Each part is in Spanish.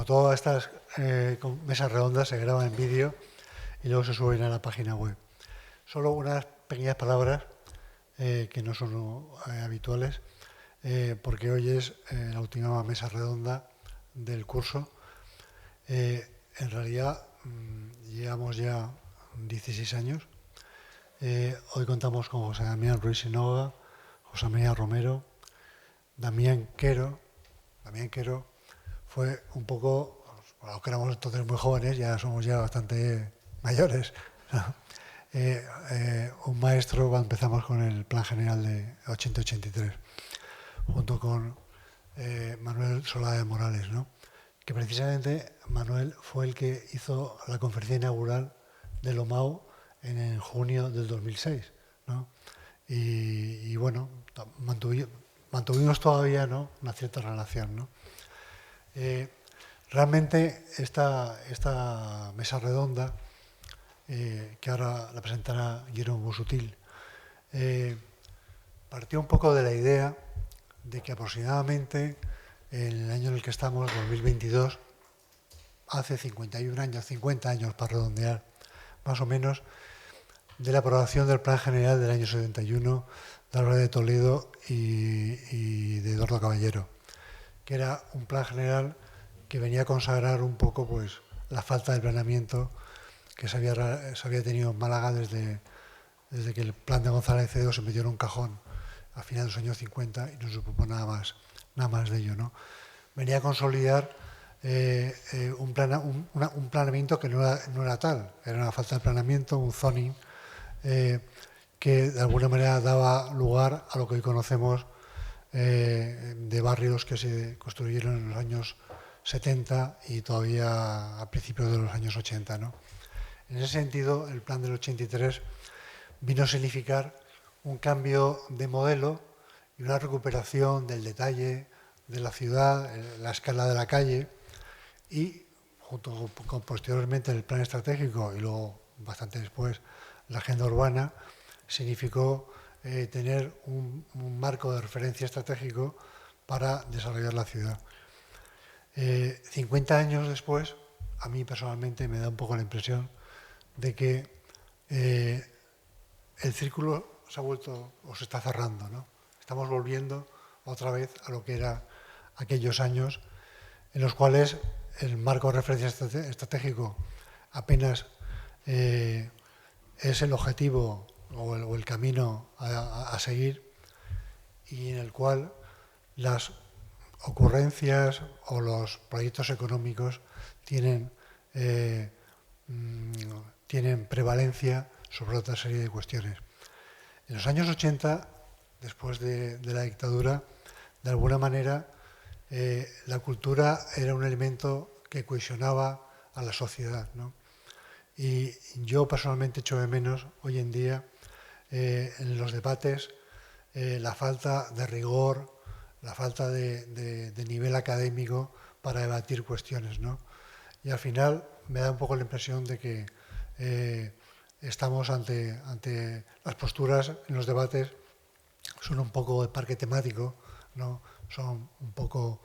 todas estas mesas redondas se graban en vídeo y luego se suben a la página web. Solo unas pequeñas palabras que no son habituales, porque hoy es la última mesa redonda del curso. En realidad llevamos ya 16 años. Hoy contamos con José Damián Ruiz Sinoga, José María Romero, Damián Quero. Damián Quero fue un poco, los que éramos entonces muy jóvenes, ya somos ya bastante mayores, ¿no? Un maestro cuando empezamos con el Plan General de 80-83, junto con Manuel Solá de Morales, ¿no? Que precisamente Manuel fue el que hizo la conferencia inaugural de Lomao en junio del 2006, ¿no? Y bueno, mantuvimos todavía, ¿no?, una cierta relación, ¿no? Realmente esta mesa redonda, que ahora la presentará Guillermo Busutil, partió un poco de la idea de que aproximadamente en el año en el que estamos, 2022, hace 51 años, 50 años para redondear, más o menos, de la aprobación del Plan General del año 71 de Álvarez de Toledo y de Eduardo Caballero, que era un plan general que venía a consagrar un poco, pues, la falta de planeamiento que se había tenido en Málaga desde que el plan de González Cedo se metió en un cajón a finales de los años 50 y no se supo nada más de ello, ¿no? Venía a consolidar un planeamiento que no era tal, era una falta de planeamiento, un zoning, que de alguna manera daba lugar a lo que hoy conocemos de barrios que se construyeron en los años 70 y todavía a principios de los años 80, ¿no? En ese sentido, el plan del 83 vino a significar un cambio de modelo y una recuperación del detalle de la ciudad, la escala de la calle, y junto con posteriormente el plan estratégico y luego, bastante después, la agenda urbana, significó tener un marco de referencia estratégico para desarrollar la ciudad. 50 años después, a mí personalmente me da un poco la impresión de que el círculo se ha vuelto o se está cerrando, ¿no? Estamos volviendo otra vez a lo que era aquellos años en los cuales el marco de referencia estratégico apenas es el objetivo o el camino a seguir, y en el cual las ocurrencias o los proyectos económicos tienen prevalencia sobre otra serie de cuestiones. En los años 80, después de la dictadura, de alguna manera la cultura era un elemento que cohesionaba a la sociedad, ¿no? Y yo personalmente echo de menos hoy en día en los debates la falta de rigor, la falta de nivel académico para debatir cuestiones, ¿no? Y al final me da un poco la impresión de que estamos ante las posturas en los debates, son un poco de parque temático, ¿no? Son un poco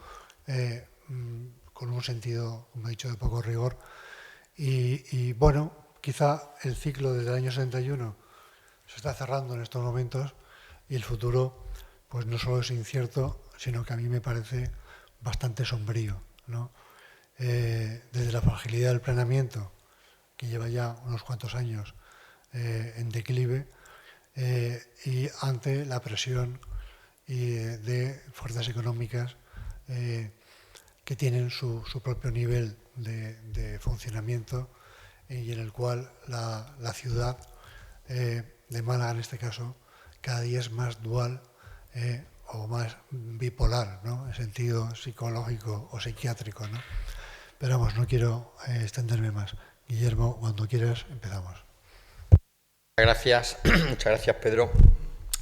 con un sentido, como he dicho, de poco rigor. Y bueno, quizá el ciclo desde el año 71 se está cerrando en estos momentos y el futuro, pues no solo es incierto, sino que a mí me parece bastante sombrío, ¿no? Desde la fragilidad del planeamiento, que lleva ya unos cuantos años en declive, y ante la presión de fuerzas económicas que tienen su propio nivel de funcionamiento, y en el cual la ciudad de Málaga, en este caso, cada día es más dual o más bipolar, ¿no?, en sentido psicológico o psiquiátrico, ¿no? Pero vamos, no quiero extenderme más. Guillermo, cuando quieras, empezamos. Muchas gracias, Pedro.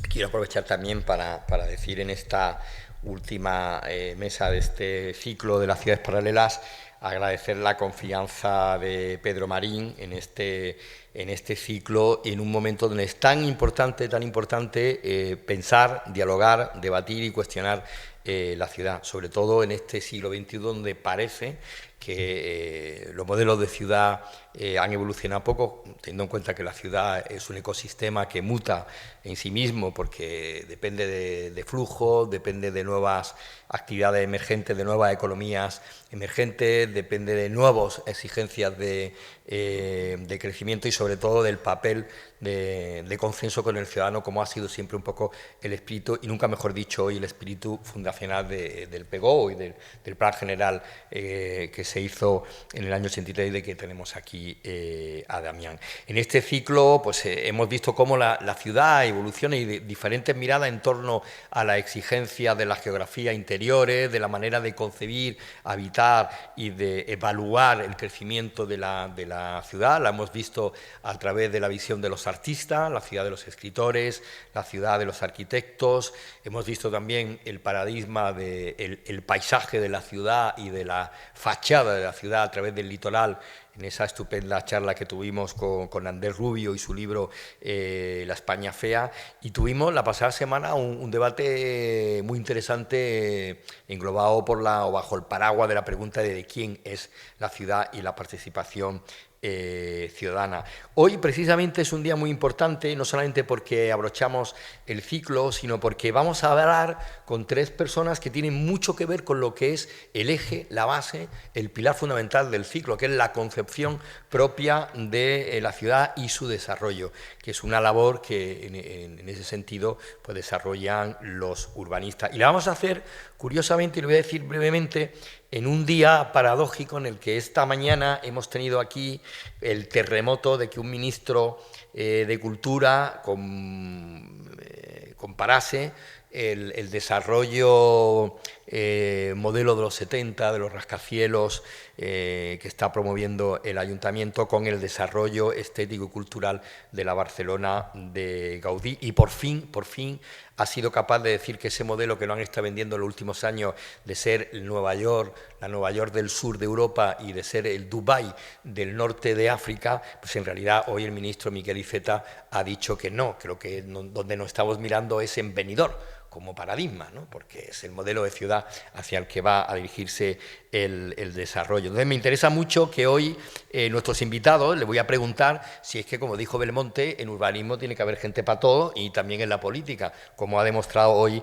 Quiero aprovechar también para decir en esta última mesa de este ciclo de las ciudades paralelas, agradecer la confianza de Pedro Marín en este ciclo, en un momento donde es tan importante pensar, dialogar, debatir y cuestionar la ciudad, sobre todo en este siglo XXI, donde parece que los modelos de ciudad han evolucionado poco, teniendo en cuenta que la ciudad es un ecosistema que muta en sí mismo porque depende de flujos, depende de nuevas actividades emergentes, de nuevas economías emergentes, depende de nuevas exigencias de crecimiento y sobre todo del papel de consenso con el ciudadano, como ha sido siempre un poco el espíritu, y nunca mejor dicho hoy, el espíritu fundacional del PEGO y del Plan General que se hizo en el año 83 y de que tenemos aquí a Damián. En este ciclo pues hemos visto cómo la ciudad evoluciona y de diferentes miradas en torno a la exigencia de la geografía interiores, de la manera de concebir, habitar y de evaluar el crecimiento de la ciudad. La hemos visto a través de la visión de los artistas, la ciudad de los escritores, la ciudad de los arquitectos. Hemos visto también el paradigma del paisaje de la ciudad y de la fachada de la ciudad a través del litoral, en esa estupenda charla que tuvimos con Andrés Rubio y su libro La España Fea, y tuvimos la pasada semana un debate muy interesante englobado o bajo el paraguas de la pregunta de quién es la ciudad y la participación ciudadana. Hoy precisamente es un día muy importante, no solamente porque abrochamos el ciclo, sino porque vamos a hablar con tres personas que tienen mucho que ver con lo que es el eje, la base, el pilar fundamental del ciclo, que es la concepción propia de la ciudad y su desarrollo, que es una labor que en ese sentido pues desarrollan los urbanistas. Y la vamos a hacer, curiosamente, y lo voy a decir brevemente, en un día paradójico en el que esta mañana hemos tenido aquí el terremoto de que un ministro de Cultura comparase el desarrollo modelo de los 70, de los rascacielos que está promoviendo el ayuntamiento con el desarrollo estético y cultural de la Barcelona de Gaudí, y por fin ha sido capaz de decir que ese modelo que lo han estado vendiendo en los últimos años de ser Nueva York, la Nueva York del sur de Europa y de ser el Dubái del norte de África, pues en realidad hoy el ministro Miquel Iceta ha dicho que no, creo que donde nos estamos mirando es en Benidorm como paradigma, ¿no? Porque es el modelo de ciudad hacia el que va a dirigirse el desarrollo. Entonces me interesa mucho que hoy nuestros invitados, les voy a preguntar si es que, como dijo Belmonte, en urbanismo tiene que haber gente para todo y también en la política, como ha demostrado hoy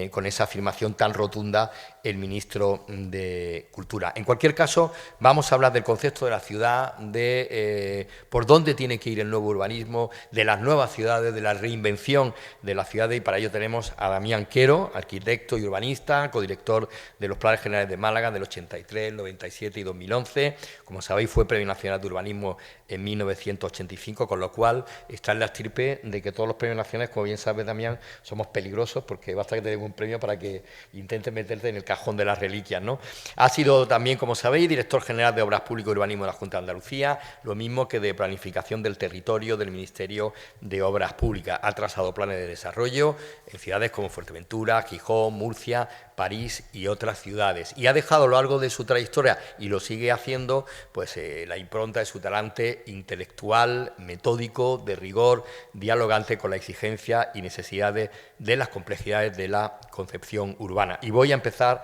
con esa afirmación tan rotunda el ministro de Cultura. En cualquier caso, vamos a hablar del concepto de la ciudad, de por dónde tiene que ir el nuevo urbanismo, de las nuevas ciudades, de la reinvención de las ciudades, y para ello tenemos a Damián Quero, arquitecto y urbanista, codirector de los Planes Generales de Málaga del 83, 97 y 2011. Como sabéis, fue Premio Nacional de Urbanismo en 1985, con lo cual está en la estirpe de que todos los premios nacionales, como bien sabes, Damián, somos peligrosos porque basta que te den un premio para que intentes meterte en el cajón de las reliquias, ¿no? Ha sido también, como sabéis, director general de Obras Públicas y Urbanismo de la Junta de Andalucía, lo mismo que de Planificación del Territorio del Ministerio de Obras Públicas. Ha trazado planes de desarrollo en ciudades como Fuerteventura, Gijón, Murcia, París y otras ciudades. Y ha dejado a lo largo de su trayectoria, y lo sigue haciendo, pues la impronta de su talante intelectual, metódico, de rigor, dialogante con la exigencia y necesidades de las complejidades de la concepción urbana. Y voy a empezar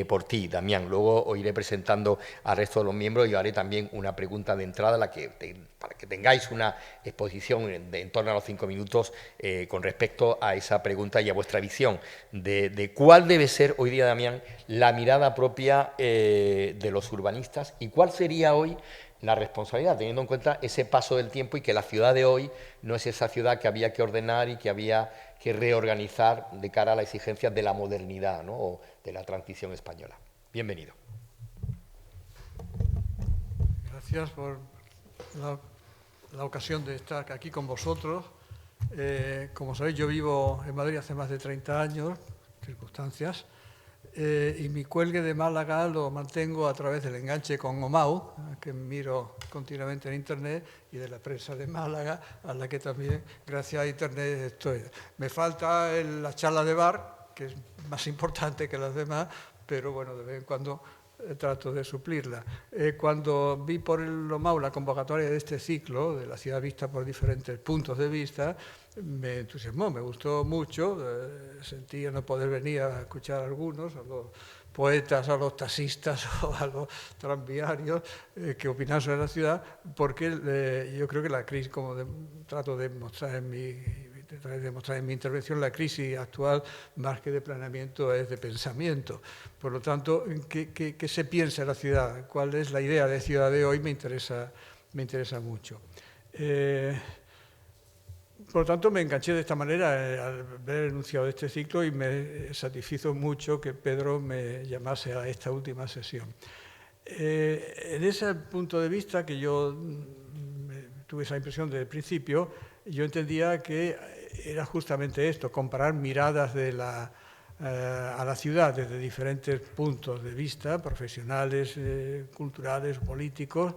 por ti, Damián. Luego os iré presentando al resto de los miembros y haré también una pregunta de entrada para que tengáis una exposición en torno a los 5 minutos con respecto a esa pregunta y a vuestra visión de cuál debe ser hoy día, Damián, la mirada propia de los urbanistas y cuál sería hoy la responsabilidad, teniendo en cuenta ese paso del tiempo y que la ciudad de hoy no es esa ciudad que había que ordenar y que había que reorganizar de cara a las exigencias de la modernidad, ¿no? O de la transición española. Bienvenido. Gracias por la ocasión de estar aquí con vosotros. Como sabéis, yo vivo en Madrid hace más de 30 años, circunstancias, y mi cuelgue de Málaga lo mantengo a través del enganche con OMAU, que miro continuamente en Internet, y de la prensa de Málaga, a la que también, gracias a Internet, estoy. Me falta la charla de bar, que es más importante que las demás, pero bueno, de vez en cuando trato de suplirla. Cuando vi por el OMAU la convocatoria de este ciclo, de la ciudad vista por diferentes puntos de vista, me entusiasmó, me gustó mucho, sentía no poder venir a escuchar a algunos, poetas, a los taxistas o a los tranviarios que opinan sobre la ciudad, porque yo creo que la crisis, como trato de mostrar en mi intervención, la crisis actual, más que de planeamiento, es de pensamiento. Por lo tanto, ¿qué se piensa en la ciudad? ¿Cuál es la idea de ciudad de hoy? Me interesa mucho. Por lo tanto, me enganché de esta manera al ver el enunciado de este ciclo y me satisfizo mucho que Pedro me llamase a esta última sesión. En ese punto de vista, que yo tuve esa impresión desde el principio, yo entendía que era justamente esto, comparar miradas a la ciudad desde diferentes puntos de vista, profesionales, culturales, políticos,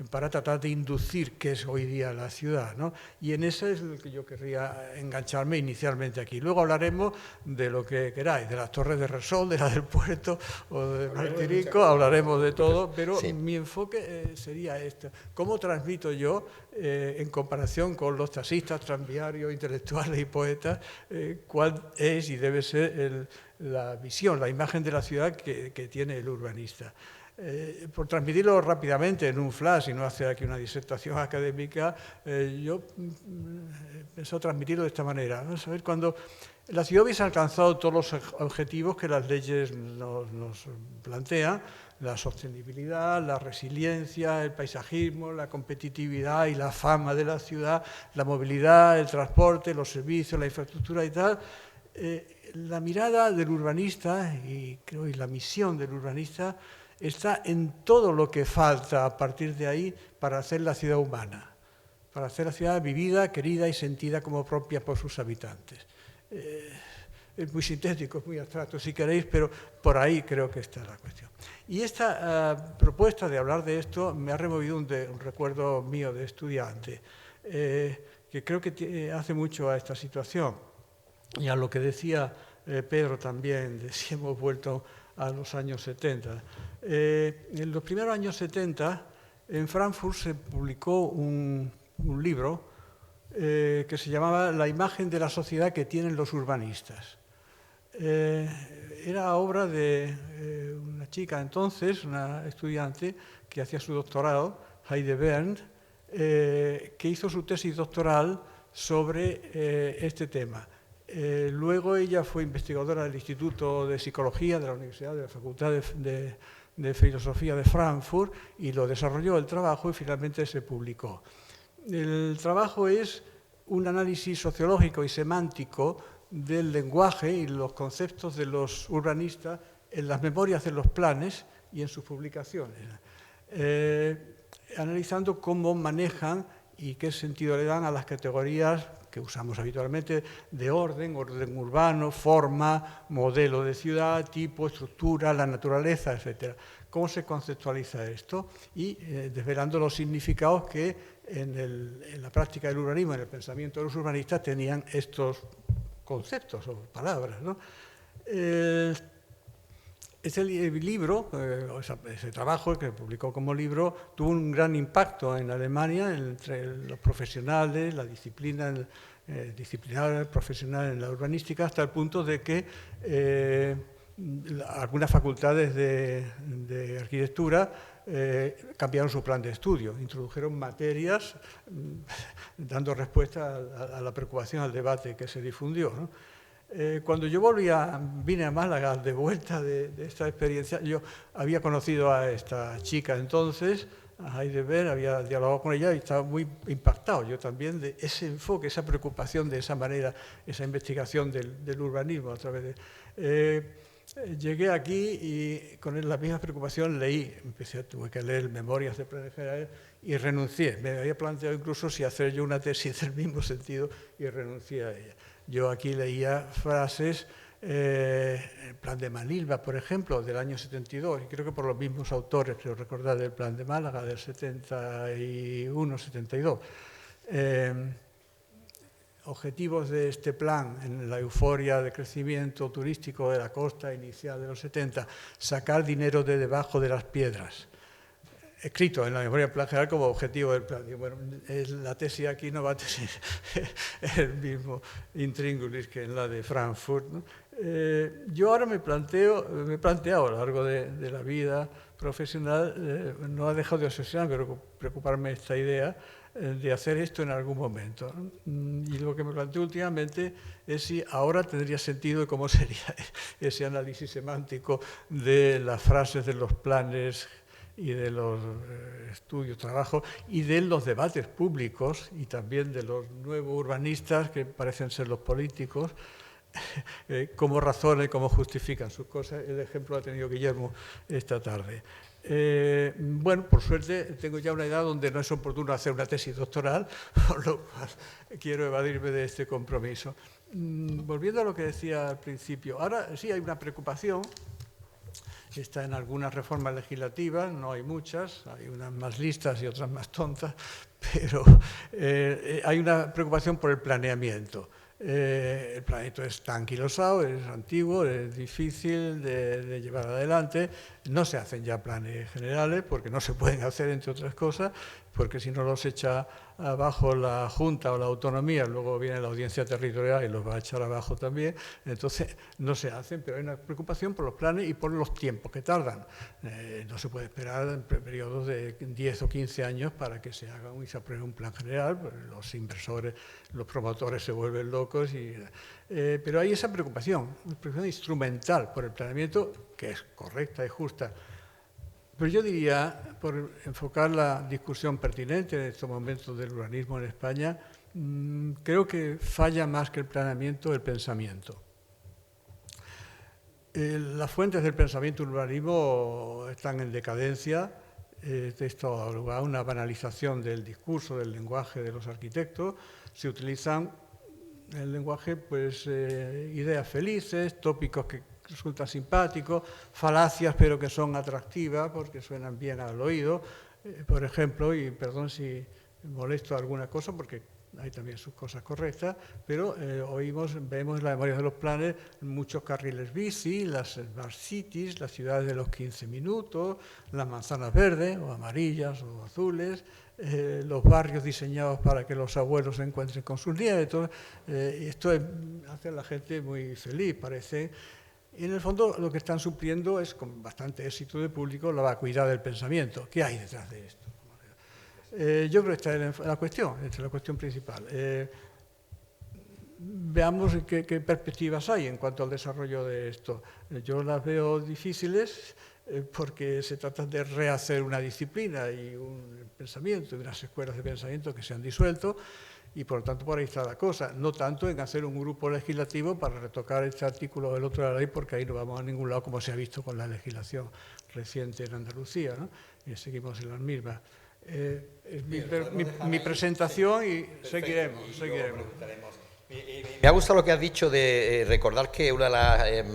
para tratar de inducir qué es hoy día la ciudad, ¿no? Y en eso es lo que yo querría engancharme inicialmente aquí. Luego hablaremos de lo que queráis, de las Torres de Resol, de la del Puerto o de Martirico, hablaremos de todo, pero sí, mi enfoque sería este. ¿Cómo transmito yo, en comparación con los taxistas, tranviarios, intelectuales y poetas, cuál es y debe ser la visión, la imagen de la ciudad que tiene el urbanista? Por transmitirlo rápidamente en un flash y no hacer aquí una disertación académica, yo pienso transmitirlo de esta manera. Vamos a ver, cuando la ciudad hubiese alcanzado todos los objetivos que las leyes nos plantean, la sostenibilidad, la resiliencia, el paisajismo, la competitividad y la fama de la ciudad, la movilidad, el transporte, los servicios, la infraestructura y tal, la mirada del urbanista y la misión del urbanista está en todo lo que falta a partir de ahí para hacer la ciudad humana, para hacer la ciudad vivida, querida y sentida como propia por sus habitantes. Es muy sintético, es muy abstracto si queréis, pero por ahí creo que está la cuestión. Y esta propuesta de hablar de esto me ha removido un recuerdo mío de estudiante, que creo que hace mucho a esta situación. Y a lo que decía Pedro también, de si hemos vuelto a los años 70. En los primeros años 70, en Frankfurt se publicó un libro que se llamaba La imagen de la sociedad que tienen los urbanistas. Era obra de una chica entonces, una estudiante que hacía su doctorado, Heide Berndt, que hizo su tesis doctoral sobre este tema. Luego ella fue investigadora del Instituto de Psicología de la Universidad, de la Facultad de Filosofía de Frankfurt, y lo desarrolló el trabajo y finalmente se publicó. El trabajo es un análisis sociológico y semántico del lenguaje y los conceptos de los urbanistas en las memorias de los planes y en sus publicaciones, analizando cómo manejan y qué sentido le dan a las categorías que usamos habitualmente de orden urbano, forma, modelo de ciudad, tipo, estructura, la naturaleza, etc. ¿Cómo se conceptualiza esto? Y desvelando los significados que en la práctica del urbanismo, en el pensamiento de los urbanistas, tenían estos conceptos o palabras, ¿no? Ese libro, ese trabajo que publicó como libro, tuvo un gran impacto en Alemania entre los profesionales, la disciplina disciplinar profesional en la urbanística, hasta el punto de que algunas facultades de arquitectura cambiaron su plan de estudio, introdujeron materias dando respuesta a la preocupación, al debate que se difundió, ¿no? Cuando yo vine a Málaga de vuelta de esta experiencia, yo había conocido a esta chica entonces, a Heide Berndt, había dialogado con ella y estaba muy impactado yo también de ese enfoque, esa preocupación de esa manera, esa investigación del urbanismo a través de... llegué aquí y con la misma preocupación tuve que leer Memorias de Planes Generales y renuncié. Me había planteado incluso si hacer yo una tesis del mismo sentido y renuncié a ella. Yo aquí leía frases, el plan de Manilva, por ejemplo, del año 72, y creo que por los mismos autores, creo recordar, del plan de Málaga, del 71, 72. Objetivos de este plan, en la euforia de crecimiento turístico de la costa inicial de los 70, sacar dinero de debajo de las piedras. Escrito en la memoria del plan general como objetivo del plan. Y bueno, la tesis aquí no va a tener el mismo intríngulis que en la de Frankfurt, ¿no? Yo ahora me he planteado a lo largo de la vida profesional, no ha dejado de obsesionarme, pero preocuparme esta idea de hacer esto en algún momento. Y lo que me planteo últimamente es si ahora tendría sentido y cómo sería ese análisis semántico de las frases de los planes y de los estudios, trabajos y de los debates públicos y también de los nuevos urbanistas que parecen ser los políticos, cómo razonan y cómo justifican sus cosas. El ejemplo lo ha tenido Guillermo esta tarde. Bueno, por suerte tengo ya una edad donde no es oportuno hacer una tesis doctoral, por lo cual quiero evadirme de este compromiso. Volviendo a lo que decía al principio, ahora sí hay una preocupación. Está en algunas reformas legislativas, no hay muchas, hay unas más listas y otras más tontas, pero hay una preocupación por el planeamiento. El planeamiento está anquilosado, es antiguo, es difícil de llevar adelante. No se hacen ya planes generales porque no se pueden hacer, entre otras cosas, porque si no los echa abajo la Junta o la Autonomía, luego viene la Audiencia Territorial y los va a echar abajo también. Entonces no se hacen, pero hay una preocupación por los planes y por los tiempos que tardan. No se puede esperar en periodos de 10 o 15 años para que se haga y se apruebe un plan general. Los inversores, los promotores se vuelven locos. Pero hay esa preocupación instrumental por el planeamiento, que es correcta y justa. Pero yo diría, por enfocar la discusión pertinente en estos momentos del urbanismo en España, creo que falla más que el planeamiento el pensamiento. Las fuentes del pensamiento urbanismo están en decadencia. Esto ha lugar a una banalización del discurso, del lenguaje de los arquitectos. Se utilizan en el lenguaje ideas felices, tópicos que resultan simpáticos, falacias pero que son atractivas porque suenan bien al oído. Por ejemplo, y perdón si molesto alguna cosa porque hay también sus cosas correctas, pero vemos en la memoria de los planes muchos carriles bici, las smart cities, las ciudades de los 15 minutos, las manzanas verdes o amarillas o azules, los barrios diseñados para que los abuelos se encuentren con sus nietos. Esto hace a la gente muy feliz, parece. Y en el fondo lo que están supliendo es, con bastante éxito de público, la vacuidad del pensamiento. ¿Qué hay detrás de esto? Yo creo que esta es la cuestión principal. Veamos qué perspectivas hay en cuanto al desarrollo de esto. Yo las veo difíciles porque se trata de rehacer una disciplina y un pensamiento, y unas escuelas de pensamiento que se han disuelto, y por lo tanto por ahí está la cosa, no tanto en hacer un grupo legislativo para retocar este artículo o el otro de la ley, porque ahí no vamos a ningún lado, como se ha visto con la legislación reciente en Andalucía, ¿no? Y seguimos en las mismas. Es mi presentación y seguiremos. Me ha gustado lo que has dicho de recordar que una de las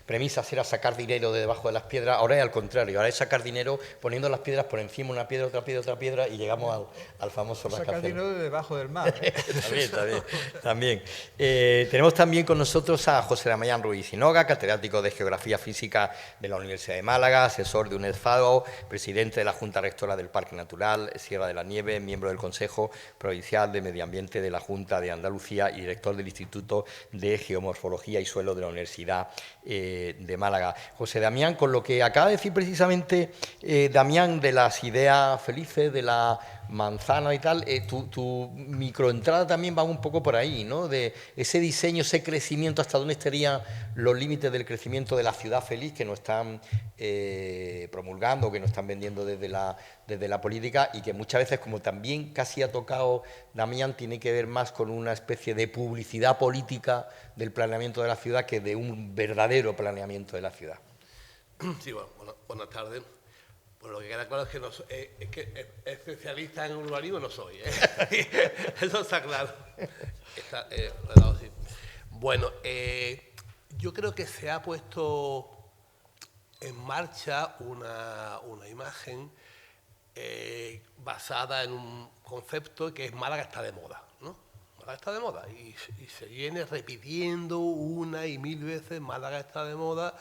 premisas era sacar dinero de debajo de las piedras. Ahora es al contrario, ahora es sacar dinero poniendo las piedras por encima, una piedra, otra piedra, y llegamos al famoso rascacielos. Sacar dinero de debajo del mar. También. Tenemos también con nosotros a José Damián Ruiz Sinoga, catedrático de Geografía Física de la Universidad de Málaga, asesor de UNED-FAO, presidente de la Junta Rectora del Parque Natural Sierra de la Nieve, miembro del Consejo Provincial de Medio Ambiente de la Junta de Andalucía y director del Instituto de Geomorfología y Suelo de la Universidad de Málaga. José Damián, con lo que acaba de decir precisamente Damián de las ideas felices, de la manzana y tal, tu microentrada también va un poco por ahí, ¿no? De ese diseño, ese crecimiento, hasta dónde estarían los límites del crecimiento de la ciudad feliz que nos están promulgando, que nos están vendiendo desde la política, y que muchas veces, como también casi ha tocado Damián, tiene que ver más con una especie de publicidad política del planeamiento de la ciudad que de un verdadero planeamiento de la ciudad. Sí, bueno, buenas tardes. Pues lo que queda claro es que especialista en urbanismo no soy, ¿eh? Eso está claro. Sí. Bueno, yo creo que se ha puesto en marcha una imagen basada en un concepto que es Málaga está de moda, ¿no? Málaga está de moda y se viene repitiendo una y mil veces: Málaga está de moda.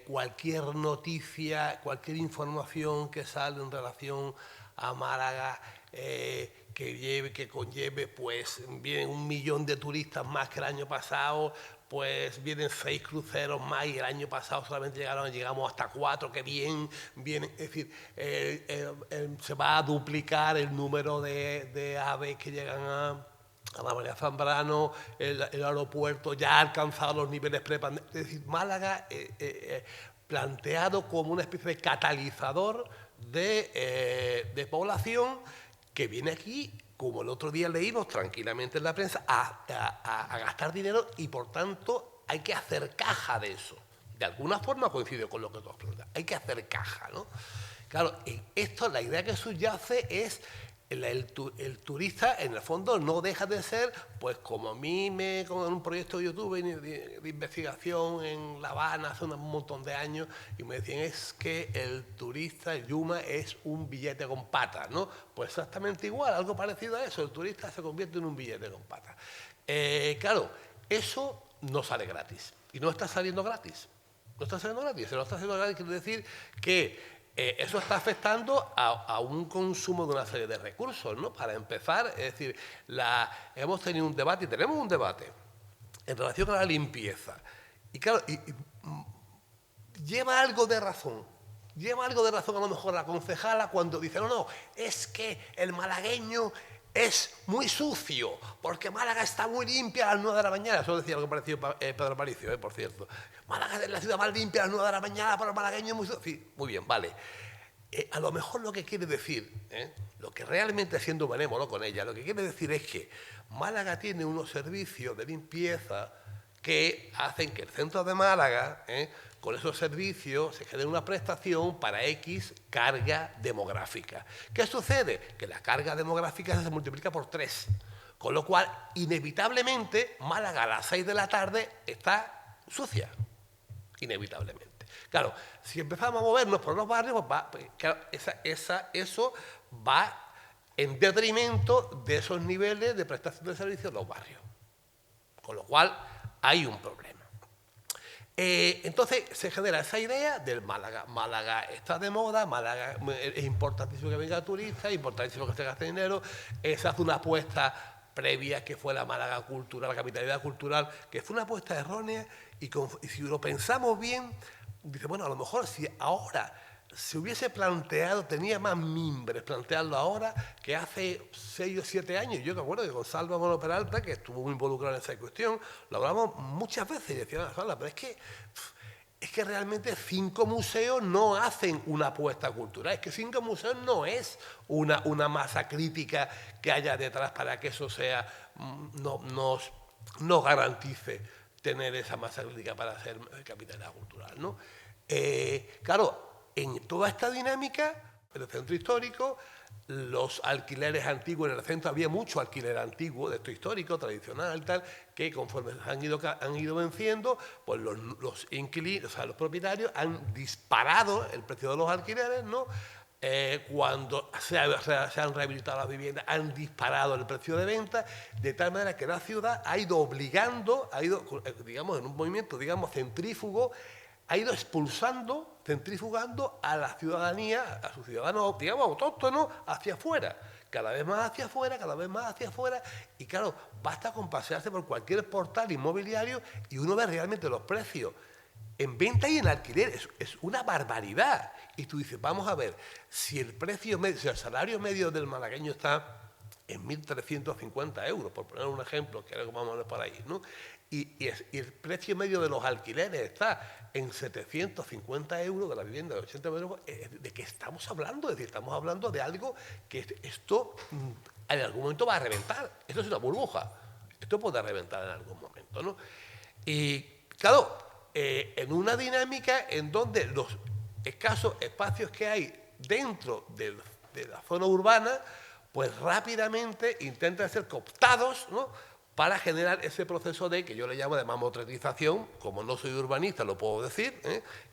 Cualquier noticia, cualquier información que sale en relación a Málaga que conlleve, pues vienen 1 millón de turistas más que el año pasado, pues vienen 6 cruceros más y el año pasado solamente llegamos hasta 4, que bien, es decir, se va a duplicar el número de aves que llegan a la María Zambrano, el aeropuerto ya ha alcanzado los niveles prepandémicos. Es decir, Málaga planteado como una especie de catalizador de población que viene aquí, como el otro día leímos tranquilamente en la prensa, a gastar dinero y por tanto hay que hacer caja de eso. De alguna forma coincide con lo que tú has planteado. Hay que hacer caja, ¿no? Claro, esto, la idea que subyace es el turista, en el fondo, no deja de ser, pues como a mí como en un proyecto de YouTube de investigación en La Habana hace un montón de años, y me decían, es que el turista, el Yuma, es un billete con patas, ¿no? Pues exactamente igual, algo parecido a eso, el turista se convierte en un billete con patas. Claro, eso no sale gratis, y no está saliendo gratis. No está saliendo gratis, se lo está haciendo gratis, quiere decir que eso está afectando a un consumo de una serie de recursos, ¿no? Para empezar, es decir, hemos tenido un debate y tenemos un debate en relación a la limpieza. Y claro, lleva algo de razón. Lleva algo de razón a lo mejor la concejala cuando dice, no, es que el malagueño es muy sucio, porque Málaga está muy limpia a las 9 de la mañana. Eso decía algo parecido Pedro Aparicio, por cierto. Málaga es la ciudad más limpia a las 9 de la mañana, para el malagueño es muy sucio. Sí, muy bien, vale. A lo mejor lo que quiere decir, lo que realmente, siendo benévolo con ella, lo que quiere decir es que Málaga tiene unos servicios de limpieza que hacen que el centro de Málaga, con esos servicios, se genere una prestación para X carga demográfica. ¿Qué sucede? Que la carga demográfica se multiplica por 3, con lo cual, inevitablemente, Málaga a las 6 de la tarde está sucia, inevitablemente. Claro, si empezamos a movernos por los barrios, pues claro, eso va en detrimento de esos niveles de prestación de servicios de los barrios, con lo cual hay un problema. Entonces se genera esa idea del Málaga. Málaga está de moda, Málaga es importantísimo que venga turistas, es importantísimo que se gaste dinero. Se hace una apuesta previa que fue la Málaga cultural, la capitalidad cultural, que fue una apuesta errónea y si lo pensamos bien, dice, bueno, a lo mejor si ahora se hubiese planteado, tenía más mimbres plantearlo ahora que hace 6 o 7 años. Yo me acuerdo que con Salva Mono Peralta, que estuvo muy involucrado en esa cuestión, lo hablamos muchas veces y decía, Salva, pero es que realmente 5 museos no hacen una apuesta cultural, es que 5 museos no es una masa crítica que haya detrás para que eso sea, nos garantice tener esa masa crítica para hacer capitalidad cultural, ¿no? Claro, en toda esta dinámica, en el centro histórico, los alquileres antiguos, en el centro había mucho alquiler antiguo, de esto histórico, tradicional y tal, que conforme han ido venciendo, pues los inquilinos, o sea, los propietarios han disparado el precio de los alquileres, ¿no? Cuando se han rehabilitado las viviendas, han disparado el precio de venta, de tal manera que la ciudad ha ido obligando, digamos, en un movimiento, digamos, centrífugo, ha ido centrifugando a la ciudadanía, a sus ciudadanos, digamos, autóctonos, hacia afuera. Cada vez más hacia afuera, cada vez más hacia afuera. Y claro, basta con pasearse por cualquier portal inmobiliario y uno ve realmente los precios en venta y en alquiler. Es una barbaridad. Y tú dices, vamos a ver, si el salario medio del malagueño está en 1.350 euros, por poner un ejemplo, que ahora vamos a ver por ahí, ¿no? Y el precio medio de los alquileres está en 750 euros de la vivienda de 80 euros. ¿De qué estamos hablando? Es decir, estamos hablando de algo que esto en algún momento va a reventar. Esto es una burbuja. Esto puede reventar en algún momento, ¿no? Y claro, en una dinámica en donde los escasos espacios que hay dentro de la zona urbana, pues rápidamente intentan ser cooptados, ¿no?, para generar ese proceso que yo le llamo de mamotretización. Como no soy urbanista, lo puedo decir,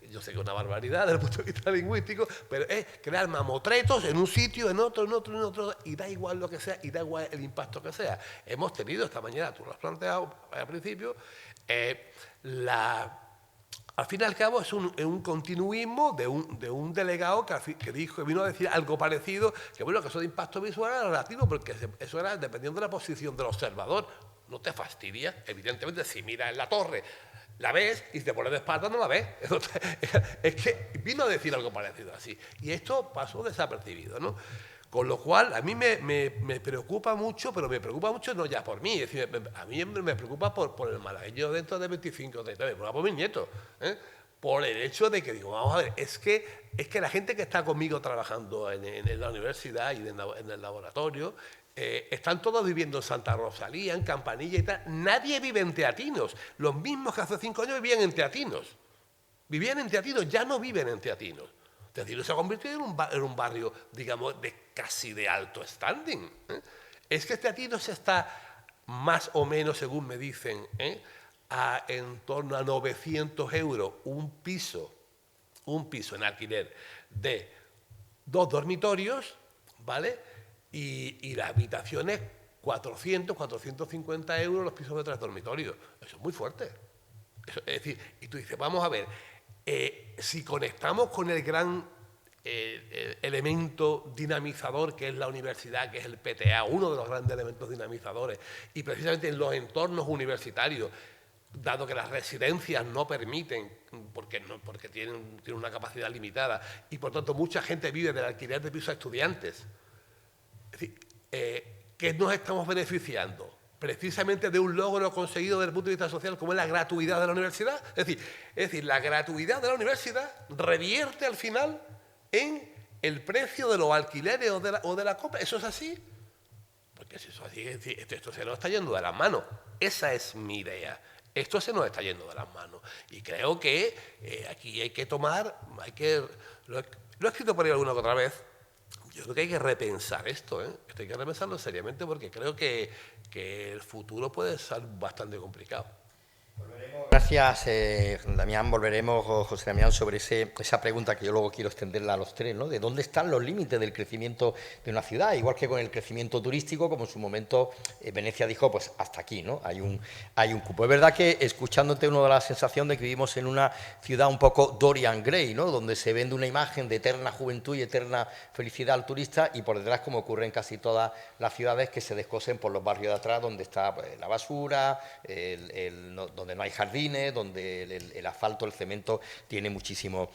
yo sé que es una barbaridad desde el punto de vista lingüístico, pero es crear mamotretos en un sitio, en otro, y da igual lo que sea, y da igual el impacto que sea. Hemos tenido esta mañana, tú lo has planteado al principio, al fin y al cabo es un continuismo de un delegado que vino a decir algo parecido, que bueno, que eso de impacto visual era relativo, porque eso era dependiendo de la posición del observador. ¿No te fastidia? Evidentemente, si miras en la torre, la ves y si te pones de espalda no la ves. Es que vino a decir algo parecido así. Y esto pasó desapercibido, ¿no? Con lo cual, a mí me preocupa mucho, pero me preocupa mucho no ya por mí, es decir, a mí me preocupa por el malagueño dentro de 25 o 30, me preocupa por mis nietos, ¿eh? Por el hecho de que digo, vamos a ver, es que la gente que está conmigo trabajando en la universidad y en el laboratorio, están todos viviendo en Santa Rosalía, en Campanilla y tal. Nadie vive en Teatinos. Los mismos que hace 5 años vivían en Teatinos. Vivían en Teatinos, ya no viven en Teatinos. Teatinos se ha convertido en un barrio, digamos, casi de alto standing. Es que Teatinos está más o menos, según me dicen, en torno a 900 euros un piso en alquiler de 2 dormitorios, ¿vale? Y las habitaciones 400, 450 euros los pisos de 3 dormitorios. Eso es muy fuerte. Es decir, y tú dices, vamos a ver, si conectamos con el gran elemento dinamizador que es la universidad, que es el PTA, uno de los grandes elementos dinamizadores, y precisamente en los entornos universitarios, dado que las residencias no permiten, porque tienen una capacidad limitada, y por tanto mucha gente vive del alquiler de pisos a estudiantes. Es decir, ¿qué nos estamos beneficiando? Precisamente de un logro conseguido desde el punto de vista social, como es la gratuidad de la universidad. Es decir, la gratuidad de la universidad revierte al final en el precio de los alquileres o de la compra. ¿Eso es así? Porque si eso es así, es decir, esto se nos está yendo de las manos. Esa es mi idea. Esto se nos está yendo de las manos. Y creo que aquí hay que tomar, lo he escrito por ahí alguna que otra vez. Yo creo que hay que repensar esto, Esto hay que repensarlo seriamente porque creo que el futuro puede ser bastante complicado. Gracias, Damián. Volveremos, José Damián, sobre esa pregunta que yo luego quiero extenderla a los tres, ¿no? De dónde están los límites del crecimiento de una ciudad, igual que con el crecimiento turístico, como en su momento Venecia dijo, pues hasta aquí, ¿no? Hay un cupo. Es verdad que escuchándote uno da la sensación de que vivimos en una ciudad un poco Dorian Gray, ¿no? Donde se vende una imagen de eterna juventud y eterna felicidad al turista y por detrás, como ocurre en casi todas las ciudades, que se descosen por los barrios de atrás donde está pues, la basura, donde no hay jardines, donde el asfalto, el cemento tiene muchísimo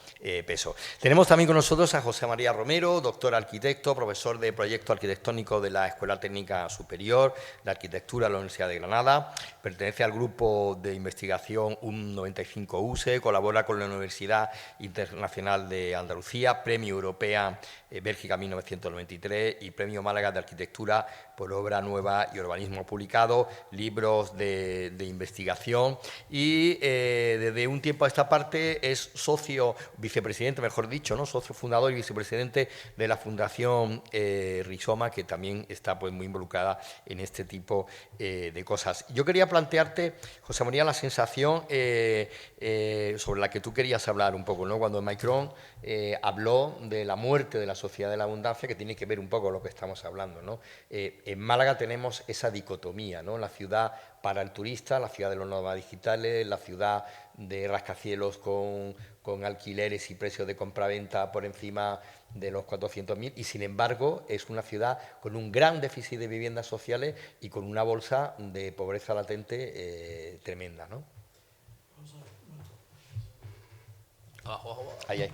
peso. Tenemos también con nosotros a José María Romero, doctor arquitecto, profesor de proyecto arquitectónico de la Escuela Técnica Superior de Arquitectura de la Universidad de Granada, pertenece al grupo de investigación UM95USE, colabora con la Universidad Internacional de Andalucía, Premio Europea Bélgica 1993 y Premio Málaga de Arquitectura por obra nueva y urbanismo publicado, libros de investigación y desde un tiempo a esta parte es socio, vicepresidente, mejor dicho, ¿no? Socio fundador y vicepresidente de la Fundación Rizoma, que también está pues, muy involucrada en este tipo de cosas. Yo quería plantearte, José María, la sensación sobre la que tú querías hablar un poco, ¿no? Cuando Macron habló de la muerte de la sociedad de la abundancia, que tiene que ver un poco con lo que estamos hablando, ¿no? En Málaga tenemos esa dicotomía, ¿no? La ciudad para el turista, la ciudad de los nómadas digitales, la ciudad de rascacielos con alquileres y precios de compraventa por encima de los 400.000 y, sin embargo, es una ciudad con un gran déficit de viviendas sociales y con una bolsa de pobreza latente tremenda, ¿no? Ahí.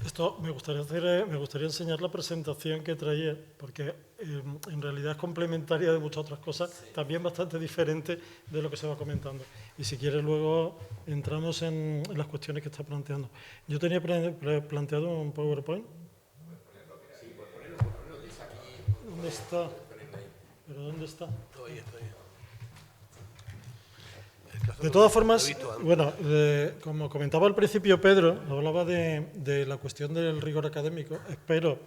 Esto me gustaría enseñar la presentación que traía, porque en realidad es complementaria de muchas otras cosas, sí. También bastante diferente de lo que se va comentando. Y si quieres luego entramos en las cuestiones que está planteando. Yo tenía planteado un PowerPoint. Sí, pues ponerlo, dice aquí. ¿Dónde está? ¿Pero dónde está? Estoy. De todas formas, bueno, como comentaba al principio Pedro, hablaba de la cuestión del rigor académico. Espero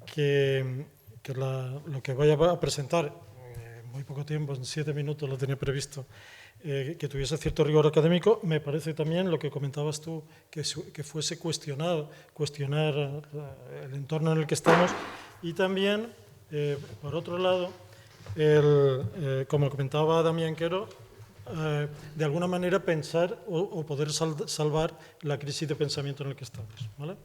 que lo que vaya a presentar, en muy poco tiempo, en 7 minutos lo tenía previsto, que tuviese cierto rigor académico. Me parece también lo que comentabas tú, que fuese cuestionar el entorno en el que estamos y también, por otro lado, como comentaba Damián Quero, de alguna manera pensar o poder salvar la crisis de pensamiento en el que estamos, ¿vale?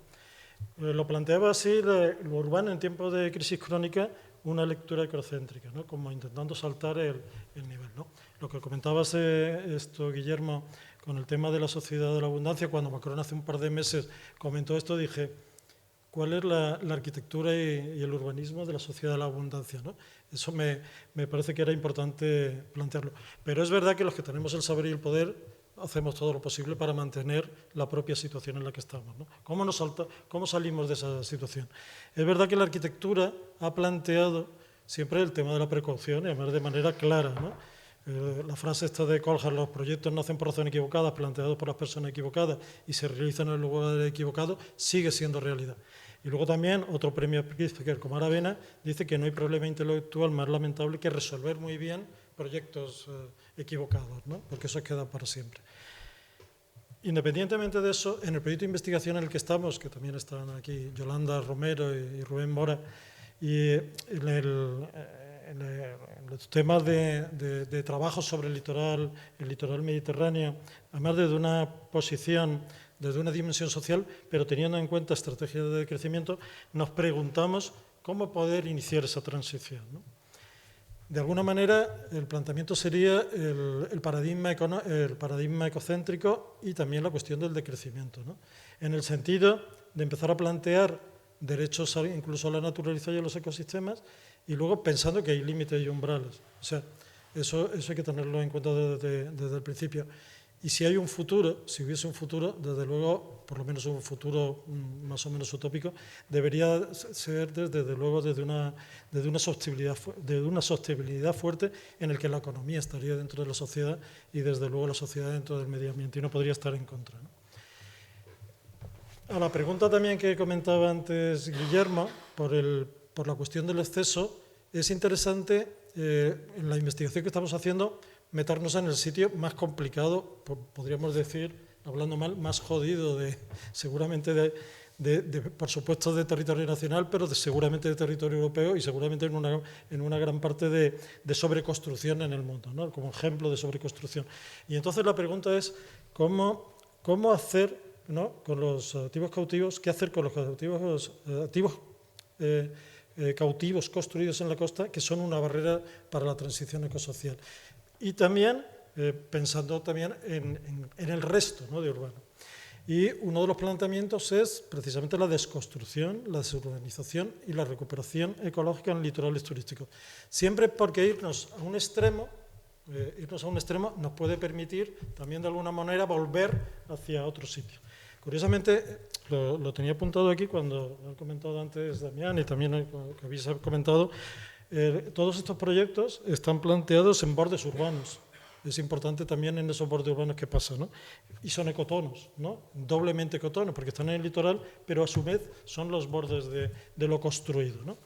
Lo planteaba así, lo urbano en tiempos de crisis crónica, una lectura ecocéntrica, ¿no? Como intentando saltar el nivel, ¿no? Lo que comentabas Guillermo, con el tema de la sociedad de la abundancia, cuando Macron hace un par de meses comentó esto, dije, ¿cuál es la arquitectura y el urbanismo de la sociedad de la abundancia, ¿no? Eso me parece que era importante plantearlo. Pero es verdad que los que tenemos el saber y el poder hacemos todo lo posible para mantener la propia situación en la que estamos, ¿no? ¿Cómo salimos de esa situación? Es verdad que la arquitectura ha planteado siempre el tema de la precaución, y además de manera clara, ¿no? La frase esta de Kohlhas, los proyectos nacen por razones equivocadas, planteados por las personas equivocadas y se realizan en el lugar equivocado, sigue siendo realidad. Y luego también otro premio Pritzker como Aravena dice que no hay problema intelectual más lamentable que resolver muy bien proyectos equivocados, ¿no? Porque eso queda para siempre. Independientemente de eso, en el proyecto de investigación en el que estamos, que también están aquí Yolanda Romero y Rubén Mora, y en los temas de trabajo sobre el litoral mediterráneo, además desde una posición, desde una dimensión social, pero teniendo en cuenta estrategias de crecimiento, nos preguntamos cómo poder iniciar esa transición, ¿no? De alguna manera, el planteamiento sería el paradigma ecocéntrico y también la cuestión del decrecimiento, ¿no? En el sentido de empezar a plantear derechos incluso a la naturaleza y a los ecosistemas y luego pensando que hay límites y umbrales. O sea, eso hay que tenerlo en cuenta desde el principio. Y si hay un futuro, si hubiese un futuro, desde luego, por lo menos un futuro más o menos utópico, debería ser desde luego desde una sostenibilidad fuerte en el que la economía estaría dentro de la sociedad y desde luego la sociedad dentro del medio ambiente y no podría estar en contra, ¿no? A la pregunta también que comentaba antes Guillermo, por la cuestión del exceso, es interesante en la investigación que estamos haciendo meternos en el sitio más complicado, podríamos decir, hablando mal, más jodido, seguramente por supuesto de territorio nacional, pero seguramente de territorio europeo y seguramente en una gran parte de sobreconstrucción en el mundo, ¿no? Como ejemplo de sobreconstrucción. Y entonces la pregunta es cómo hacer, ¿no? Con los activos cautivos, qué hacer con los activos cautivos construidos en la costa, que son una barrera para la transición ecosocial. Y también pensando también en el resto, ¿no? De urbano. Y uno de los planteamientos es precisamente la desconstrucción, la desurbanización y la recuperación ecológica en litorales turísticos. Siempre porque irnos a un extremo nos puede permitir también de alguna manera volver hacia otro sitio. Curiosamente, lo tenía apuntado aquí cuando ha comentado antes Damián y también que habéis comentado, todos estos proyectos están planteados en bordes urbanos. Es importante también en esos bordes urbanos que pasa, ¿no? Y son ecotonos, ¿no? Doblemente ecotonos, porque están en el litoral, pero a su vez son los bordes de lo construido, ¿no?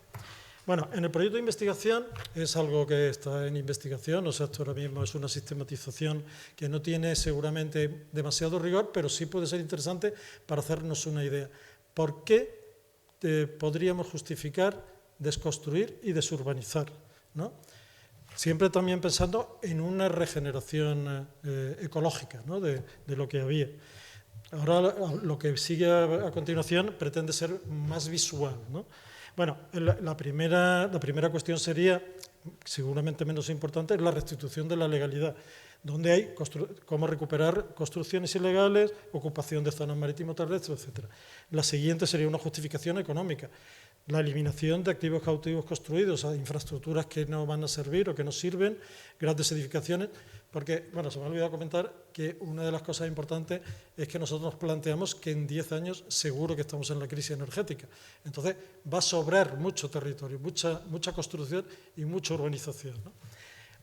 Bueno, en el proyecto de investigación es algo que está en investigación, o sea, esto ahora mismo es una sistematización que no tiene seguramente demasiado rigor, pero sí puede ser interesante para hacernos una idea. ¿Por qué podríamos justificar desconstruir y desurbanizar, ¿no? Siempre también pensando en una regeneración ecológica, ¿no? de lo que había. Ahora lo que sigue a continuación pretende ser más visual, ¿no? Bueno, la primera cuestión sería, seguramente menos importante, es la restitución de la legalidad, donde hay cómo recuperar construcciones ilegales, ocupación de zonas marítimo terrestres, etc. La siguiente sería una justificación económica, la eliminación de activos cautivos construidos, a infraestructuras que no van a servir o que no sirven, grandes edificaciones, porque, bueno, se me ha olvidado comentar que una de las cosas importantes es que nosotros nos planteamos que en 10 años seguro que estamos en la crisis energética. Entonces, va a sobrar mucho territorio, mucha construcción y mucha urbanización, ¿no?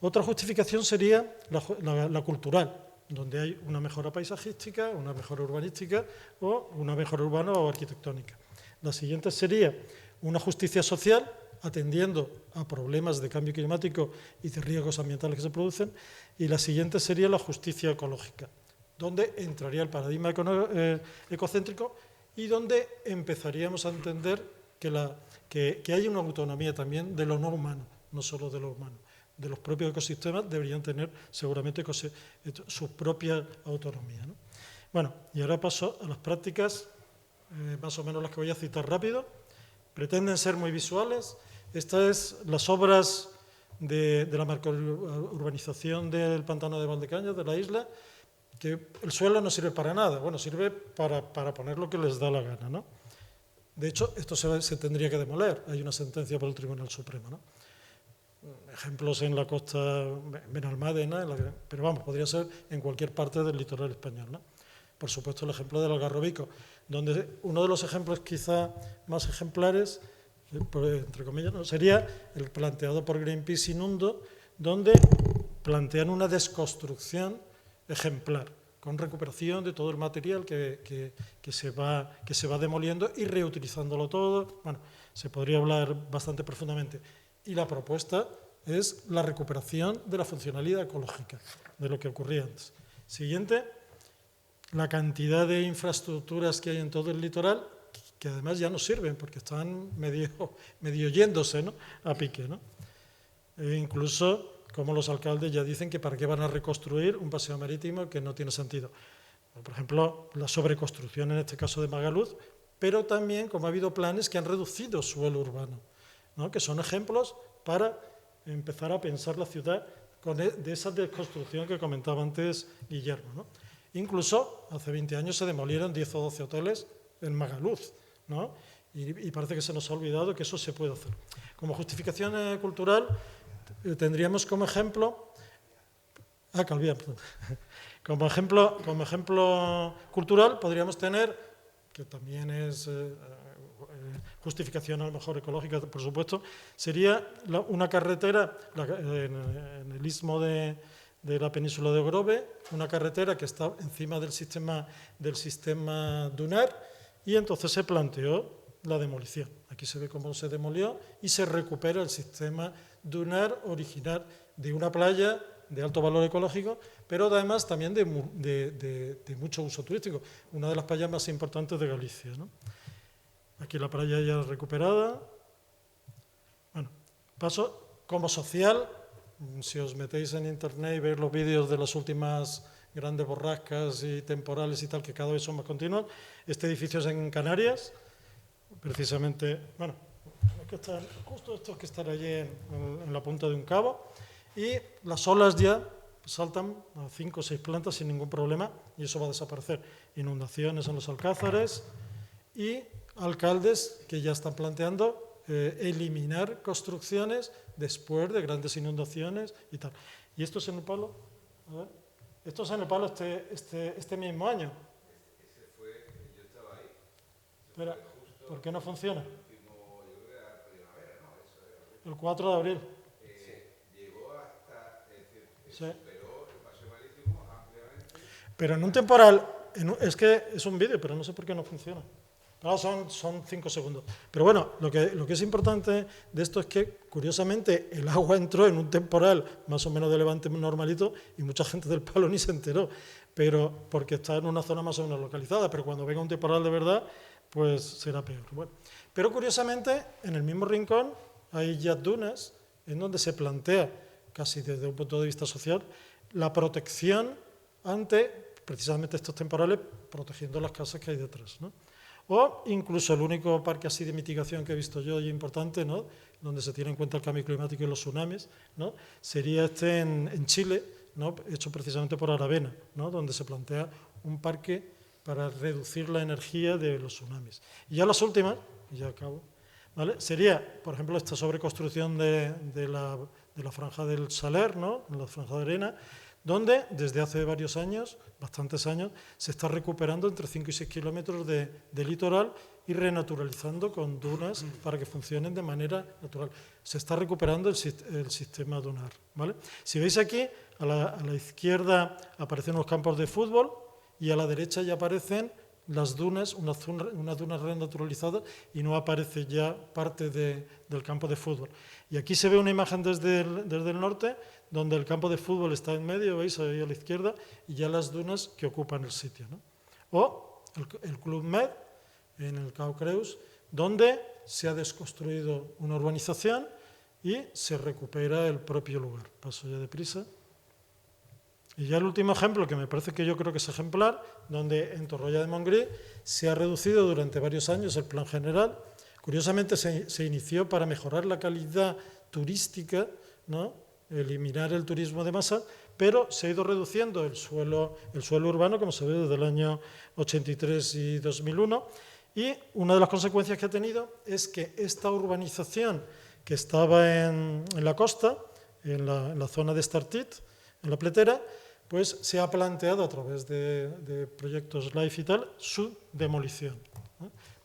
Otra justificación sería la cultural, donde hay una mejora paisajística, una mejora urbanística o una mejora urbana o arquitectónica. La siguiente sería una justicia social, atendiendo a problemas de cambio climático y de riesgos ambientales que se producen. Y la siguiente sería la justicia ecológica, donde entraría el paradigma ecocéntrico y donde empezaríamos a entender que hay una autonomía también de lo no humano, no solo de lo humano. De los propios ecosistemas deberían tener seguramente su propia autonomía, ¿no? Bueno, y ahora paso a las prácticas más o menos las que voy a citar rápido, pretenden ser muy visuales. Estas es las obras de la macrourbanización del pantano de Valdecañas, de la isla, que el suelo no sirve para nada, bueno, sirve para poner lo que les da la gana, ¿no? De hecho, esto se tendría que demoler, hay una sentencia por el Tribunal Supremo, ¿no? Ejemplos en la costa Benalmádena, pero vamos, podría ser en cualquier parte del litoral español, ¿no? Por supuesto, el ejemplo del Algarrobico, donde uno de los ejemplos quizá más ejemplares, entre comillas, ¿no?, sería el planteado por Greenpeace Inundo, donde plantean una desconstrucción ejemplar, con recuperación de todo el material que se va demoliendo y reutilizándolo todo. Bueno, se podría hablar bastante profundamente. Y la propuesta es la recuperación de la funcionalidad ecológica, de lo que ocurría antes. Siguiente, la cantidad de infraestructuras que hay en todo el litoral, que además ya no sirven porque están medio yéndose, ¿no?, a pique, ¿no? E incluso, como los alcaldes ya dicen que para qué van a reconstruir un paseo marítimo que no tiene sentido. Por ejemplo, la sobreconstrucción en este caso de Magaluz, pero también como ha habido planes que han reducido suelo urbano, ¿no?, que son ejemplos para empezar a pensar la ciudad de esa desconstrucción que comentaba antes Guillermo, ¿no? Incluso hace 20 años se demolieron 10 o 12 hoteles en Magaluz, ¿no? Y parece que se nos ha olvidado que eso se puede hacer. Como justificación cultural tendríamos como ejemplo... Calviá, perdón. Como ejemplo cultural podríamos tener, que también es justificación a lo mejor ecológica, por supuesto, sería una carretera en el istmo de la península de Ogrove, una carretera que está encima del sistema dunar, y entonces se planteó la demolición. Aquí se ve cómo se demolió y se recupera el sistema dunar original de una playa de alto valor ecológico, pero además también de mucho uso turístico, una de las playas más importantes de Galicia, ¿no? Aquí la playa ya recuperada. Bueno, paso como social. Si os metéis en internet y veis los vídeos de las últimas grandes borrascas y temporales y tal, que cada vez son más continuos, este edificio es en Canarias, precisamente, bueno, justo estos que están allí en la punta de un cabo, y las olas ya saltan a 5 o 6 plantas sin ningún problema, y eso va a desaparecer. Inundaciones en los alcázares y alcaldes que ya están planteando eliminar construcciones después de grandes inundaciones y tal. ¿Y esto es en el Palo? A ver. Esto es en el Palo este mismo año. Ese fue, yo estaba ahí. Espera, ¿por qué no funciona? Yo creo que era primavera, ¿no? Eso era. El 4 de abril. Llegó hasta, Sí. superó el paseo marítimo ampliamente. Pero en un temporal, es que es un vídeo, pero no sé por qué no funciona. Claro, son 5 segundos. Pero bueno, lo que es importante de esto es que, curiosamente, el agua entró en un temporal más o menos de levante normalito y mucha gente del Palo ni se enteró, pero porque está en una zona más o menos localizada, pero cuando venga un temporal de verdad, pues será peor. Bueno, pero curiosamente, en el mismo rincón hay ya dunas en donde se plantea, casi desde un punto de vista social, la protección ante precisamente estos temporales, protegiendo las casas que hay detrás, ¿no? O incluso el único parque así de mitigación que he visto yo y importante, ¿no?, donde se tiene en cuenta el cambio climático y los tsunamis, ¿no?, sería en Chile, ¿no?, hecho precisamente por Aravena, ¿no?, donde se plantea un parque para reducir la energía de los tsunamis. Y ya las últimas, y ya acabo, ¿vale?, sería, por ejemplo, esta sobreconstrucción de la franja del Saler, ¿no?, la franja de arena, donde desde hace varios años, bastantes años, se está recuperando entre 5 y 6 kilómetros de litoral y renaturalizando con dunas para que funcionen de manera natural. Se está recuperando el sistema dunar, ¿vale? Si veis aquí, a la izquierda aparecen los campos de fútbol y a la derecha ya aparecen las dunas, unas dunas renaturalizadas, y no aparece ya parte del campo de fútbol. Y aquí se ve una imagen desde el norte, donde el campo de fútbol está en medio, veis ahí a la izquierda, y ya las dunas que ocupan el sitio, ¿no? O el Club Med, en el Cau Creus, donde se ha desconstruido una urbanización y se recupera el propio lugar. Paso ya deprisa. Y ya el último ejemplo, que me parece que yo creo que es ejemplar, donde en Torroella de Montgrí se ha reducido durante varios años el plan general. Curiosamente se inició para mejorar la calidad turística, ¿no?, eliminar el turismo de masa, pero se ha ido reduciendo el suelo urbano, como se ve desde el año 83 y 2001, y una de las consecuencias que ha tenido es que esta urbanización que estaba en la costa, en la zona de Estartit, en la Pletera, pues se ha planteado a través de proyectos LIFE y tal, su demolición.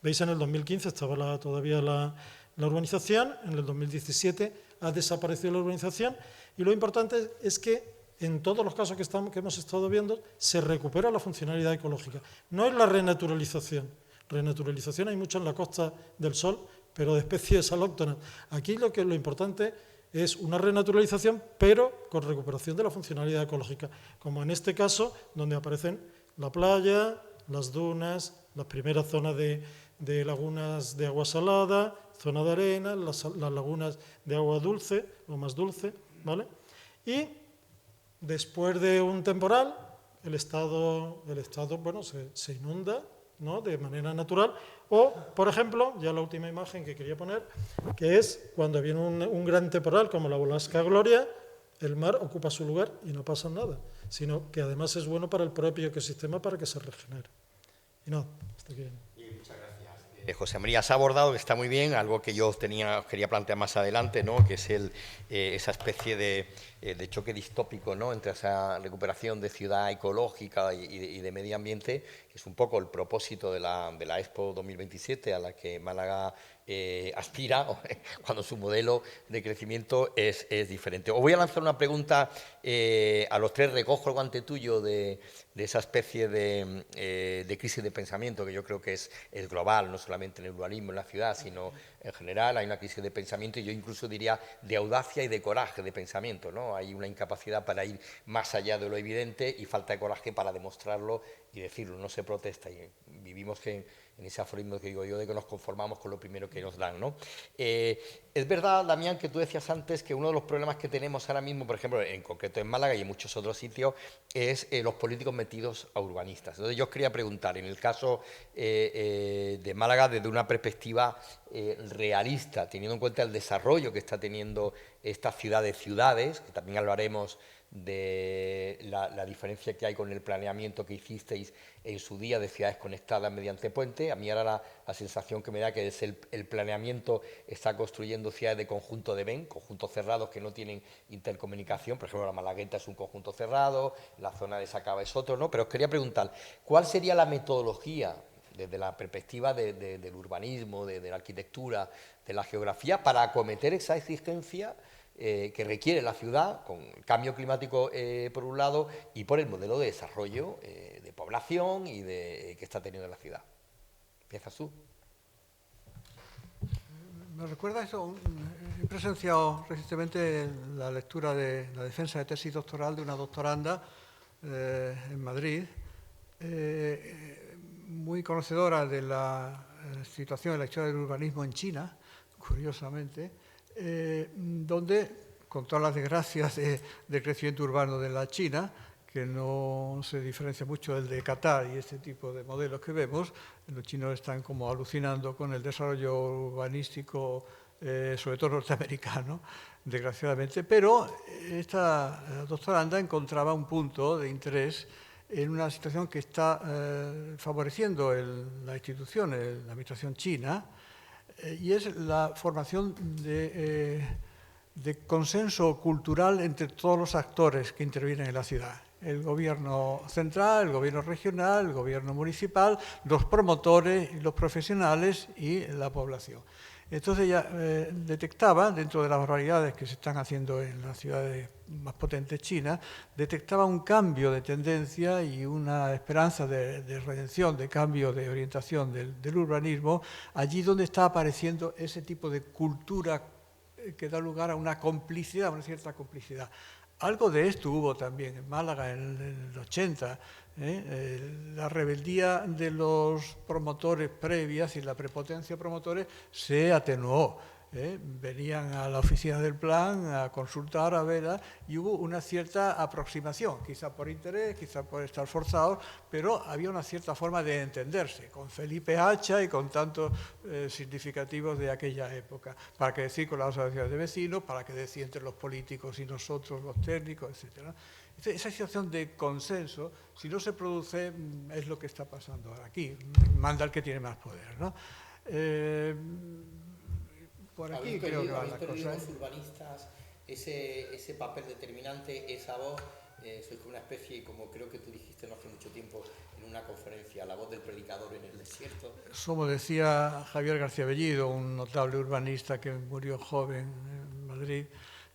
Veis, en el 2015 estaba todavía la urbanización, en el 2017 ha desaparecido la urbanización, y lo importante es que en todos los casos que hemos estado viendo se recupera la funcionalidad ecológica. No es la renaturalización. Renaturalización hay mucho en la Costa del Sol, pero de especies alóctonas. Aquí lo importante es una renaturalización, pero con recuperación de la funcionalidad ecológica, como en este caso, donde aparecen la playa, las dunas, las primeras zonas de lagunas de agua salada, zona de arena, las lagunas de agua dulce o más dulce, ¿vale? Y después de un temporal, el estado bueno, se inunda, ¿no?, de manera natural. O, por ejemplo, ya la última imagen que quería poner, que es cuando viene un gran temporal como la Borrasca Gloria, el mar ocupa su lugar y no pasa nada, sino que además es bueno para el propio ecosistema para que se regenere. Y no, hasta aquí. José María, se ha abordado, que está muy bien, algo que yo quería plantear más adelante, ¿no?, que es esa especie de choque distópico, ¿no?, entre esa recuperación de ciudad ecológica y de medio ambiente, que es un poco el propósito de la Expo 2027 a la que Málaga aspira, cuando su modelo de crecimiento es diferente. Os voy a lanzar una pregunta a los tres, recojo el guante tuyo de esa especie de crisis de pensamiento, que yo creo que es global, no solamente en el urbanismo, en la ciudad, sino en general. Hay una crisis de pensamiento, y yo incluso diría de audacia y de coraje de pensamiento, ¿no? Hay una incapacidad para ir más allá de lo evidente y falta de coraje para demostrarlo y decirlo. No se protesta, y vivimos en ese aforismo que digo yo, de que nos conformamos con lo primero que nos dan, ¿no? Es verdad, Damián, que tú decías antes que uno de los problemas que tenemos ahora mismo, por ejemplo, en concreto en Málaga y en muchos otros sitios, es los políticos metidos a urbanistas. Entonces yo os quería preguntar, en el caso de Málaga, desde una perspectiva realista, teniendo en cuenta el desarrollo que está teniendo esta ciudad de ciudades, que también hablaremos de la diferencia que hay con el planeamiento que hicisteis en su día de ciudades conectadas mediante puente. A mí ahora la sensación que me da que es el planeamiento está construyendo ciudades de conjunto de Ben, conjuntos cerrados que no tienen intercomunicación. Por ejemplo, la Malagueta es un conjunto cerrado, la zona de Sacaba es otro, ¿no? Pero os quería preguntar, ¿cuál sería la metodología desde la perspectiva del urbanismo, de la arquitectura, de la geografía, para acometer esa exigencia que requiere la ciudad, con el cambio climático por un lado, y por el modelo de desarrollo de población y que está teniendo la ciudad? ¿Empiezas tú? Me recuerda eso, he presenciado recientemente la lectura de la defensa de tesis doctoral de una doctoranda en Madrid, muy conocedora de la situación de la historia del urbanismo en China, curiosamente, donde, con todas las desgracias del crecimiento urbano de la China, que no se diferencia mucho del de Qatar y este tipo de modelos que vemos, los chinos están como alucinando con el desarrollo urbanístico, sobre todo norteamericano, desgraciadamente, pero esta doctoranda encontraba un punto de interés en una situación que está favoreciendo la institución, la administración china, y es la formación de consenso cultural entre todos los actores que intervienen en la ciudad. El gobierno central, el gobierno regional, el gobierno municipal, los promotores, los profesionales y la población. Entonces ella detectaba, dentro de las barbaridades que se están haciendo en las ciudades más potentes chinas, detectaba un cambio de tendencia y una esperanza de redención, de cambio de orientación del urbanismo, allí donde está apareciendo ese tipo de cultura que da lugar a una complicidad, una cierta complicidad. Algo de esto hubo también en Málaga en el 80, la rebeldía de los promotores previas y la prepotencia de promotores se atenuó. venían a la oficina del plan a consultar, a ver, y hubo una cierta aproximación, quizá por interés, quizá por estar forzados, pero había una cierta forma de entenderse, con Felipe Hacha y con tantos significativos de aquella época. Para qué decir con las asociaciones de vecinos, para qué decir entre los políticos y nosotros, los técnicos, etc. Esa situación de consenso, si no se produce, es lo que está pasando ahora aquí. Manda el que tiene más poder, ¿no? Por aquí creo que van las cosas. Los urbanistas, ese papel determinante, esa voz, sois como una especie, como creo que tú dijiste no hace mucho tiempo en una conferencia, la voz del predicador en el desierto. Como decía Javier García Bellido, un notable urbanista que murió joven en Madrid,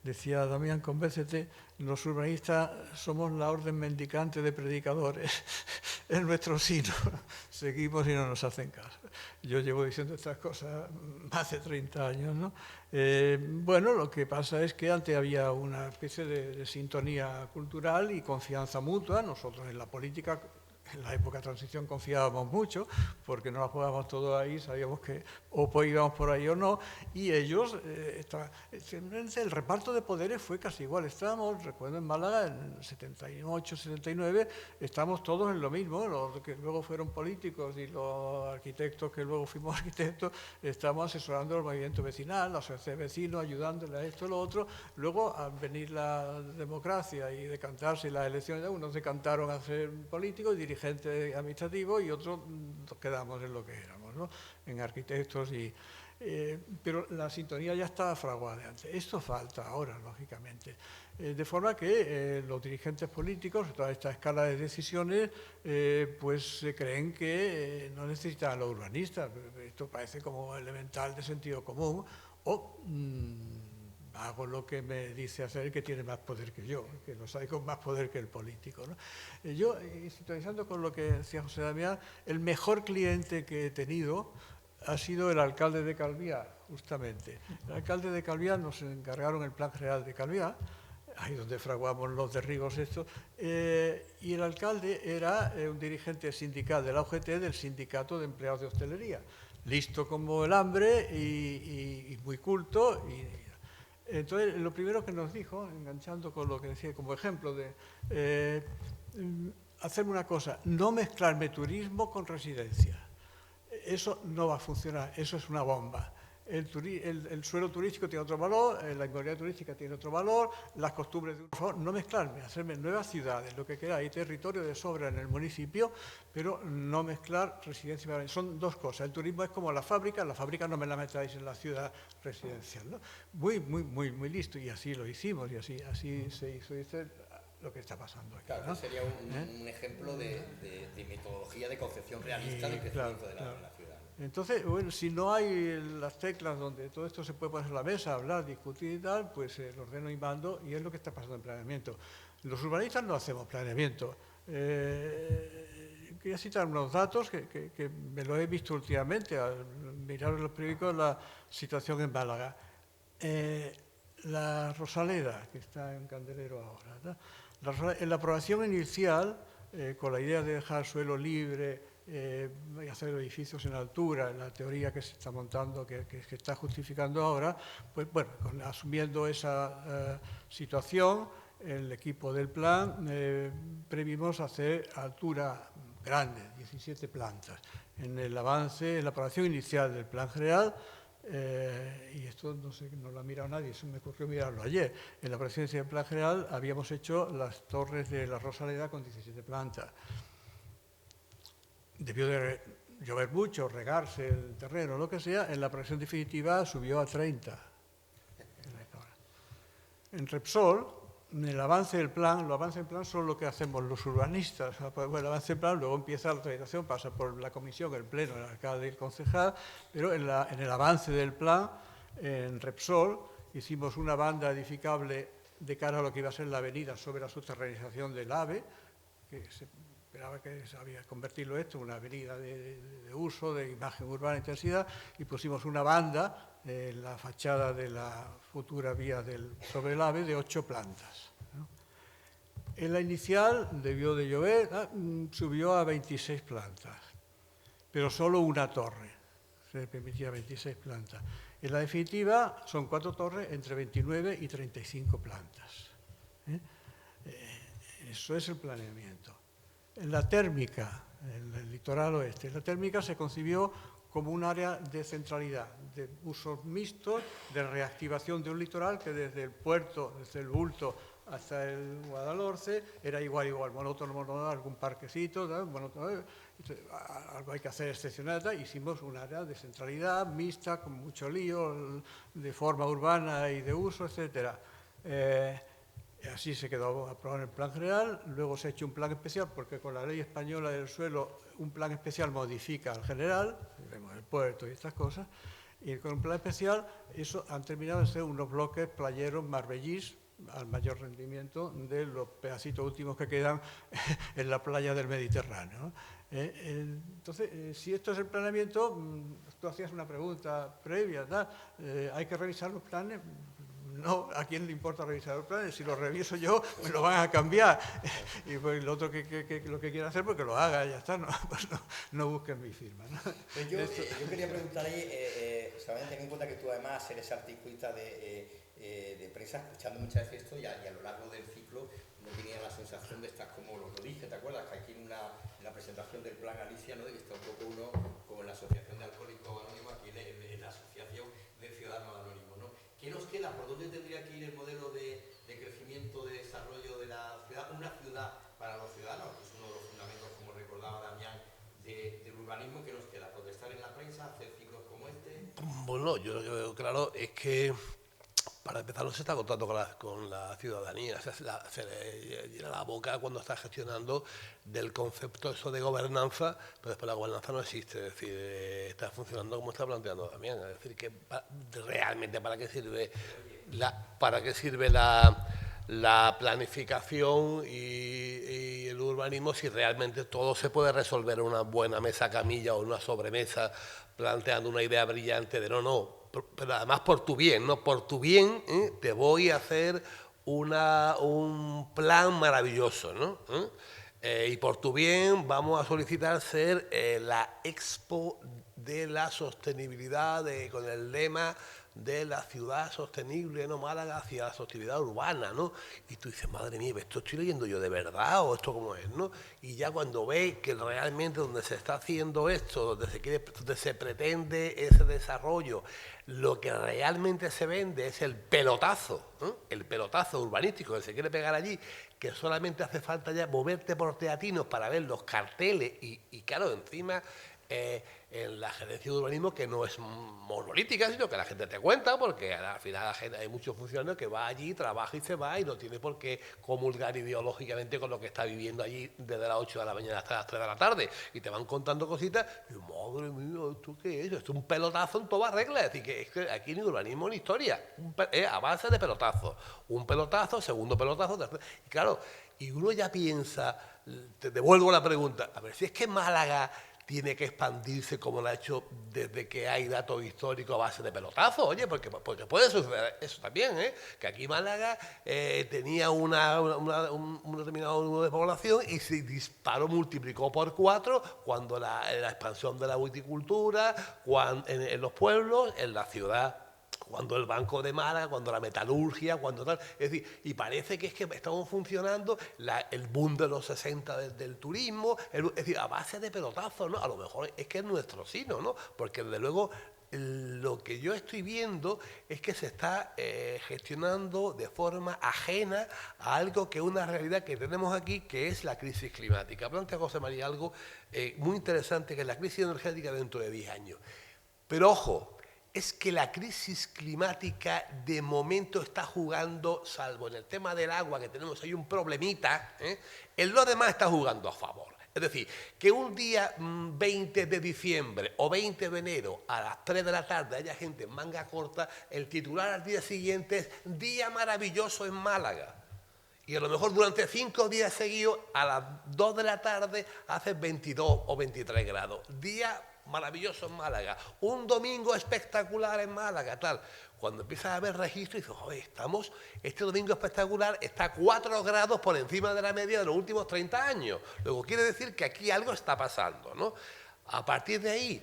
decía: Damián, convéncete, los urbanistas somos la orden mendicante de predicadores. Es nuestro sino. Seguimos y no nos hacen caso. Yo llevo diciendo estas cosas más de 30 años, ¿no? Bueno, lo que pasa es que antes había una especie de sintonía cultural y confianza mutua. Nosotros en la política, en la época de transición, confiábamos mucho, porque no la jugábamos todo ahí, sabíamos que o íbamos por ahí o no, y ellos, el reparto de poderes fue casi igual. Estábamos, recuerdo en Málaga, en 78, 79, estábamos todos en lo mismo, los que luego fueron políticos y los arquitectos que luego fuimos arquitectos, estábamos asesorando el movimiento vecinal, la asociación de vecinos, ayudándole a esto y lo otro. Luego, al venir la democracia y decantarse las elecciones, unos decantaron a ser políticos y dirigentes administrativos, y otros nos quedamos en lo que éramos, ¿no? En arquitectos. Pero la sintonía ya estaba fraguada de antes. Esto falta ahora, lógicamente. De forma que los dirigentes políticos, toda esta escala de decisiones, pues creen que no necesitan a los urbanistas. Esto parece como elemental de sentido común. O hago lo que me dice hacer, que tiene más poder que yo, que los hay con más poder que el político, ¿no? Yo, sintonizando con lo que decía José Damián, el mejor cliente que he tenido ha sido el alcalde de Calviá, justamente. El alcalde de Calviá, nos encargaron el plan general de Calviá, ahí donde fraguamos los derribos estos, y el alcalde era un dirigente sindical de la UGT, del Sindicato de Empleados de Hostelería, listo como el hambre y muy culto. Entonces, lo primero que nos dijo, enganchando con lo que decía como ejemplo, de hacerme una cosa, no mezclarme turismo con residencia. Eso no va a funcionar, eso es una bomba. El suelo turístico tiene otro valor, la inmobiliaria turística tiene otro valor, las costumbres de un favor, no mezclarme, hacerme nuevas ciudades, lo que quiera, hay territorio de sobra en el municipio, pero no mezclar residencia. Son dos cosas. El turismo es como la fábrica no me la metáis en la ciudad residencial, ¿no? Muy listo, y así lo hicimos, y así se hizo. Lo que está pasando aquí, claro, ¿no? Sería un ejemplo de metodología de concepción realista del crecimiento de la ciudad. Entonces, bueno, si no hay las teclas donde todo esto se puede poner en la mesa, hablar, discutir y tal, pues lo ordeno y mando, y es lo que está pasando en planeamiento. Los urbanistas no hacemos planeamiento. Quería citar unos datos que me lo he visto últimamente, al mirar en los periódicos la situación en Málaga. La Rosaleda, que está en Candelero ahora, ¿no? En la aprobación inicial, con la idea de dejar suelo libre y hacer edificios en altura, en la teoría que se está montando, que está justificando ahora, pues bueno, asumiendo esa situación, el equipo del plan previmos hacer altura grande, 17 plantas. En el avance, en la aprobación inicial del plan general, y esto no sé, no lo ha mirado nadie, eso me ocurrió mirarlo ayer. En la presidencia del plan general habíamos hecho las torres de la Rosaleda con 17 plantas. Debió de llover mucho, regarse el terreno, lo que sea, en la presión definitiva subió a 30. En Repsol, en el avance del plan, los avances del plan son lo que hacemos los urbanistas. Bueno, el avance del plan, luego empieza la tramitación, pasa por la comisión, el pleno, el alcalde y el concejal, pero en el avance del plan, en Repsol, hicimos una banda edificable de cara a lo que iba a ser la avenida sobre la subterranización del AVE, que se esperaba que sabía convertirlo esto en una avenida de uso, de imagen urbana de intensidad, y pusimos una banda en la fachada de la futura vía sobre el AVE de 8 plantas, ¿no? En la inicial debió de llover, subió a 26 plantas, pero solo una torre, se permitía 26 plantas. En la definitiva son 4 torres entre 29 y 35 plantas. Eso es el planeamiento. En la térmica, en el litoral oeste, la térmica se concibió como un área de centralidad, de usos mixtos, de reactivación de un litoral que desde el puerto, desde el Bulto hasta el Guadalhorce, era igual, monótono, algún parquecito, algo hay que hacer excepcional, hicimos un área de centralidad mixta, con mucho lío, de forma urbana y de uso, etc. Así se quedó aprobado en el plan general, luego se ha hecho un plan especial, porque con la ley española del suelo, un plan especial modifica al general, vemos el puerto y estas cosas, y con un plan especial, eso han terminado de ser unos bloques playeros marbellís, al mayor rendimiento de los pedacitos últimos que quedan en la playa del Mediterráneo. Entonces, si esto es el planeamiento, tú hacías una pregunta previa, ¿hay que revisar los planes? No, ¿a quién le importa revisar los planes? Si los reviso yo, me lo van a cambiar. Y pues el otro que lo que quiera hacer, pues que lo haga, ya está, no busquen mi firma. ¿No? Pues yo quería preguntar ahí, solamente ten en cuenta que tú además eres articulista de prensa, escuchando muchas veces esto y a lo largo del ciclo no tenía la sensación de estar como lo dije, ¿te acuerdas? Que aquí en la presentación del plan Alicia, ¿no? De que está un poco uno como en la Asociación de Alcohólicos Anónimos, aquí en la Asociación de Ciudadanos Anónimos, ¿no? ¿Qué nos queda? ¿Por dónde tendría que ir el modelo de crecimiento, de desarrollo de la ciudad? Una ciudad para los ciudadanos, que es uno de los fundamentos, como recordaba Damián, del urbanismo. ¿Qué nos queda? ¿Protestar en la prensa? ¿Hacer ciclos como este? Bueno, yo lo que veo claro es que para empezar no se está contando con la ciudadanía, se le llena la boca cuando está gestionando del concepto eso de gobernanza, pero después la gobernanza no existe, es decir, está funcionando como está planteando también, es decir, que realmente para qué sirve la planificación y el urbanismo si realmente todo se puede resolver en una buena mesa camilla o una sobremesa planteando una idea brillante de no, pero además por tu bien, ¿no? Por tu bien te voy a hacer un plan maravilloso, ¿no? Y por tu bien vamos a solicitar ser la Expo de la sostenibilidad con el lema de la ciudad sostenible, ¿no? Málaga hacia la sostenibilidad urbana, ¿no? Y tú dices, madre mía, ¿esto estoy leyendo yo de verdad o esto cómo es, no? Y ya cuando ves que realmente donde se está haciendo esto, donde se pretende ese desarrollo, lo que realmente se vende es el pelotazo urbanístico que se quiere pegar allí, que solamente hace falta ya moverte por teatinos para ver los carteles y claro, encima en la gerencia de urbanismo que no es monolítica, sino que la gente te cuenta, porque al final hay muchos funcionarios que va allí, trabaja y se va y no tiene por qué comulgar ideológicamente con lo que está viviendo allí desde las 8 de la mañana hasta las 3 de la tarde y te van contando cositas y madre mía, ¿esto qué es? Esto es un pelotazo en toda regla, es decir, que es que aquí ni urbanismo ni historia, a base de pelotazos, un pelotazo, segundo pelotazo, tercer, y claro, y uno ya piensa, te devuelvo la pregunta, a ver, si es que Málaga tiene que expandirse como lo ha hecho desde que hay datos históricos a base de pelotazos, oye, porque puede suceder eso también, que aquí Málaga tenía un determinado número de población y se disparó, multiplicó por 4 cuando la expansión de la viticultura, en los pueblos, en la ciudad, cuando el Banco de Málaga, cuando la metalurgia, cuando tal, es decir, y parece que es que estamos funcionando el boom de los 60 del turismo, es decir, a base de pelotazos, ¿no? A lo mejor es que es nuestro sino, ¿no? Porque desde luego lo que yo estoy viendo es que se está gestionando de forma ajena a algo que es una realidad que tenemos aquí, que es la crisis climática. Plantea José María algo muy interesante, que es la crisis energética dentro de 10 años. Pero ojo, es que la crisis climática de momento está jugando, salvo en el tema del agua, que tenemos ahí un problemita, en lo demás está jugando a favor. Es decir, que un día 20 de diciembre o 20 de enero a las 3 de la tarde haya gente en manga corta, el titular al día siguiente es Día maravilloso en Málaga. Y a lo mejor durante 5 días seguidos, a las 2 de la tarde, hace 22 o 23 grados. Día maravilloso en Málaga, un domingo espectacular en Málaga, tal. Cuando empiezas a ver registro y dices, joder, este domingo espectacular está a 4 grados por encima de la media de los últimos 30 años. Luego quiere decir que aquí algo está pasando, ¿no? A partir de ahí,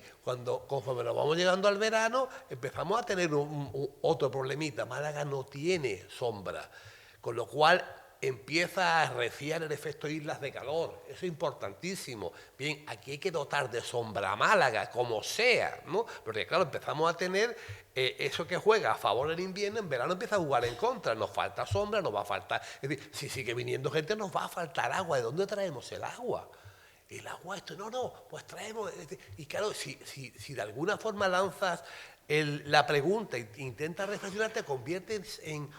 conforme nos vamos llegando al verano, empezamos a tener otro problemita. Málaga no tiene sombra, con lo cual empieza a arreciar el efecto islas de calor. Eso es importantísimo. Bien, aquí hay que dotar de sombra a Málaga, como sea, ¿no? Porque claro, empezamos a tener eso que juega a favor en invierno, en verano empieza a jugar en contra. Nos falta sombra, nos va a faltar... Es decir, si sigue viniendo gente, nos va a faltar agua. ¿De dónde traemos el agua? El agua, esto, no, pues traemos... Y claro, si de alguna forma lanzas la pregunta e intentas reflexionar, te conviertes en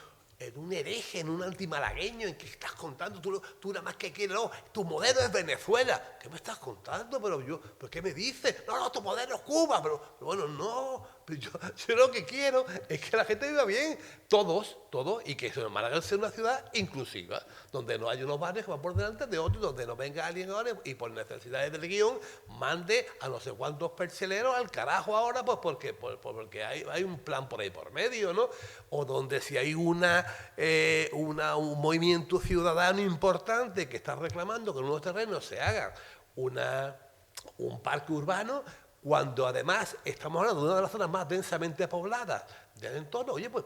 un hereje, en un antimalagueño, en que estás contando, tú nada más que quieres, no, tu modelo es Venezuela. ¿Qué me estás contando? ¿Pero qué me dices? No, tu modelo es Cuba, pero bueno, no, yo lo que quiero es que la gente viva bien, todos, y que Málaga sea una ciudad inclusiva, donde no haya unos barrios que van por delante de otros, donde no venga alguien ahora y por necesidades del guión mande a no sé cuántos percheleros al carajo ahora, pues porque hay un plan por ahí por medio, ¿no? O donde si hay un movimiento ciudadano importante que está reclamando que en unos terrenos se haga un parque urbano, cuando además estamos hablando de una de las zonas más densamente pobladas del entorno. Oye, pues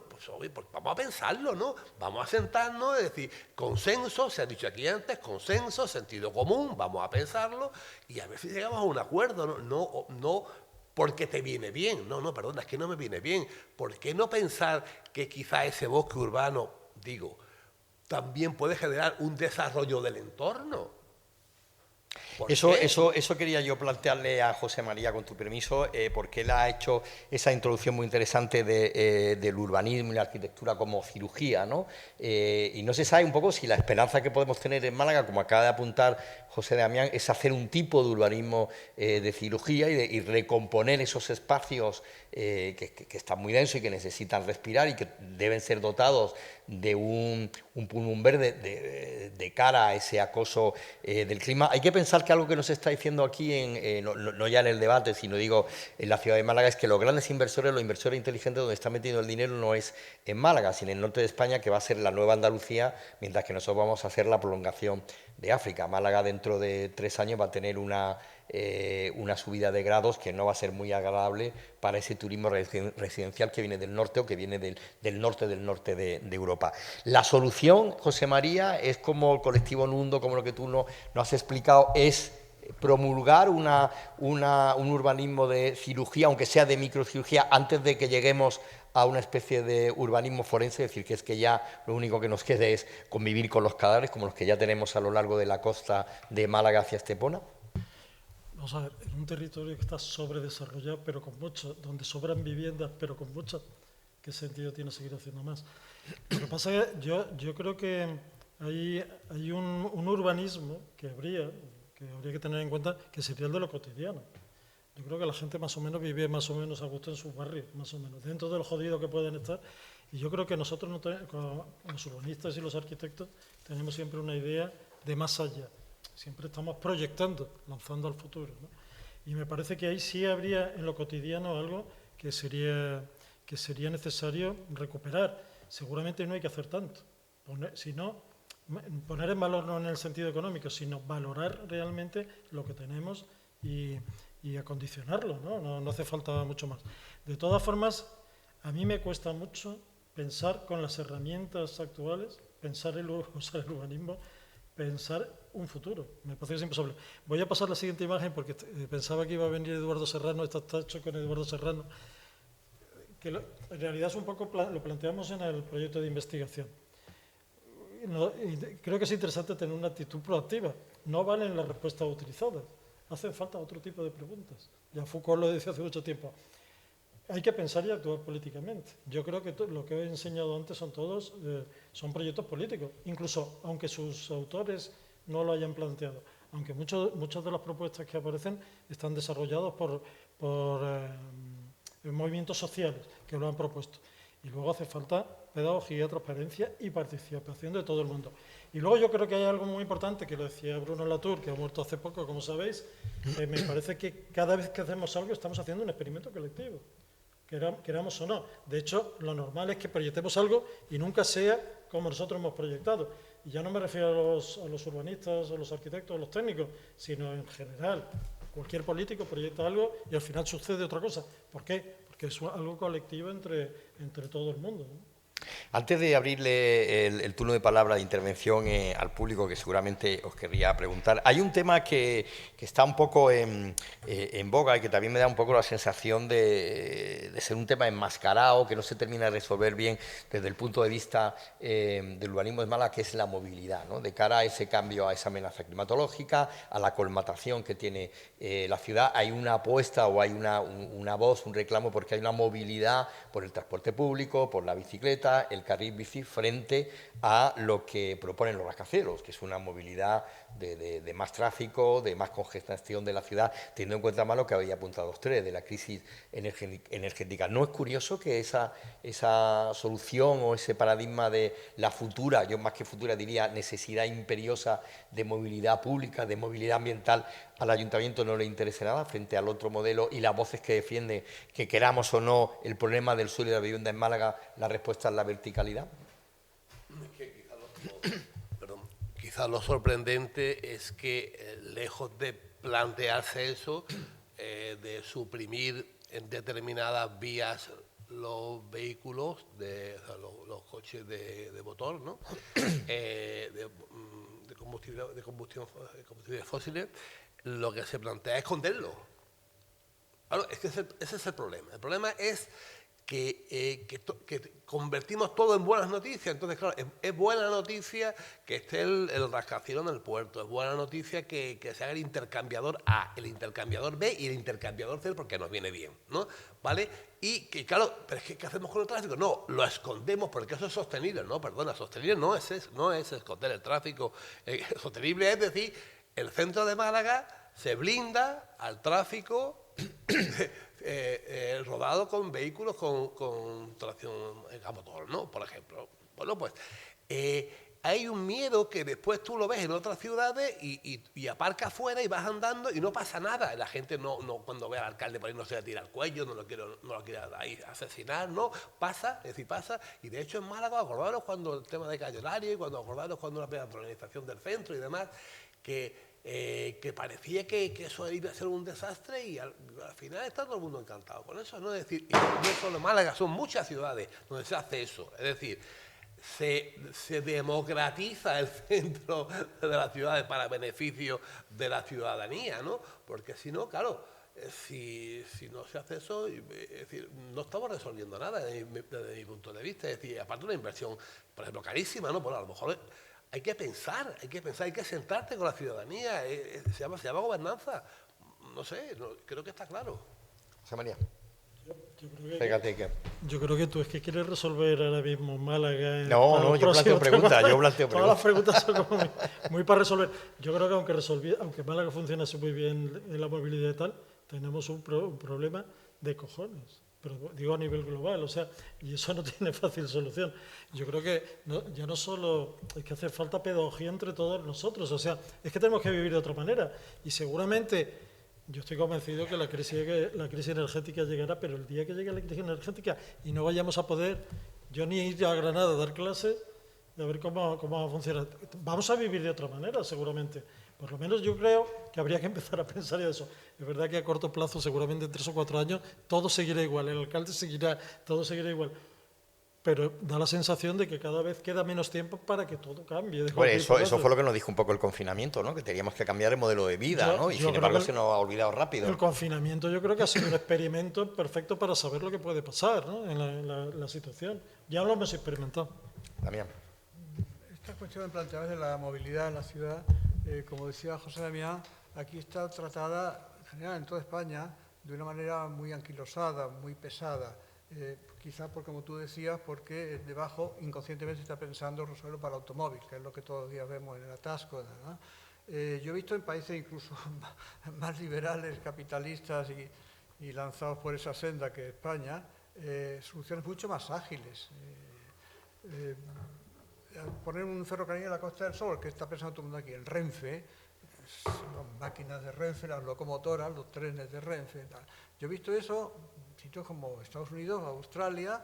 vamos a pensarlo, ¿no? Vamos a sentarnos, es decir, consenso, se ha dicho aquí antes, consenso, sentido común, vamos a pensarlo y a ver si llegamos a un acuerdo, no porque te viene bien, perdona, es que no me viene bien. ¿Por qué no pensar que quizá ese bosque urbano, también puede generar un desarrollo del entorno? Eso quería yo plantearle a José María, con tu permiso, porque él ha hecho esa introducción muy interesante del urbanismo y la arquitectura como cirugía, ¿no? Y no se sabe un poco si la esperanza que podemos tener en Málaga, como acaba de apuntar José Damián, es hacer un tipo de urbanismo de cirugía y recomponer esos espacios que están muy densos y que necesitan respirar y que deben ser dotados de un pulmón verde de cara a ese acoso del clima. Hay que pensar que algo que nos está diciendo aquí, no ya en el debate, sino digo en la ciudad de Málaga, es que los grandes inversores, los inversores inteligentes, donde está metiendo el dinero no es en Málaga, sino en el norte de España, que va a ser la nueva Andalucía, mientras que nosotros vamos a hacer la prolongación de África. Málaga dentro de 3 años va a tener una subida de grados que no va a ser muy agradable para ese turismo residencial que viene del norte o que viene del norte de Europa. La solución, José María, es como el colectivo Nundo, como lo que tú no has explicado, es promulgar un urbanismo de cirugía, aunque sea de microcirugía, antes de que lleguemos a una especie de urbanismo forense, es decir, que es que ya lo único que nos quede es convivir con los cadáveres, como los que ya tenemos a lo largo de la costa de Málaga hacia Estepona. Vamos a ver, en un territorio que está sobredesarrollado, pero con mucho, donde sobran viviendas, pero con muchas, ¿qué sentido tiene seguir haciendo más? Lo que pasa es que yo creo que hay un urbanismo que habría que tener en cuenta, que sería el de lo cotidiano. Yo creo que la gente más o menos vive más o menos a gusto en sus barrios, más o menos, dentro de lo jodido que pueden estar. Y yo creo que nosotros, los urbanistas y los arquitectos, tenemos siempre una idea de más allá. Siempre estamos proyectando, lanzando al futuro, ¿no? Y me parece que ahí sí habría en lo cotidiano algo que sería necesario recuperar. Seguramente no hay que hacer tanto, sino poner en valor no en el sentido económico, sino valorar realmente lo que tenemos y acondicionarlo, ¿no? No hace falta mucho más. De todas formas, a mí me cuesta mucho pensar con las herramientas actuales, usar el urbanismo, pensar un futuro. Me parece que es imposible. Voy a pasar la siguiente imagen porque pensaba que iba a venir Eduardo Serrano, está hecho con Eduardo Serrano, que en realidad es un poco, lo planteamos en el proyecto de investigación. Creo que es interesante tener una actitud proactiva. No valen las respuestas utilizadas. Hacen falta otro tipo de preguntas. Ya Foucault lo decía hace mucho tiempo. Hay que pensar y actuar políticamente. Yo creo que lo que he enseñado antes son proyectos políticos, incluso aunque sus autores no lo hayan planteado. Aunque muchas de las propuestas que aparecen están desarrolladas por movimientos sociales que lo han propuesto. Y luego hace falta pedagogía, transparencia y participación de todo el mundo. Y luego yo creo que hay algo muy importante, que lo decía Bruno Latour, que ha muerto hace poco, como sabéis. Me parece que cada vez que hacemos algo estamos haciendo un experimento colectivo, queramos o no. De hecho, lo normal es que proyectemos algo y nunca sea como nosotros hemos proyectado. Y ya no me refiero a los urbanistas, a los arquitectos, a los técnicos, sino en general. Cualquier político proyecta algo y al final sucede otra cosa. ¿Por qué? Porque es algo colectivo entre todo el mundo, ¿no? Antes de abrirle el turno de palabra de intervención al público, que seguramente os querría preguntar, hay un tema que está un poco en boga y que también me da un poco la sensación de ser un tema enmascarado, que no se termina de resolver bien desde el punto de vista del urbanismo de Málaga, que es la movilidad, ¿no? De cara a ese cambio, a esa amenaza climatológica, a la colmatación que tiene la ciudad, hay una apuesta o hay una voz, un reclamo, porque hay una movilidad por el transporte público, por la bicicleta, el carril bici, frente a lo que proponen los rascacielos, que es una movilidad de más tráfico, de más congestión de la ciudad, teniendo en cuenta más lo que había apuntado ustedes, de la crisis energética. ¿No es curioso que esa solución o ese paradigma de la futura, yo más que futura diría necesidad imperiosa de movilidad pública, de movilidad ambiental, al ayuntamiento no le interese nada frente al otro modelo y las voces que defienden que queramos o no el problema del suelo y de la vivienda en Málaga, la respuesta es la verticalidad? Quizás lo sorprendente es que, lejos de plantearse eso, de suprimir en determinadas vías los vehículos, los coches de motor, ¿no? de combustibles fósiles, lo que se plantea es esconderlo. Claro, es que ese es el problema. El problema es que convertimos todo en buenas noticias. Entonces, claro, es buena noticia que esté el rascacielos en el puerto, es buena noticia que se haga el intercambiador A, el intercambiador B y el intercambiador C, porque nos viene bien, ¿no? ¿Vale? Y que, claro, pero es que ¿qué hacemos con el tráfico? No, lo escondemos porque eso es sostenible. No, perdona, sostenible no es esconder el tráfico. Sostenible es decir, el centro de Málaga se blinda al tráfico rodado con vehículos con tracción a motor, ¿no? Por ejemplo. Bueno, pues hay un miedo que después tú lo ves en otras ciudades y aparcas afuera y vas andando y no pasa nada. La gente no cuando ve al alcalde por ahí no se le tira al cuello, no lo quiere ahí asesinar, ¿no? Pasa, es decir, pasa. Y de hecho en Málaga, acordaros cuando el tema de Calle Horario y acordaros cuando la peatonalización del centro y demás, que parecía que eso iba a ser un desastre y al final está todo el mundo encantado con eso, ¿no? Es decir, y no solo Málaga, son muchas ciudades donde se hace eso. Es decir, se democratiza el centro de las ciudades para beneficio de la ciudadanía, ¿no? Porque si no, claro, si no se hace eso, es decir, no estamos resolviendo nada desde mi punto de vista. Es decir, aparte de una inversión, por ejemplo, carísima, ¿no? Bueno, a lo mejor hay que pensar, hay que sentarte con la ciudadanía, se llama gobernanza. No sé, creo que está claro. José María. Yo creo que tú es que quieres resolver ahora mismo Málaga. No, yo planteo preguntas, Todas las preguntas son como muy para resolver. Yo creo que aunque Málaga funcionase muy bien en la movilidad y tal, tenemos un problema de cojones. Pero digo a nivel global, o sea, y eso no tiene fácil solución. Yo creo que ya no solo es que hace falta pedagogía entre todos nosotros, o sea, es que tenemos que vivir de otra manera. Y seguramente yo estoy convencido que la crisis energética llegará, pero el día que llegue la crisis energética y no vayamos a poder, yo ni ir a Granada a dar clases, a ver cómo va a funcionar. Vamos a vivir de otra manera, seguramente. Por lo menos yo creo que habría que empezar a pensar en eso. Es verdad que a corto plazo, seguramente en 3 o 4 años, todo seguirá igual, el alcalde seguirá, todo seguirá igual. Pero da la sensación de que cada vez queda menos tiempo para que todo cambie. Bueno, eso fue lo que nos dijo un poco el confinamiento, ¿no? Que teníamos que cambiar el modelo de vida, ¿no? Y sin embargo se nos ha olvidado rápido. El confinamiento yo creo que ha sido un experimento perfecto para saber lo que puede pasar, ¿no? En la situación. Ya lo hemos experimentado. Damián. Esta cuestión planteada de la movilidad en la ciudad, como decía José Damián, aquí está tratada en general en toda España de una manera muy anquilosada, muy pesada. Quizás, como tú decías, porque debajo inconscientemente se está pensando resolverlo para el automóvil, que es lo que todos los días vemos en el atasco, ¿no? Yo he visto en países incluso más liberales, capitalistas y lanzados por esa senda que España, soluciones mucho más ágiles. Poner un ferrocarril en la Costa del Sol, que está pensando todo el mundo aquí, el Renfe, las máquinas de Renfe, las locomotoras, los trenes de Renfe, tal. Yo he visto eso en sitios como Estados Unidos, Australia,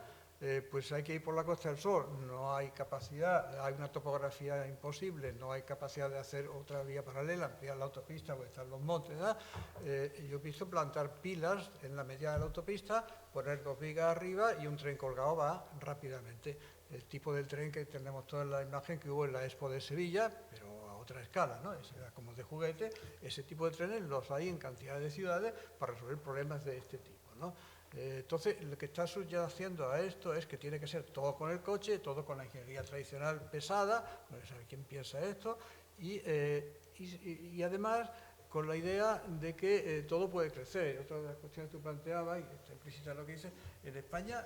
pues hay que ir por la Costa del Sol, no hay capacidad, hay una topografía imposible, no hay capacidad de hacer otra vía paralela, ampliar la autopista, porque están los montes, ¿verdad? Yo he visto plantar pilas en la media de la autopista, poner 2 vigas arriba y un tren colgado va rápidamente. El tipo del tren que tenemos toda la imagen que hubo en la Expo de Sevilla, pero a otra escala, ¿no? Era como de juguete. Ese tipo de trenes los hay en cantidad de ciudades para resolver problemas de este tipo, ¿no? Entonces, lo que está subyaciendo a esto es que tiene que ser todo con el coche, todo con la ingeniería tradicional pesada, no se sabe quién piensa esto, y además con la idea de que todo puede crecer. Otra de las cuestiones que tú planteabas, y está implícita en lo que dices, en España,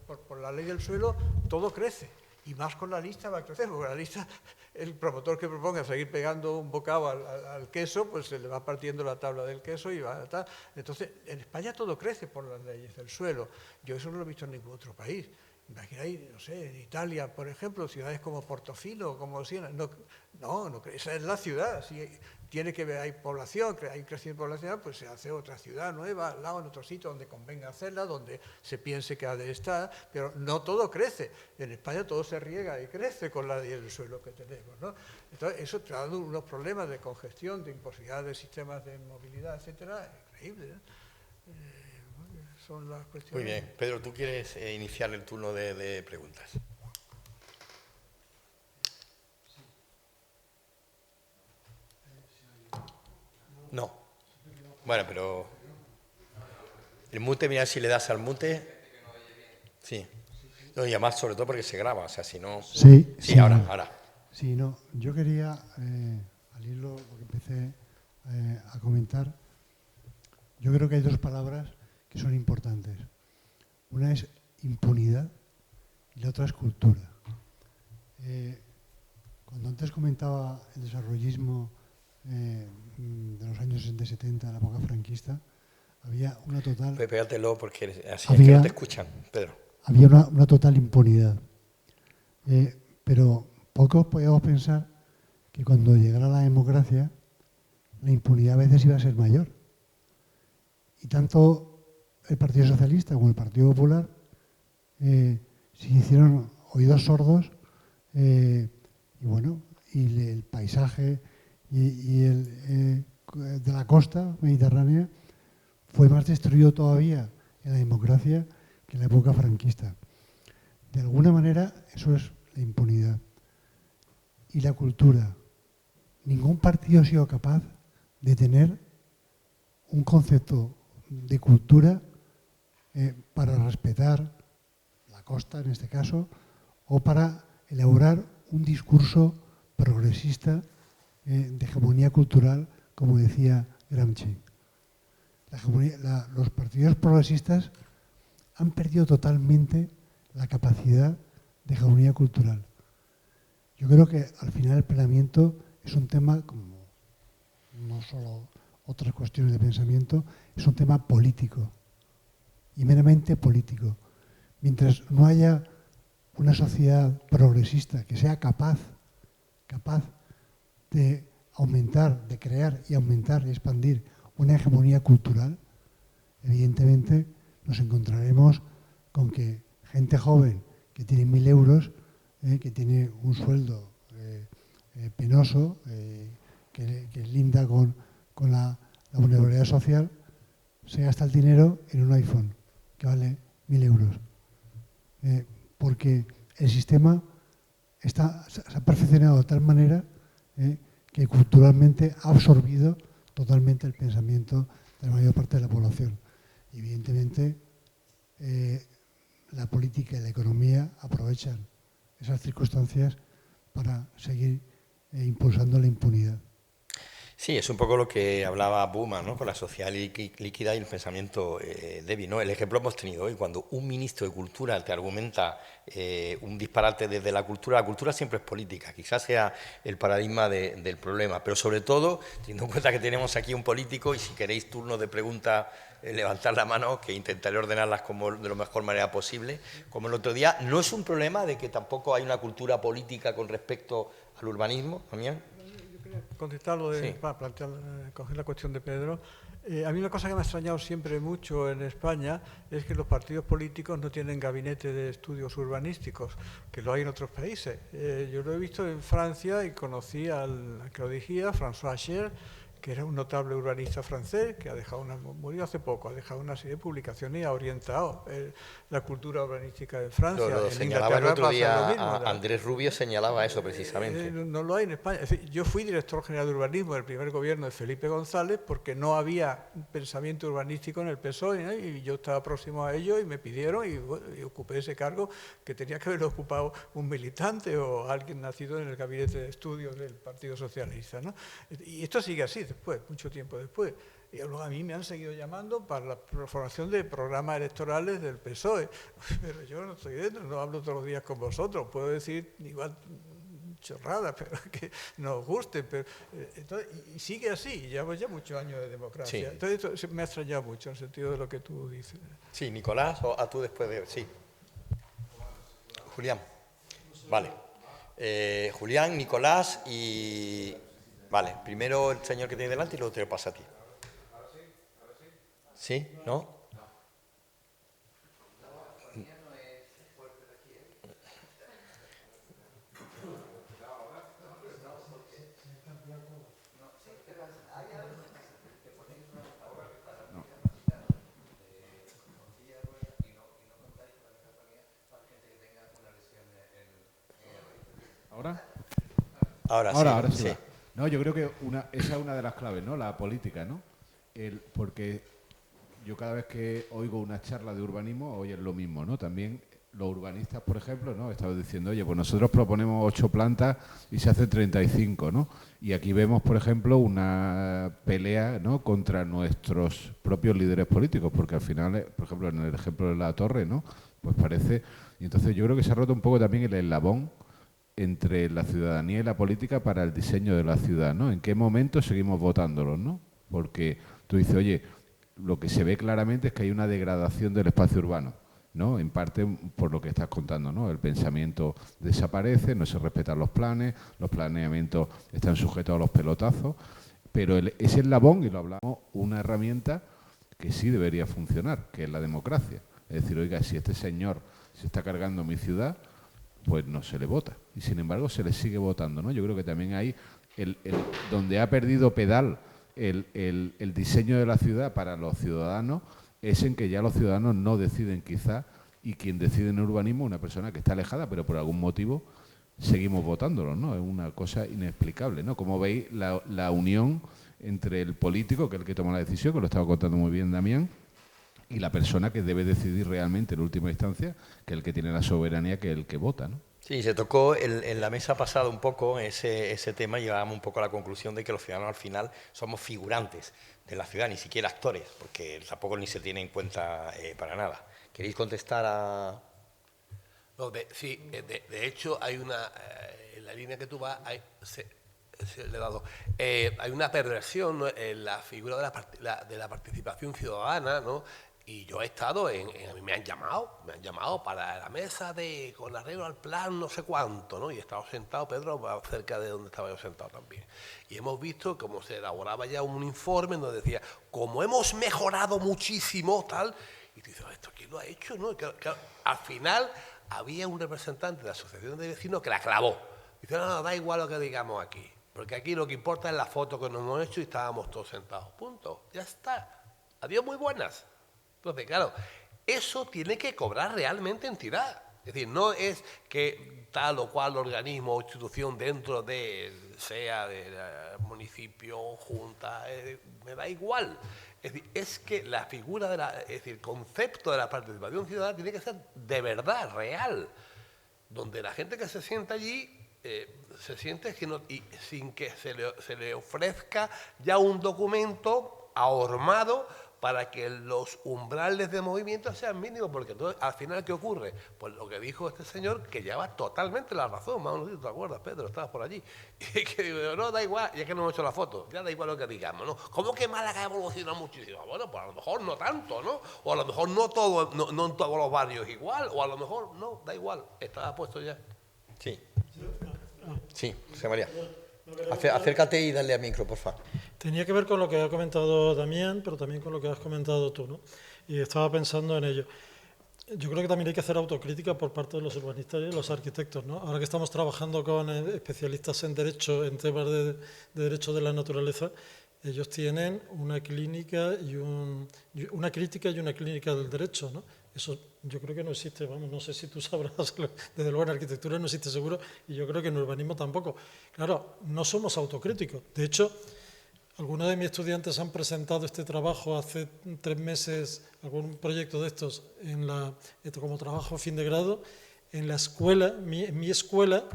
por la ley del suelo, todo crece. Y más con la lista va a crecer, porque la lista, el promotor que proponga seguir pegando un bocado al queso, pues se le va partiendo la tabla del queso y va a tal. Entonces, en España todo crece por las leyes del suelo. Yo eso no lo he visto en ningún otro país. Imagináis, no sé, en Italia, por ejemplo, ciudades como Portofino, como Siena. No, esa es la ciudad. Si tiene que ver, hay población, hay crecimiento poblacional, pues se hace otra ciudad nueva, al lado, en otro sitio donde convenga hacerla, donde se piense que ha de estar, pero no todo crece. En España todo se riega y crece con la ley del suelo que tenemos, ¿no? Entonces, eso está dando unos problemas de congestión, de imposibilidad de sistemas de movilidad, etcétera, increíbles, ¿eh? Son las cuestiones. Muy bien. Pedro, ¿tú quieres iniciar el turno de preguntas? No. Bueno, pero... El mute, mira si le das al mute. Sí. No, y además, sobre todo porque se graba, o sea, si no... Sí, Sí, ahora. Sí, no, yo quería, al hilo, lo que empecé a comentar, yo creo que hay 2 palabras que son importantes. Una es impunidad y la otra es cultura. Cuando antes comentaba el desarrollismo de los años 60 y 70, la época franquista, había una total... Pégatelo porque así es que no te escuchan, Pedro. Había una total impunidad. Pero pocos podíamos pensar que cuando llegara la democracia, la impunidad a veces iba a ser mayor. Y tanto el Partido Socialista como el Partido Popular se hicieron oídos sordos y bueno, y el paisaje de la costa mediterránea fue más destruido todavía en la democracia que en la época franquista. De alguna manera, eso es la impunidad. Y la cultura. Ningún partido ha sido capaz de tener un concepto de cultura para respetar la costa, en este caso, o para elaborar un discurso progresista de hegemonía cultural, como decía Gramsci. Los partidos progresistas han perdido totalmente la capacidad de hegemonía cultural. Yo creo que al final el planeamiento es un tema, como no solo otras cuestiones de pensamiento, es un tema político y meramente político. Mientras no haya una sociedad progresista que sea capaz de aumentar, de crear y aumentar y expandir una hegemonía cultural, evidentemente nos encontraremos con que gente joven que tiene 1.000 euros, que tiene un sueldo penoso, que linda con la vulnerabilidad social, se gasta el dinero en un iPhone que vale 1.000 euros. Porque el sistema se ha perfeccionado de tal manera que culturalmente ha absorbido totalmente el pensamiento de la mayor parte de la población. Y evidentemente la política y la economía aprovechan esas circunstancias para seguir impulsando la impunidad. Sí, es un poco lo que hablaba Buhmann, ¿no? Con la sociedad líquida y el pensamiento débil, ¿no? El ejemplo hemos tenido hoy, cuando un ministro de Cultura te argumenta un disparate desde la cultura siempre es política, quizás sea el paradigma del problema, pero sobre todo, teniendo en cuenta que tenemos aquí un político, y si queréis turno de preguntas, levantar la mano, que intentaré ordenarlas de la mejor manera posible, como el otro día. No es un problema de que tampoco hay una cultura política con respecto al urbanismo, Damián. Contestar lo de, Sí. coger la cuestión de Pedro. A mí una cosa que me ha extrañado siempre mucho en España es que los partidos políticos no tienen gabinete de estudios urbanísticos, que lo hay en otros países. Yo lo he visto en Francia y conocí al que lo dirigía, François Cher, que era un notable urbanista francés, que murió hace poco, ha dejado una serie de publicaciones y ha orientado la cultura urbanística de Francia. Lo señalaba el otro día, Andrés Rubio señalaba eso precisamente. No lo hay en España. Es decir, yo fui director general de urbanismo del primer gobierno de Felipe González porque no había un pensamiento urbanístico en el PSOE, ¿no? Y yo estaba próximo a ello y me pidieron y ocupé ese cargo que tenía que haberlo ocupado un militante o alguien nacido en el gabinete de estudios del Partido Socialista, ¿no? Y esto sigue así después, mucho tiempo después. Y luego a mí me han seguido llamando para la formación de programas electorales del PSOE. Pero yo no estoy dentro, no hablo todos los días con vosotros. Puedo decir igual chorradas, pero que nos guste. Pero, entonces, y sigue así, llevamos ya muchos años de democracia. Sí. Entonces esto me ha extrañado mucho en el sentido de lo que tú dices. Sí, Nicolás, o a tú después de... Sí. Julián. Vale. Julián, Nicolás y... Vale, primero el señor que tiene delante y luego te lo pasa a ti. ¿Sí? ¿No? ¿Ahora? Ahora sí. No, yo creo que esa es una de las claves, ¿no? La política, ¿no? Porque yo cada vez que oigo una charla de urbanismo, oye, es lo mismo, ¿no? También los urbanistas, por ejemplo, ¿no? Estaba diciendo, oye, pues nosotros proponemos 8 plantas y se hace 35, ¿no? Y aquí vemos, por ejemplo, una pelea, ¿no? Contra nuestros propios líderes políticos, porque al final, por ejemplo, en el ejemplo de la Torre, ¿no? Pues parece... Y entonces yo creo que se ha roto un poco también el eslabón entre la ciudadanía y la política para el diseño de la ciudad, ¿no? ¿En qué momento seguimos votándolos, no? Porque tú dices, oye, lo que se ve claramente es que hay una degradación del espacio urbano, ¿no? En parte por lo que estás contando, ¿no? El pensamiento desaparece, no se respetan los planeamientos están sujetos a los pelotazos, pero ese eslabón, y lo hablamos, una herramienta que sí debería funcionar, que es la democracia. Es decir, oiga, si este señor se está cargando mi ciudad, pues no se le vota. Y sin embargo se le sigue votando, ¿no? Yo creo que también hay donde ha perdido pedal el diseño de la ciudad para los ciudadanos es en que ya los ciudadanos no deciden quizá, y quien decide en urbanismo es una persona que está alejada, pero por algún motivo seguimos votándolo, ¿no? Es una cosa inexplicable, ¿no? Como veis, la unión entre el político, que es el que toma la decisión, que lo estaba contando muy bien Damián, y la persona que debe decidir realmente en última instancia, que es el que tiene la soberanía, que es el que vota, ¿no? Sí, se tocó en la mesa pasada un poco ese tema y llegábamos un poco a la conclusión de que los ciudadanos al final somos figurantes de la ciudad, ni siquiera actores, porque tampoco ni se tiene en cuenta para nada. ¿Queréis contestar a...? No, sí, de hecho hay una... en la línea que tú vas, le he dado, hay una perversión, ¿no? En la figura de la participación ciudadana, ¿no? Y yo he estado a mí me han llamado para la mesa con arreglo al plan no sé cuánto, ¿no? Y he estado sentado, Pedro, cerca de donde estaba yo sentado también. Y hemos visto cómo se elaboraba ya un informe donde decía, como hemos mejorado muchísimo, tal, y tú dices, ¿esto quién lo ha hecho? ¿No? Que al final había un representante de la asociación de vecinos que la clavó. Dice, no, da igual lo que digamos aquí, porque aquí lo que importa es la foto que nos hemos hecho y estábamos todos sentados. Punto, ya está. Adiós, muy buenas. Entonces, claro, eso tiene que cobrar realmente entidad. Es decir, no es que tal o cual organismo o institución dentro sea del municipio, junta, me da igual. Es decir, es que la figura el concepto de la participación ciudadana tiene que ser de verdad, real. Donde la gente que se sienta allí se siente y sin que se le ofrezca ya un documento ahormado para que los umbrales de movimiento sean mínimos, porque entonces, al final, ¿qué ocurre? Pues lo que dijo este señor, que lleva totalmente la razón, más o menos, ¿te acuerdas, Pedro? Estabas por allí. Y que digo, no, da igual, ya que no hemos hecho la foto, ya da igual lo que digamos, ¿no? ¿Cómo que Málaga ha evolucionado muchísimo? Bueno, pues a lo mejor no tanto, ¿no? O a lo mejor no en todos los barrios igual, o a lo mejor no, da igual, estaba puesto ya. Sí. Sí, José María. Acércate y dale al micro, por favor. Tenía que ver con lo que ha comentado Damián, pero también con lo que has comentado tú, ¿no? Y estaba pensando en ello. Yo creo que también hay que hacer autocrítica por parte de los urbanistas y los arquitectos, ¿no? Ahora que estamos trabajando con especialistas en derecho, en temas de derecho de la naturaleza, ellos tienen una clínica y una crítica y una clínica del derecho, ¿no? Eso yo creo que no existe, vamos, no sé si tú sabrás, desde luego en arquitectura no existe seguro y yo creo que en urbanismo tampoco. Claro, no somos autocríticos. De hecho, algunos de mis estudiantes han presentado este trabajo hace 3 meses, algún proyecto de estos, como trabajo a fin de grado, en la escuela, en mi escuela,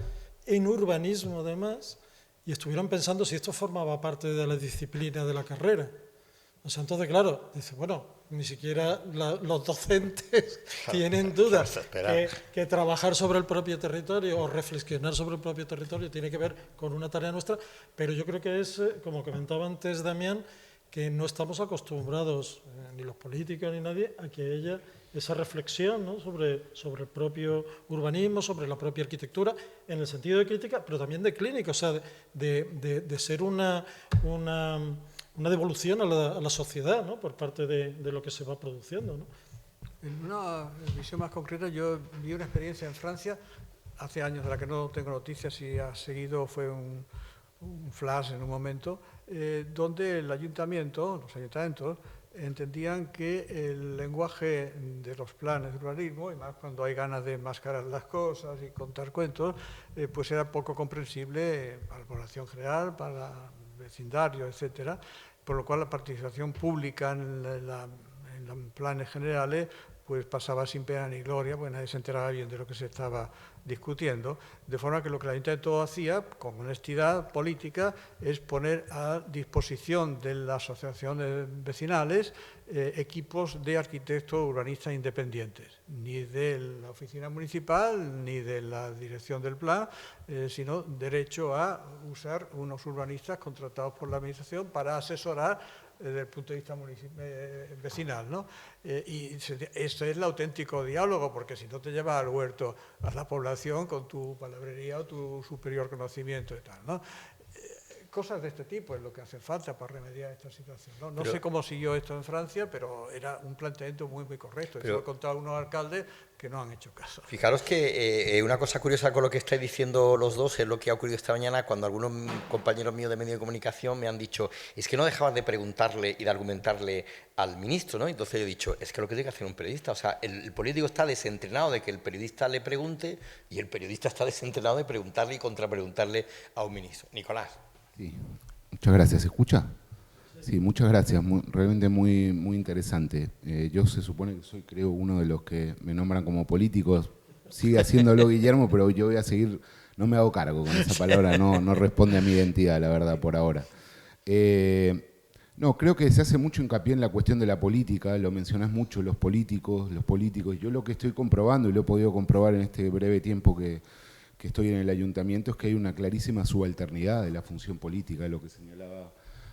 en urbanismo además, y estuvieron pensando si esto formaba parte de la disciplina de la carrera. O sea, entonces, claro, dice, bueno, ni siquiera los docentes tienen dudas que trabajar sobre el propio territorio o reflexionar sobre el propio territorio tiene que ver con una tarea nuestra, pero yo creo que es, como comentaba antes Damián, que no estamos acostumbrados, ni los políticos ni nadie, a que esa reflexión, ¿no?, sobre el propio urbanismo, sobre la propia arquitectura, en el sentido de crítica, pero también de clínica, o sea, de ser una devolución a la sociedad, ¿no?, por parte de lo que se va produciendo, ¿no? En una visión más concreta, yo vi una experiencia en Francia hace años, de la que no tengo noticias, si ha seguido, fue un flash en un momento, donde los ayuntamientos entendían que el lenguaje de los planes de urbanismo, y más cuando hay ganas de enmascarar las cosas y contar cuentos, pues era poco comprensible para la población general, para el vecindario, etcétera, por lo cual la participación pública en los planes generales pues pasaba sin pena ni gloria, pues nadie se enteraba bien de lo que se estaba discutiendo, de forma que lo que el Ayuntamiento hacía, con honestidad política, es poner a disposición de las asociaciones vecinales equipos de arquitectos urbanistas independientes, ni de la oficina municipal, ni de la dirección del plan, sino derecho a usar unos urbanistas contratados por la administración para asesorar desde el punto de vista vecinal, ¿no? Y ese es el auténtico diálogo, porque si no te llevas al huerto a la población con tu palabrería o tu superior conocimiento y tal, ¿no? Cosas de este tipo es lo que hace falta para remediar esta situación, ¿no? No sé cómo siguió esto en Francia, pero era un planteamiento muy, muy correcto. Eso lo he contado a unos alcaldes que no han hecho caso. Fijaros que una cosa curiosa con lo que estáis diciendo los dos es lo que ha ocurrido esta mañana cuando algunos compañeros míos de medio de comunicación me han dicho, es que no dejabas de preguntarle y de argumentarle al ministro, ¿no? Entonces yo he dicho, es que lo que tiene que hacer un periodista, o sea, el político está desentrenado de que el periodista le pregunte y el periodista está desentrenado de preguntarle y contrapreguntarle a un ministro. Nicolás. Sí, muchas gracias. ¿Se escucha? Sí, muchas gracias. Realmente muy interesante. Yo se supone que soy, creo, uno de los que me nombran como políticos. Sigue haciéndolo Guillermo, pero yo voy a seguir, no me hago cargo con esa palabra, no responde a mi identidad, la verdad, por ahora. No, creo que se hace mucho hincapié en la cuestión de la política, lo mencionás mucho, los políticos. Yo lo que estoy comprobando, y lo he podido comprobar en este breve tiempo que estoy en el ayuntamiento, es que hay una clarísima subalternidad de la función política, lo que señalaba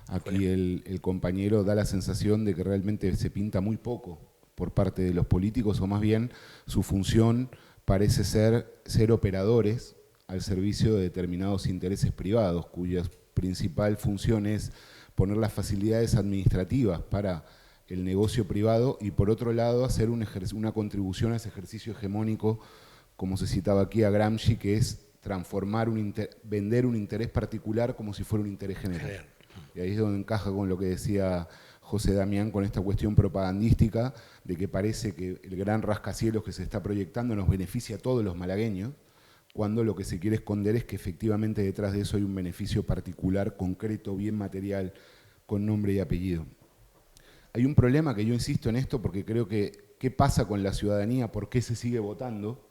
aquí el compañero, da la sensación de que realmente se pinta muy poco por parte de los políticos, o más bien su función parece ser operadores al servicio de determinados intereses privados, cuya principal función es poner las facilidades administrativas para el negocio privado y, por otro lado, hacer una contribución a ese ejercicio hegemónico, como se citaba aquí a Gramsci, que es transformar vender un interés particular como si fuera un interés general. Y ahí es donde encaja con lo que decía José Damián, con esta cuestión propagandística de que parece que el gran rascacielos que se está proyectando nos beneficia a todos los malagueños, cuando lo que se quiere esconder es que efectivamente detrás de eso hay un beneficio particular, concreto, bien material, con nombre y apellido. Hay un problema que yo insisto en esto porque creo que ¿qué pasa con la ciudadanía? ¿Por qué se sigue votando?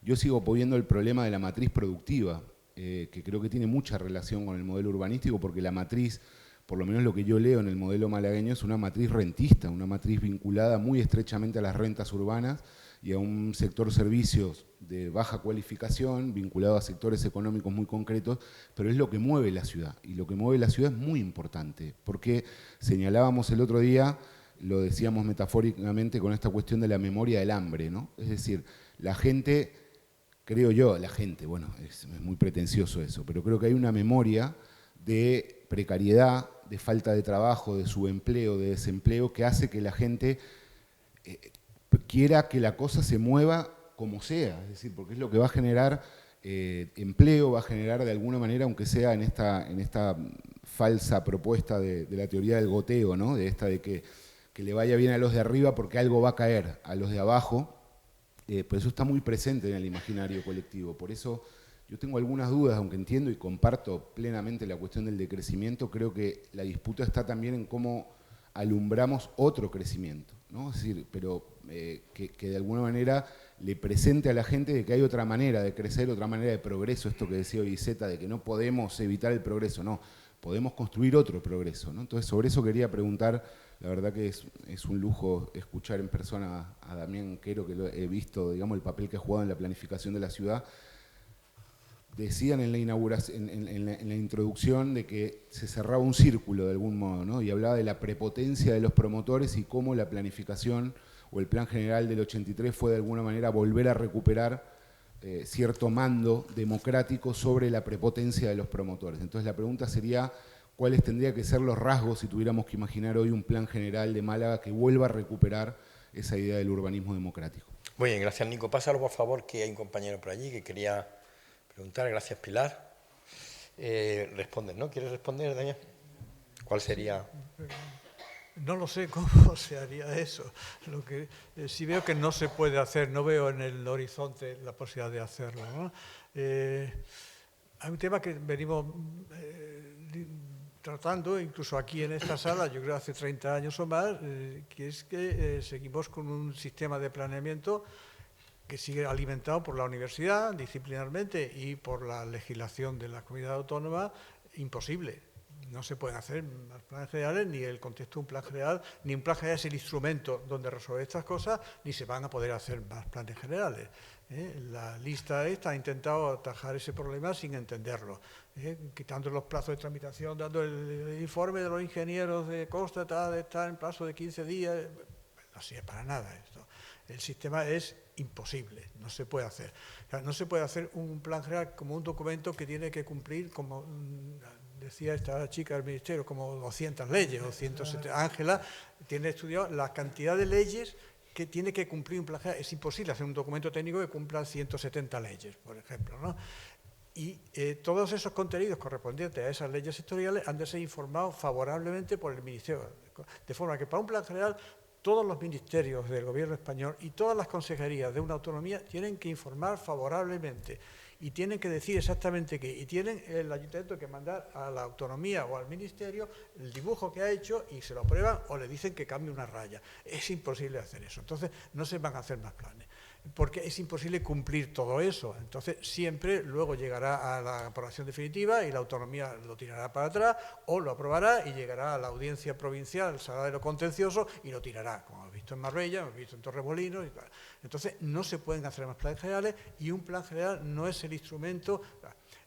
Yo sigo poniendo el problema de la matriz productiva, que creo que tiene mucha relación con el modelo urbanístico, porque la matriz, por lo menos lo que yo leo en el modelo malagueño, es una matriz rentista, una matriz vinculada muy estrechamente a las rentas urbanas y a un sector servicios de baja cualificación, vinculado a sectores económicos muy concretos, pero es lo que mueve la ciudad. Y lo que mueve la ciudad es muy importante, porque señalábamos el otro día, lo decíamos metafóricamente con esta cuestión de la memoria del hambre, ¿no? Es decir, la gente... Creo yo, la gente, bueno, es muy pretencioso eso, pero creo que hay una memoria de precariedad, de falta de trabajo, de subempleo, de desempleo, que hace que la gente quiera que la cosa se mueva como sea, es decir, porque es lo que va a generar empleo, va a generar de alguna manera, aunque sea en esta falsa propuesta de la teoría del goteo, ¿no? De esta de que le vaya bien a los de arriba porque algo va a caer a los de abajo, por eso está muy presente en el imaginario colectivo. Por eso yo tengo algunas dudas, aunque entiendo y comparto plenamente la cuestión del decrecimiento, creo que la disputa está también en cómo alumbramos otro crecimiento, ¿no? Es decir, pero que de alguna manera le presente a la gente de que hay otra manera de crecer, otra manera de progreso, esto que decía Iseta, de que no podemos evitar el progreso, no, podemos construir otro progreso, ¿no? Entonces, sobre eso quería preguntar, la verdad que es un lujo escuchar en persona a Damián Quero, que lo he visto, digamos, el papel que ha jugado en la planificación de la ciudad. Decían en la inauguración, en la introducción, de que se cerraba un círculo de algún modo, ¿no? Y hablaba de la prepotencia de los promotores y cómo la planificación o el plan general del 83 fue de alguna manera volver a recuperar cierto mando democrático sobre la prepotencia de los promotores. Entonces la pregunta sería, ¿cuáles tendrían que ser los rasgos si tuviéramos que imaginar hoy un plan general de Málaga que vuelva a recuperar esa idea del urbanismo democrático? Muy bien, gracias Nico. Pásalo por favor, que hay un compañero por allí que quería preguntar. Gracias Pilar. Respondes, ¿no? ¿Quieres responder, Daniel? ¿Cuál sería? No lo sé cómo se haría eso. Lo que sí veo que no se puede hacer, no veo en el horizonte la posibilidad de hacerlo, ¿no? Hay un tema que venimos tratando, incluso aquí en esta sala, yo creo hace 30 años o más, que es que seguimos con un sistema de planeamiento que sigue alimentado por la universidad disciplinarmente y por la legislación de la comunidad autónoma, imposible. No se pueden hacer más planes generales, ni el contexto de un plan general, ni un plan general es el instrumento donde resolver estas cosas, ni se van a poder hacer más planes generales. La lista esta ha intentado atajar ese problema sin entenderlo, quitando los plazos de tramitación, dando el informe de los ingenieros de costa, está en plazo de 15 días, no sirve para nada esto. El sistema es imposible, no se puede hacer. O sea, no se puede hacer un plan general como un documento que tiene que cumplir, como decía esta chica del ministerio, como 200 leyes o 170. Ángela tiene estudiado la cantidad de leyes que tiene que cumplir un plan general. Es imposible hacer un documento técnico que cumpla 170 leyes, por ejemplo, ¿no? Y todos esos contenidos correspondientes a esas leyes sectoriales han de ser informados favorablemente por el ministerio, de forma que para un plan general todos los ministerios del gobierno español y todas las consejerías de una autonomía tienen que informar favorablemente y tienen que decir exactamente qué, y tienen el ayuntamiento que mandar a la autonomía o al ministerio el dibujo que ha hecho y se lo aprueban o le dicen que cambie una raya. Es imposible hacer eso, entonces no se van a hacer más planes, porque es imposible cumplir todo eso. Entonces siempre luego llegará a la aprobación definitiva y la autonomía lo tirará para atrás o lo aprobará y llegará a la audiencia provincial, sala de lo contencioso, y lo tirará, como hemos visto en Marbella, hemos visto en Torremolinos y tal. Entonces no se pueden hacer más planes generales y un plan general no es el instrumento.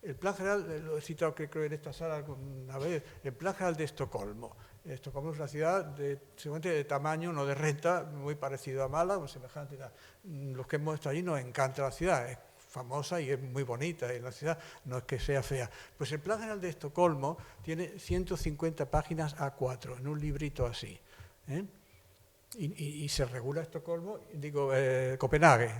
El plan general, lo he citado creo en esta sala alguna vez, el plan general de Estocolmo. Estocolmo es una ciudad seguramente de tamaño, no de renta, muy parecido a Málaga, muy semejante. Los que hemos estado allí nos encanta la ciudad, es famosa y es muy bonita, y la ciudad no es que sea fea. Pues el plan general de Estocolmo tiene 150 páginas A4, en un librito así. Y se regula Estocolmo, digo, Copenhague,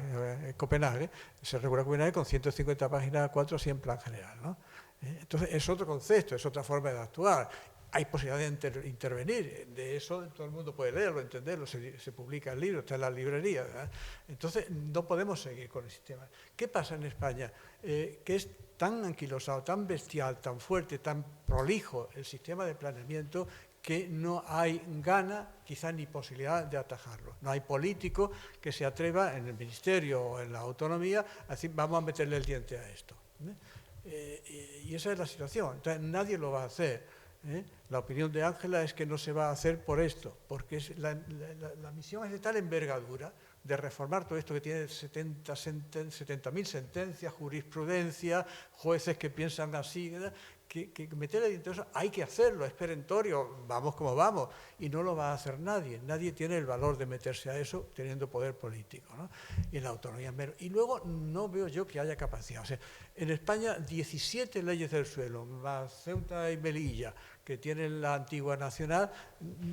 se regula Copenhague con 150 páginas A4 así en plan general, ¿no? Entonces es otro concepto, es otra forma de actuar. Hay posibilidad de intervenir, de eso todo el mundo puede leerlo, entenderlo, se publica el libro, está en la librería, ¿verdad? Entonces no podemos seguir con el sistema. ¿Qué pasa en España? Que es tan anquilosado, tan bestial, tan fuerte, tan prolijo el sistema de planeamiento que no hay gana, quizá ni posibilidad de atajarlo. No hay político que se atreva en el ministerio o en la autonomía a decir vamos a meterle el diente a esto. Y esa es la situación. Entonces nadie lo va a hacer. La opinión de Ángela es que no se va a hacer por esto, porque la misión es de tal envergadura de reformar todo esto que tiene 70.000 sentencias, jurisprudencia, jueces que piensan así, que meterle dentro de eso hay que hacerlo, es perentorio, vamos como vamos, y no lo va a hacer nadie. Nadie tiene el valor de meterse a eso teniendo poder político, ¿no? Y en la autonomía menos. Y luego no veo yo que haya capacidad. O sea, en España 17 leyes del suelo, más Ceuta y Melilla, que tiene la antigua nacional.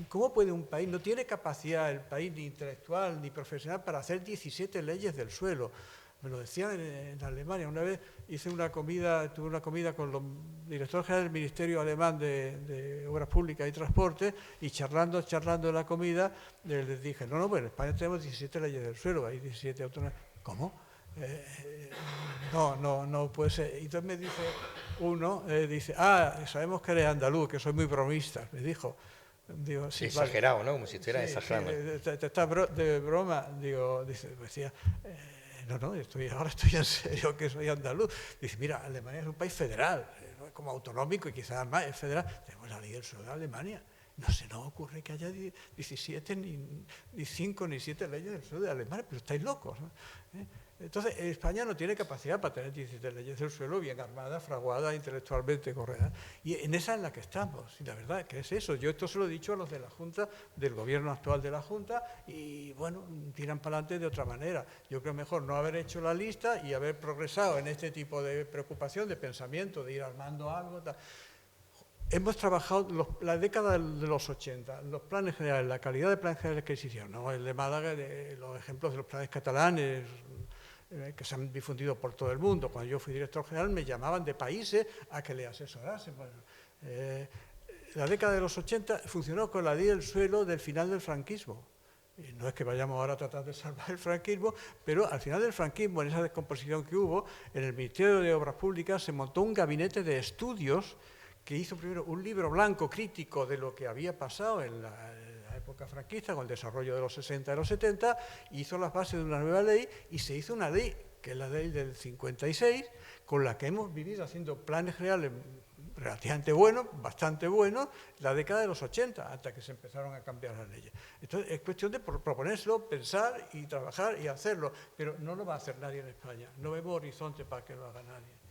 ¿Cómo puede un país, no tiene capacidad el país ni intelectual ni profesional para hacer 17 leyes del suelo? Me lo decían en Alemania. Una vez tuve una comida con los directores generales del Ministerio Alemán de Obras Públicas y Transporte, y charlando de la comida, les dije, no, pues en España tenemos 17 leyes del suelo, hay 17 autonomías. ¿Cómo? No puede ser. Y entonces me dice uno, sabemos que eres andaluz, que soy muy bromista, me dijo. Digo, sí, exagerado, vale. ¿no? Como si estuviera exagerando. Te estás de broma, digo, decía, ahora estoy en serio que soy andaluz. Dice, mira, Alemania es un país federal, no es como autonómico y quizás más, es federal. Tenemos la ley del suelo de Alemania. No se nos ocurre que haya 17, ni 5, ni 7 leyes del suelo de Alemania, pero estáis locos, ¿no? Entonces, España no tiene capacidad para tener 17 leyes del suelo bien armadas, fraguadas, intelectualmente correctas. Y en esa es la que estamos. Y la verdad que es eso. Yo esto se lo he dicho a los de la Junta, del gobierno actual de la Junta, y bueno, tiran para adelante de otra manera. Yo creo mejor no haber hecho la lista y haber progresado en este tipo de preocupación, de pensamiento, de ir armando algo, tal. Hemos trabajado la década de los 80, los planes generales, la calidad de planes generales que se hicieron, ¿no? El de Málaga, los ejemplos de los planes catalanes, que se han difundido por todo el mundo. Cuando yo fui director general me llamaban de países a que le asesorasen. Bueno, la década de los 80 funcionó con la ley del suelo del final del franquismo. Y no es que vayamos ahora a tratar de salvar el franquismo, pero al final del franquismo, en esa descomposición que hubo, en el Ministerio de Obras Públicas se montó un gabinete de estudios que hizo primero un libro blanco crítico de lo que había pasado en la época franquista, con el desarrollo de los 60 y los 70, hizo las bases de una nueva ley y se hizo una ley, que es la ley del 56, con la que hemos vivido haciendo planes generales relativamente buenos, bastante buenos, la década de los 80, hasta que se empezaron a cambiar las leyes. Entonces es cuestión de proponérselo, pensar y trabajar y hacerlo, pero no lo va a hacer nadie en España, no vemos horizonte para que lo haga nadie.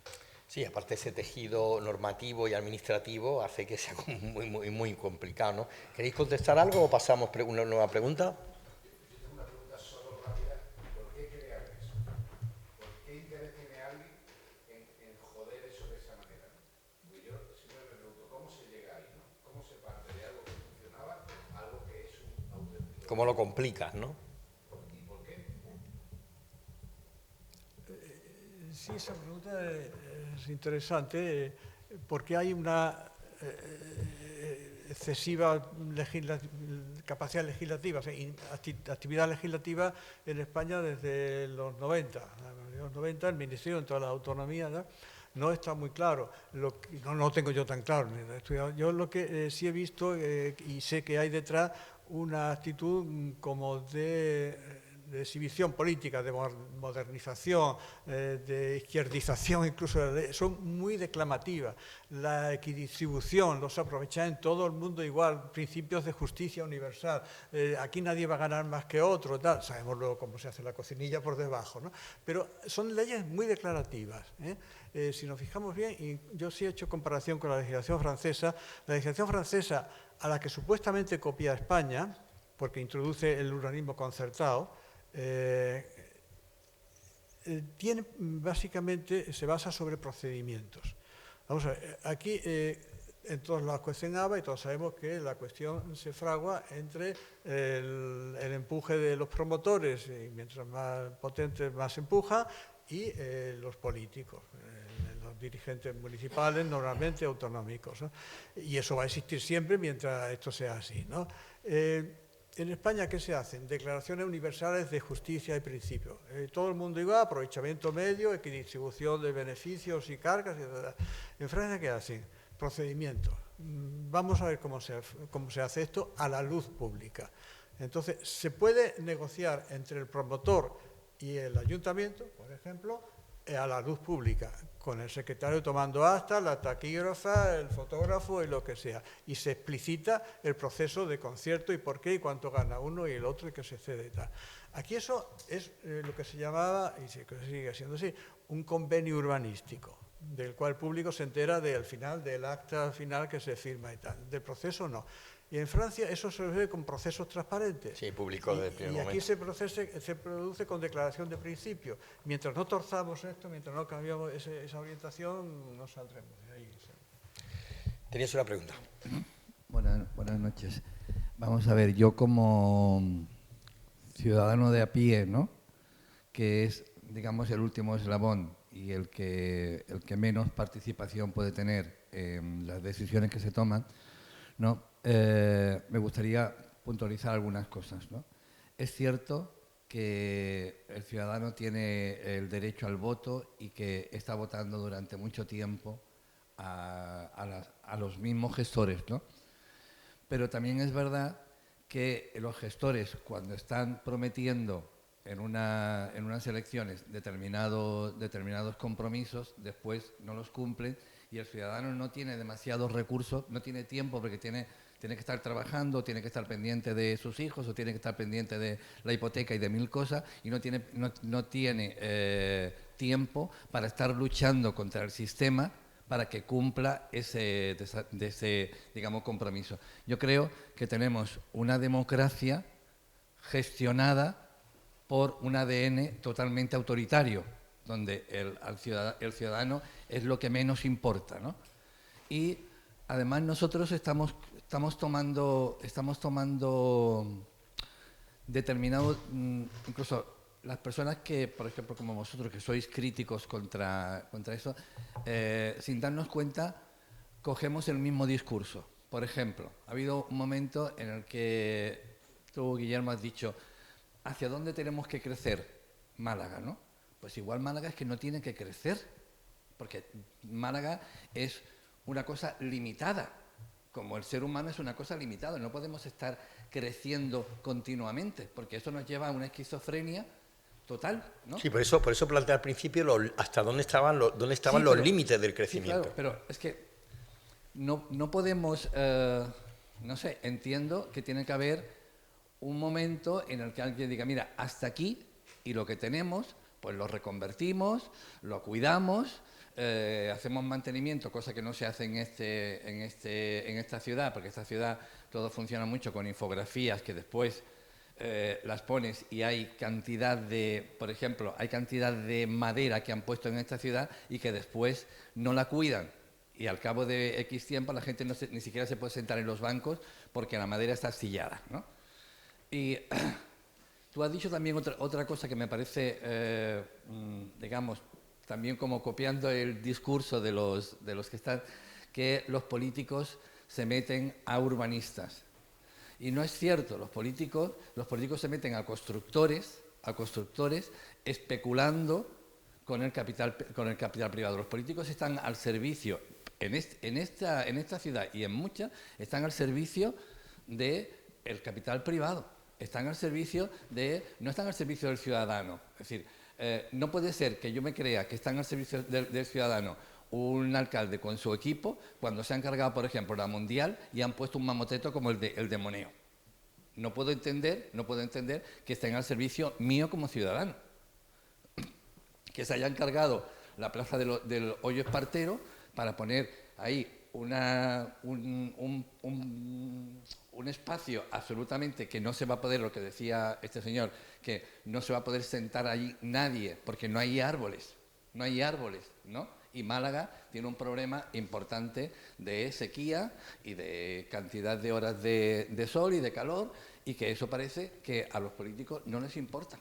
Sí, aparte ese tejido normativo y administrativo hace que sea muy complicado, ¿no? ¿Queréis contestar algo o pasamos una nueva pregunta? Yo tengo una pregunta solo rápida. ¿Por qué crear eso? ¿Por qué interés tiene alguien en joder eso de esa manera? Porque yo siempre me pregunto, ¿cómo se llega ahí, no? ¿Cómo se parte de algo que funcionaba a algo que es un auténtico... ¿Cómo lo complicas, no? ¿Y por qué? Sí, esa pregunta es interesante, porque hay una excesiva capacidad legislativa, o sea, actividad legislativa en España desde los 90. En los 90 el Ministerio, en todas las autonomías, no está muy claro. No lo tengo yo tan claro, ni lo he estudiado. Yo lo que sí he visto y sé que hay detrás una actitud como de exhibición política, de modernización, de izquierdización incluso, son muy declamativas. La equidistribución, los aprovechar en todo el mundo igual, principios de justicia universal, aquí nadie va a ganar más que otro, tal. Sabemos luego cómo se hace la cocinilla por debajo, ¿no? Pero son leyes muy declarativas, si nos fijamos bien, y yo sí he hecho comparación con la legislación francesa a la que supuestamente copia España, porque introduce el urbanismo concertado, básicamente se basa sobre procedimientos. Vamos a ver, aquí en todos la cuestión ABA, y todos sabemos que la cuestión se fragua entre el empuje de los promotores, y mientras más potentes más empuja, y los políticos, los dirigentes municipales, normalmente autonómicos, ¿no? Y eso va a existir siempre mientras esto sea así, ¿no? En España, ¿qué se hacen? Declaraciones universales de justicia y principios. Todo el mundo igual, aprovechamiento medio, equidistribución de beneficios y cargas. En Francia, ¿qué hacen? Procedimientos. Vamos a ver cómo se hace esto a la luz pública. Entonces, se puede negociar entre el promotor y el ayuntamiento, por ejemplo, a la luz pública, con el secretario tomando acta, la taquígrafa, el fotógrafo y lo que sea. Y se explicita el proceso de concierto y por qué y cuánto gana uno y el otro y que se cede y tal. Aquí eso es lo que se llamaba, y sigue siendo así, un convenio urbanístico, del cual el público se entera del final, del acta final que se firma y tal. Del proceso no. Y en Francia eso se resuelve con procesos transparentes. Sí, público del primer momento. Y aquí se produce con declaración de principio. Mientras no torzamos esto, mientras no cambiamos esa orientación, no saldremos de ahí. Tenías una pregunta. Buenas noches. Vamos a ver, yo como ciudadano de a pie, ¿no?, que es, digamos, el último eslabón y el que menos participación puede tener en las decisiones que se toman, ¿no?, me gustaría puntualizar algunas cosas, ¿no? Es cierto que el ciudadano tiene el derecho al voto y que está votando durante mucho tiempo a los mismos gestores, ¿no? Pero también es verdad que los gestores, cuando están prometiendo en unas elecciones determinados compromisos, después no los cumplen y el ciudadano no tiene demasiados recursos, no tiene tiempo porque tiene que estar trabajando, tiene que estar pendiente de sus hijos o tiene que estar pendiente de la hipoteca y de mil cosas y no tiene tiempo para estar luchando contra el sistema para que cumpla ese digamos, compromiso. Yo creo que tenemos una democracia gestionada por un ADN totalmente autoritario, donde el ciudadano es lo que menos importa, ¿no? Y además nosotros estamos tomando determinados, incluso las personas que, por ejemplo, como vosotros, que sois críticos contra eso, sin darnos cuenta, cogemos el mismo discurso. Por ejemplo, ha habido un momento en el que tú, Guillermo, has dicho ¿hacia dónde tenemos que crecer? Málaga, ¿no? Pues igual Málaga es que no tiene que crecer, porque Málaga es una cosa limitada, como el ser humano es una cosa limitada. No podemos estar creciendo continuamente, porque eso nos lleva a una esquizofrenia total, ¿no? Sí, por eso planteé al principio hasta dónde estaban los límites del crecimiento. Sí, claro, pero es que no podemos, no sé, entiendo que tiene que haber un momento en el que alguien diga, mira, hasta aquí y lo que tenemos, pues lo reconvertimos, lo cuidamos, hacemos mantenimiento, cosa que no se hace en esta ciudad, porque esta ciudad todo funciona mucho con infografías que después las pones y hay cantidad de, por ejemplo, hay cantidad de madera que han puesto en esta ciudad y que después no la cuidan. Y al cabo de X tiempo la gente ni siquiera se puede sentar en los bancos porque la madera está astillada, ¿no? Y tú has dicho también otra cosa que me parece, digamos, también como copiando el discurso de los que están, que los políticos se meten a urbanistas. Y no es cierto, los políticos se meten a constructores especulando con el capital privado. Los políticos están al servicio, en esta ciudad y en muchas, están al servicio del capital privado. No están al servicio del ciudadano. Es decir, no puede ser que yo me crea que están al servicio del ciudadano un alcalde con su equipo cuando se han cargado, por ejemplo, la Mundial y han puesto un mamoteto como el de Moneo. No puedo entender que estén al servicio mío como ciudadano. Que se hayan cargado la plaza del Hoyo Espartero para poner ahí un espacio absolutamente que no se va a poder, lo que decía este señor, que no se va a poder sentar allí nadie porque no hay árboles, ¿no? Y Málaga tiene un problema importante de sequía y de cantidad de horas de sol y de calor, y que eso parece que a los políticos no les importa.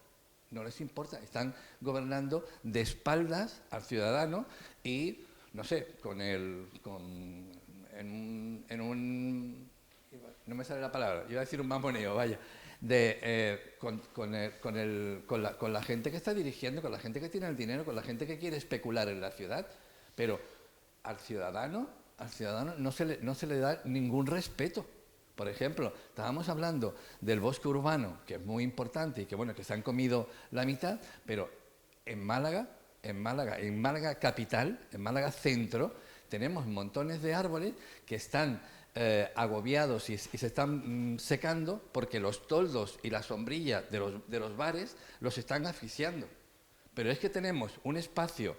No les importa, están gobernando de espaldas al ciudadano y, no sé, no me sale la palabra, iba a decir un mamoneo, vaya, con la gente que está dirigiendo, con la gente que tiene el dinero, con la gente que quiere especular en la ciudad, pero al ciudadano no se le da ningún respeto. Por ejemplo, estábamos hablando del bosque urbano, que es muy importante y que, bueno, que se han comido la mitad, pero en Málaga capital, en Málaga centro, tenemos montones de árboles que están agobiados y se están secando porque los toldos y la sombrilla de los bares los están asfixiando. Pero es que tenemos un espacio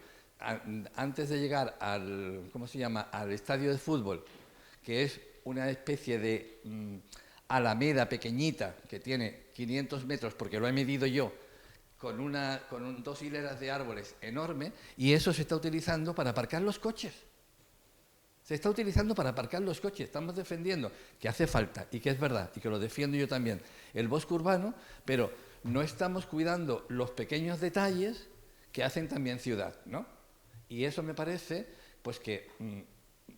antes de llegar al estadio de fútbol, que es una especie de alameda pequeñita que tiene 500 metros, porque lo he medido yo, con dos hileras de árboles enormes, y eso se está utilizando para aparcar los coches. Se está utilizando para aparcar los coches. Estamos defendiendo que hace falta, y que es verdad, y que lo defiendo yo también, el bosque urbano, pero no estamos cuidando los pequeños detalles que hacen también ciudad, ¿no? Y eso me parece pues que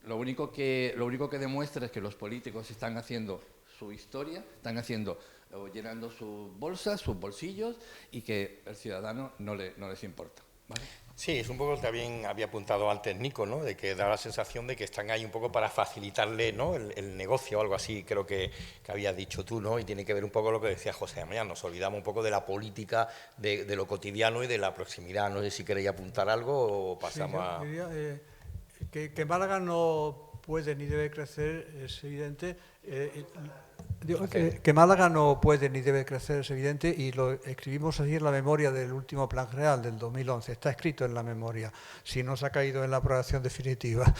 lo único que demuestra es que los políticos están haciendo su historia, están haciendo o llenando sus bolsas, sus bolsillos, y que el ciudadano no les importa, ¿vale? Sí, es un poco lo que también había apuntado antes Nico, ¿no? De que da la sensación de que están ahí un poco para facilitarle, ¿no?, el negocio o algo así, creo que habías dicho tú, ¿no? Y tiene que ver un poco con lo que decía José María, nos olvidamos un poco de la política, de lo cotidiano y de la proximidad. No sé si queréis apuntar algo o pasamos Sí, yo diría, que Málaga no puede ni debe crecer, es evidente. Digo, que Málaga no puede ni debe crecer, es evidente, y lo escribimos así en la memoria del último Plan General del 2011. Está escrito en la memoria, si no se ha caído en la aprobación definitiva.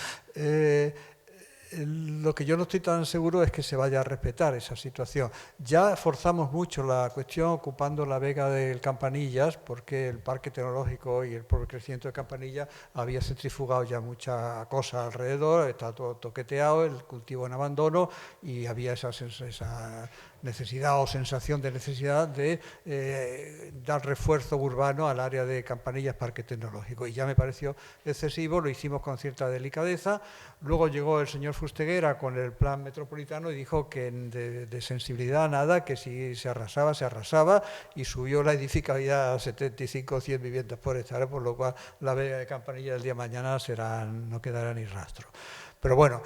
Lo que yo no estoy tan seguro es que se vaya a respetar esa situación. Ya forzamos mucho la cuestión ocupando la vega del Campanillas, porque el parque tecnológico y el propio crecimiento de Campanillas había centrifugado ya mucha cosa alrededor, está todo toqueteado, el cultivo en abandono, y había esa necesidad o sensación de necesidad de dar refuerzo urbano al área de Campanillas Parque Tecnológico, y ya me pareció excesivo, lo hicimos con cierta delicadeza. Luego llegó el señor Fusteguera con el plan metropolitano y dijo que de sensibilidad nada, que si se arrasaba, se arrasaba, y subió la edificabilidad a 75 o 100 viviendas por hectárea, por lo cual la vega de Campanillas el día de mañana no quedará ni rastro. Pero bueno,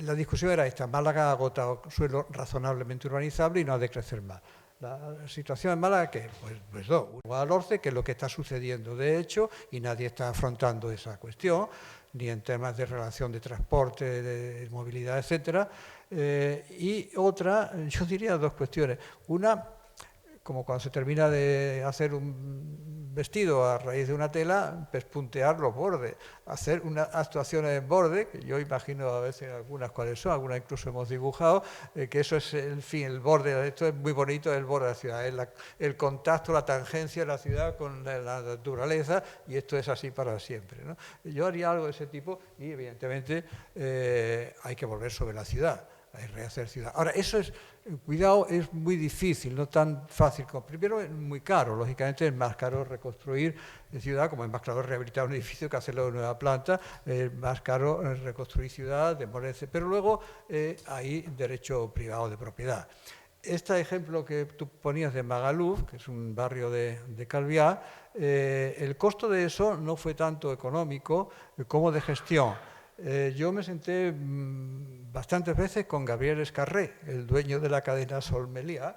la discusión era esta: Málaga ha agotado suelo razonablemente urbanizable y no ha de crecer más. La situación en Málaga, que pues Guadalhorce, que es lo que está sucediendo de hecho, y nadie está afrontando esa cuestión, ni en temas de relación de transporte, de movilidad, etcétera. Y otra, yo diría dos cuestiones. Una, como cuando se termina de hacer un vestido a raíz de una tela, pespuntear los bordes, hacer unas actuaciones en borde, que yo imagino a veces algunas cuáles son, algunas incluso hemos dibujado, que eso es el fin, el borde, esto es muy bonito, el borde de la ciudad, es el contacto, la tangencia de la ciudad con la naturaleza, y esto es así para siempre, ¿no? Yo haría algo de ese tipo, y evidentemente hay que volver sobre la ciudad, hay que rehacer ciudad. Ahora, eso es, cuidado, es muy difícil, no tan fácil. Primero, es muy caro, lógicamente es más caro reconstruir ciudad, como es más caro rehabilitar un edificio que hacerlo de nueva planta, es más caro reconstruir ciudad, demolerse, pero luego hay derecho privado de propiedad. Este ejemplo que tú ponías de Magaluf, que es un barrio de Calviá, el costo de eso no fue tanto económico como de gestión. Yo me senté bastantes veces con Gabriel Escarré, el dueño de la cadena Sol Meliá,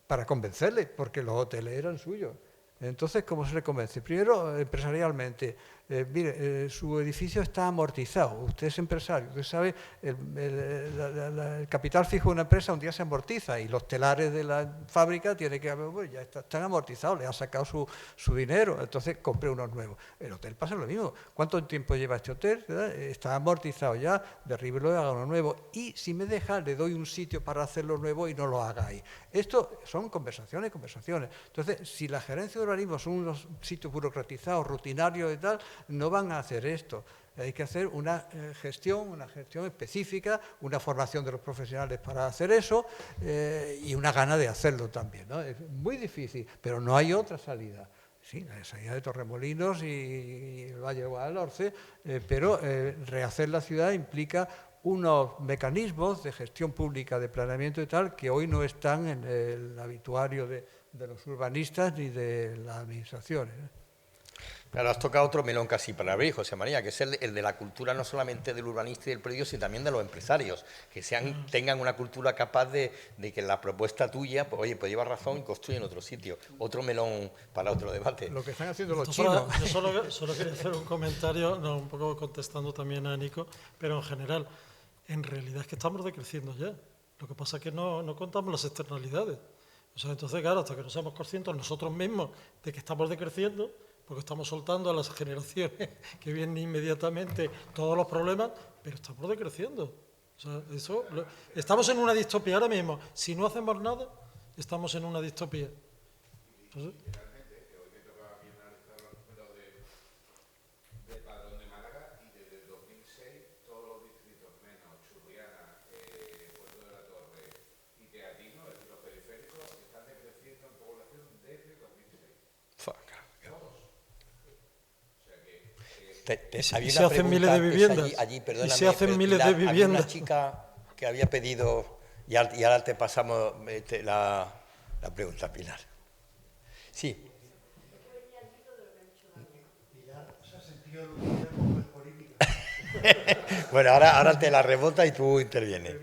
para convencerle, porque los hoteles eran suyos. Entonces, ¿cómo se le convence? Primero, empresarialmente. Mire, su edificio está amortizado. Usted es empresario. Usted sabe, el capital fijo de una empresa un día se amortiza, y los telares de la fábrica tienen que, bueno, ya están amortizados, le han sacado su dinero, entonces compre unos nuevos. El hotel pasa lo mismo. ¿Cuánto tiempo lleva este hotel? Está amortizado ya, derríbelo y haga uno nuevo. Y si me deja, le doy un sitio para hacerlo nuevo y no lo haga ahí. Esto son conversaciones. Entonces, si la gerencia de urbanismo son unos sitios burocratizados, rutinarios y tal, no van a hacer esto. Hay que hacer una gestión específica, una formación de los profesionales para hacer eso, y una gana de hacerlo también, ¿no? Es muy difícil, pero no hay otra salida. Sí, la salida de Torremolinos y el Valle de Guadalhorce, pero rehacer la ciudad implica unos mecanismos de gestión pública, de planeamiento y tal, que hoy no están en el habituario de los urbanistas ni de las administraciones. Claro, has tocado otro melón casi para abrir, José María, que es el de la cultura, no solamente del urbanista y del predio, sino también de los empresarios, que tengan una cultura capaz de que la propuesta tuya, pues oye, pues lleva razón y construye en otro sitio. Otro melón para otro debate. Lo que están haciendo los chinos. Yo solo quería hacer un comentario, un poco contestando también a Nico, pero en general, en realidad es que estamos decreciendo ya. Lo que pasa es que no contamos las externalidades. O sea, entonces, claro, hasta que no seamos conscientes nosotros mismos de que estamos decreciendo, porque estamos soltando a las generaciones que vienen inmediatamente todos los problemas, pero estamos decreciendo. O sea, estamos en una distopía ahora mismo. Si no hacemos nada, estamos en una distopía. Entonces, del padrón de Málaga, y desde el 2006 todos los distritos había ¿Y se una hacen pregunta miles de antes viviendas? allí, perdóname, ¿Y se hacen pero miles de Pilar, había viviendas? una chica que había pedido, y ahora te pasamos la pregunta, Pilar. Sí. Bueno, ahora te la rebota y tú intervienes.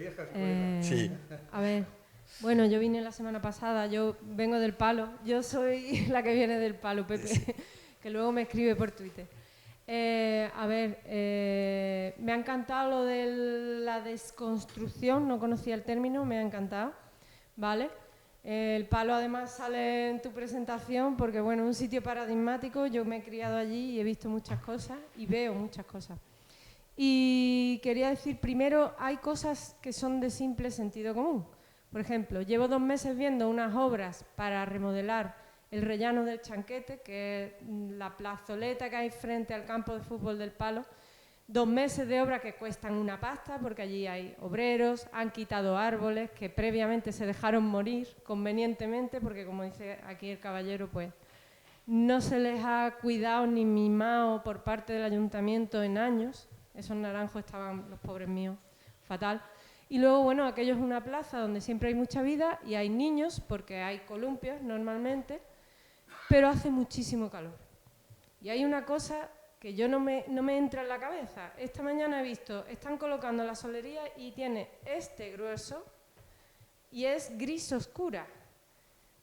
Sí. A ver, bueno, yo vine la semana pasada, yo vengo del palo, yo soy la que viene del palo, Pepe, que luego me escribe por Twitter. Me ha encantado lo de la desconstrucción, no conocía el término, me ha encantado, ¿vale? El palo además sale en tu presentación porque, bueno, es un sitio paradigmático, yo me he criado allí y he visto muchas cosas y veo muchas cosas. Y quería decir, primero, hay cosas que son de simple sentido común. Por ejemplo, llevo 2 meses viendo unas obras para remodelar el rellano del Chanquete, que es la plazoleta que hay frente al campo de fútbol del Palo. 2 meses de obra que cuestan una pasta, porque allí hay obreros, han quitado árboles que previamente se dejaron morir convenientemente, porque como dice aquí el caballero, pues no se les ha cuidado ni mimado por parte del ayuntamiento en años. Esos naranjos estaban, los pobres míos, fatal. Y luego, bueno, aquello es una plaza donde siempre hay mucha vida y hay niños, porque hay columpios normalmente, pero hace muchísimo calor. Y hay una cosa que yo no me entra en la cabeza. Esta mañana he visto, están colocando la solería y tiene este grueso y es gris oscura.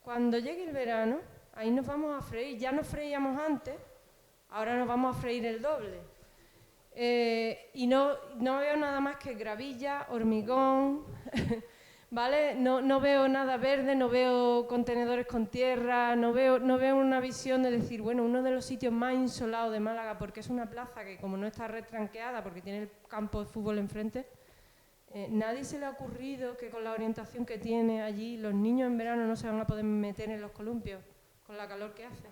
Cuando llegue el verano, ahí nos vamos a freír. Ya nos freíamos antes, ahora nos vamos a freír el doble. Y no veo nada más que gravilla, hormigón, ¿vale? No veo nada verde, no veo contenedores con tierra, no veo una visión de decir, bueno, uno de los sitios más insolados de Málaga, porque es una plaza que como no está retranqueada, porque tiene el campo de fútbol enfrente, nadie se le ha ocurrido que con la orientación que tiene allí, los niños en verano no se van a poder meter en los columpios con la calor que hace,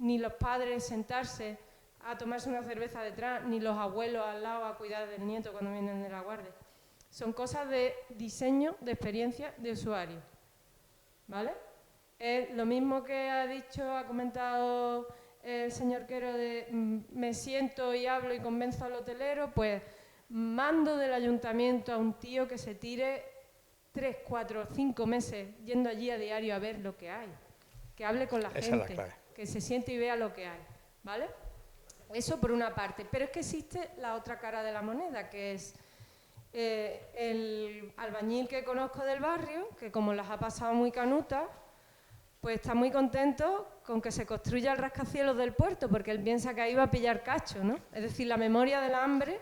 ni los padres sentarse a tomarse una cerveza detrás, ni los abuelos al lado a cuidar del nieto cuando vienen de la guardia. Son cosas de diseño, de experiencia, de usuario, ¿vale? Es lo mismo que ha comentado el señor Quero de me siento y hablo y convenzo al hotelero, pues mando del ayuntamiento a un tío que se tire 3, 4, 5 meses yendo allí a diario a ver lo que hay, que hable con la gente, que se siente y vea lo que hay, ¿vale? Eso por una parte, pero es que existe la otra cara de la moneda, que es el albañil que conozco del barrio, que como las ha pasado muy canutas, pues está muy contento con que se construya el rascacielos del puerto, porque él piensa que ahí va a pillar cacho, ¿no? Es decir, la memoria del hambre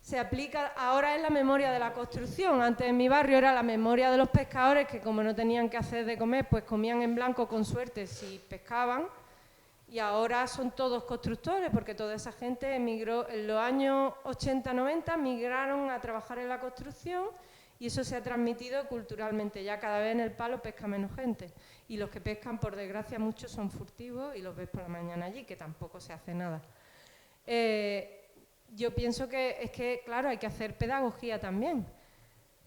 se aplica, ahora es la memoria de la construcción. Antes en mi barrio era la memoria de los pescadores, que como no tenían que hacer de comer, pues comían en blanco con suerte si pescaban. Y ahora son todos constructores, porque toda esa gente emigró en los años 80-90, migraron a trabajar en la construcción y eso se ha transmitido culturalmente. Ya cada vez en el Palo pesca menos gente y los que pescan, por desgracia, muchos son furtivos y los ves por la mañana allí, que tampoco se hace nada. Yo pienso que es que, claro, hay que hacer pedagogía también,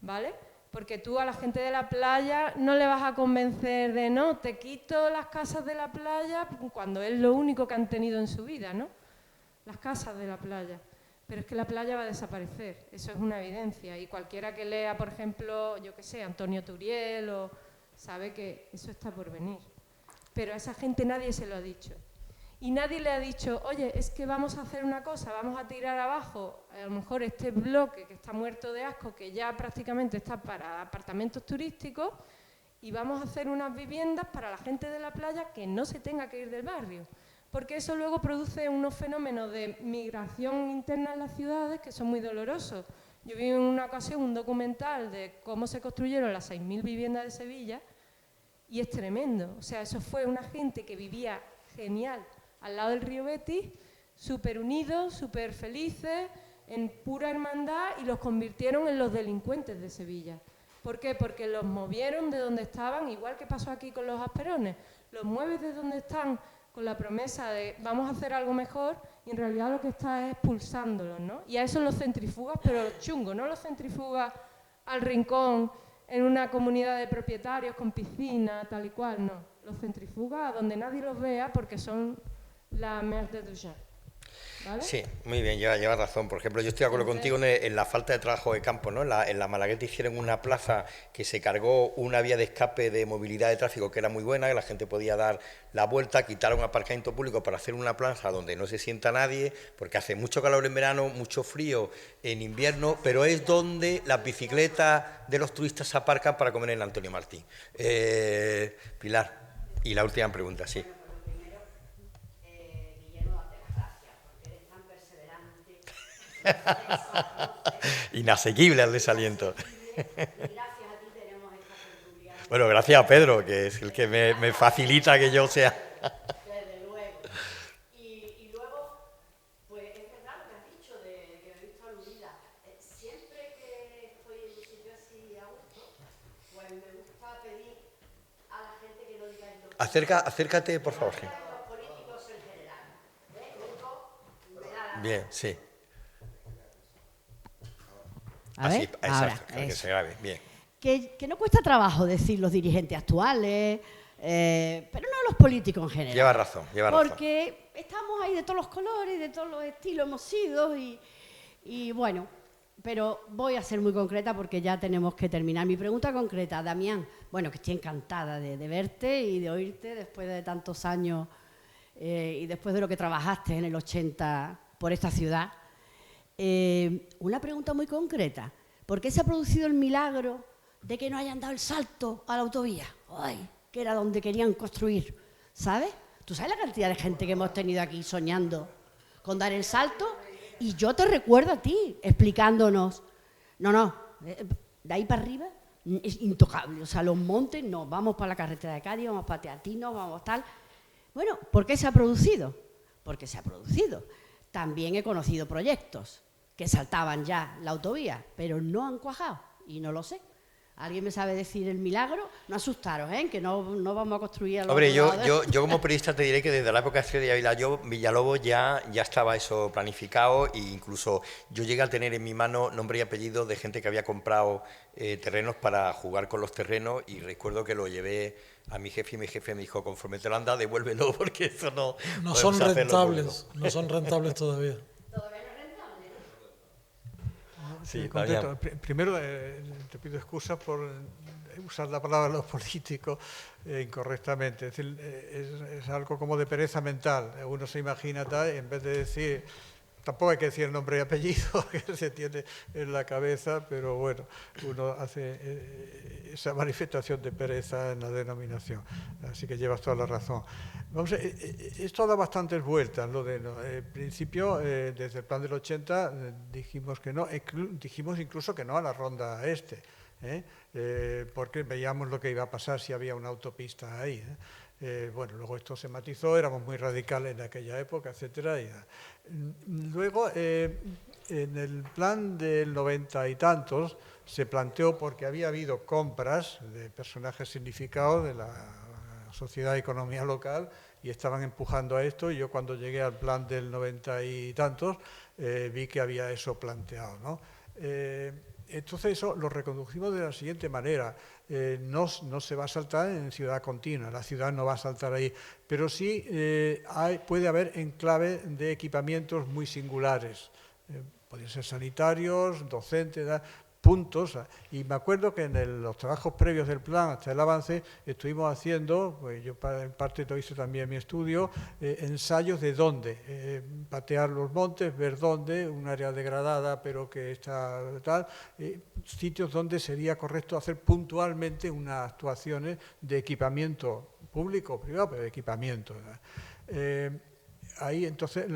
¿vale? Porque tú a la gente de la playa no le vas a convencer de no, te quito las casas de la playa cuando es lo único que han tenido en su vida, ¿no? Las casas de la playa. Pero es que la playa va a desaparecer, eso es una evidencia. Y cualquiera que lea, por ejemplo, yo qué sé, Antonio Turiel, sabe que eso está por venir. Pero a esa gente nadie se lo ha dicho. Y nadie le ha dicho, oye, es que vamos a hacer una cosa, vamos a tirar abajo a lo mejor este bloque que está muerto de asco, que ya prácticamente está para apartamentos turísticos, y vamos a hacer unas viviendas para la gente de la playa que no se tenga que ir del barrio. Porque eso luego produce unos fenómenos de migración interna en las ciudades que son muy dolorosos. Yo vi en una ocasión un documental de cómo se construyeron las 6.000 viviendas de Sevilla y es tremendo. O sea, eso fue una gente que vivía genial al lado del río Betis, súper unidos, súper felices, en pura hermandad, y los convirtieron en los delincuentes de Sevilla. ¿Por qué? Porque los movieron de donde estaban, igual que pasó aquí con los Asperones. Los mueves de donde están con la promesa de vamos a hacer algo mejor, y en realidad lo que está es expulsándolos, ¿no? Y a eso los centrifugas, pero los chungos, no los centrifugas al rincón, en una comunidad de propietarios con piscina, tal y cual, no. Los centrifugas a donde nadie los vea porque son la merde du genre. ¿vale? Sí, muy bien, lleva razón. Por ejemplo, yo estoy de acuerdo contigo en la falta de trabajo de campo, ¿no? En la Malagueta hicieron una plaza que se cargó una vía de escape de movilidad de tráfico que era muy buena, que la gente podía dar la vuelta, quitaron aparcamiento público para hacer una plaza donde no se sienta nadie, porque hace mucho calor en verano, mucho frío en invierno, pero es donde las bicicletas de los turistas se aparcan para comer en Antonio Martín. Pilar, y la última pregunta, sí. Inasequible al desaliento. Bueno, gracias a Pedro, que es el que me facilita que yo sea. Desde luego. Y luego, pues es verdad lo que has dicho, de que me he visto aludida. Siempre que estoy en un sitio así a gusto, pues me gusta pedir a la gente que no diga el doctor. Acércate, por favor. Sí. Los políticos en general. Me da la... Bien, sí. A ver, exacto, ahora, que se grabe, bien. Que no cuesta trabajo decir los dirigentes actuales, pero no los políticos en general. Lleva razón. Porque estamos ahí de todos los colores, de todos los estilos hemos sido y bueno, pero voy a ser muy concreta porque ya tenemos que terminar. Mi pregunta concreta, Damián, bueno, que estoy encantada de verte y de oírte después de tantos años y después de lo que trabajaste en el 80 por esta ciudad. Una pregunta muy concreta. ¿Por qué se ha producido el milagro de que no hayan dado el salto a la autovía? ¡Ay! Que era donde querían construir. ¿Sabes? ¿Tú sabes la cantidad de gente que hemos tenido aquí soñando con dar el salto? Y yo te recuerdo a ti explicándonos. No, de ahí para arriba es intocable. O sea, los montes, no, vamos para la carretera de Cádiz, vamos para Teatino, vamos tal. Bueno, ¿por qué se ha producido? Porque se ha producido. También he conocido proyectos que saltaban ya la autovía, pero no han cuajado, y no lo sé. ¿Alguien me sabe decir el milagro? No asustaros, que no vamos a construir... Hombre, yo como periodista te diré que desde la época de Villalobos ya estaba eso planificado e incluso yo llegué a tener en mi mano nombre y apellido de gente que había comprado terrenos para jugar con los terrenos y recuerdo que lo llevé a mi jefe y mi jefe me dijo, conforme te lo han dado, devuélvelo porque eso no... No son rentables, no son rentables todavía. Sí, contesto. Primero, te pido excusas por usar la palabra los políticos incorrectamente. Es decir, es algo como de pereza mental. Uno se imagina tal, en vez de decir, tampoco hay que decir el nombre y apellido que se tiene en la cabeza, pero bueno, uno hace esa manifestación de pereza en la denominación. Así que llevas toda la razón. Vamos, esto da bastantes vueltas. En principio, desde el plan del 80 dijimos que no, dijimos incluso que no a la ronda este, porque veíamos lo que iba a pasar si había una autopista ahí. Bueno, luego esto se matizó, éramos muy radicales en aquella época, etcétera. Luego, en el plan del 90 y tantos se planteó, porque había habido compras de personajes significados de la sociedad y economía local y estaban empujando a esto, y yo cuando llegué al plan del 90 y tantos vi que había eso planteado, ¿no? Entonces eso lo reconducimos de la siguiente manera. No se va a saltar en ciudad continua, la ciudad no va a saltar ahí, pero sí puede haber enclave de equipamientos muy singulares, pueden ser sanitarios, docentes, puntos, y me acuerdo que en los trabajos previos del plan hasta el avance estuvimos haciendo, pues yo en parte lo hice también en mi estudio, ensayos de dónde, patear los montes, ver dónde, un área degradada pero que está tal, sitios donde sería correcto hacer puntualmente unas actuaciones de equipamiento público o privado, pero de equipamiento. Ahí entonces,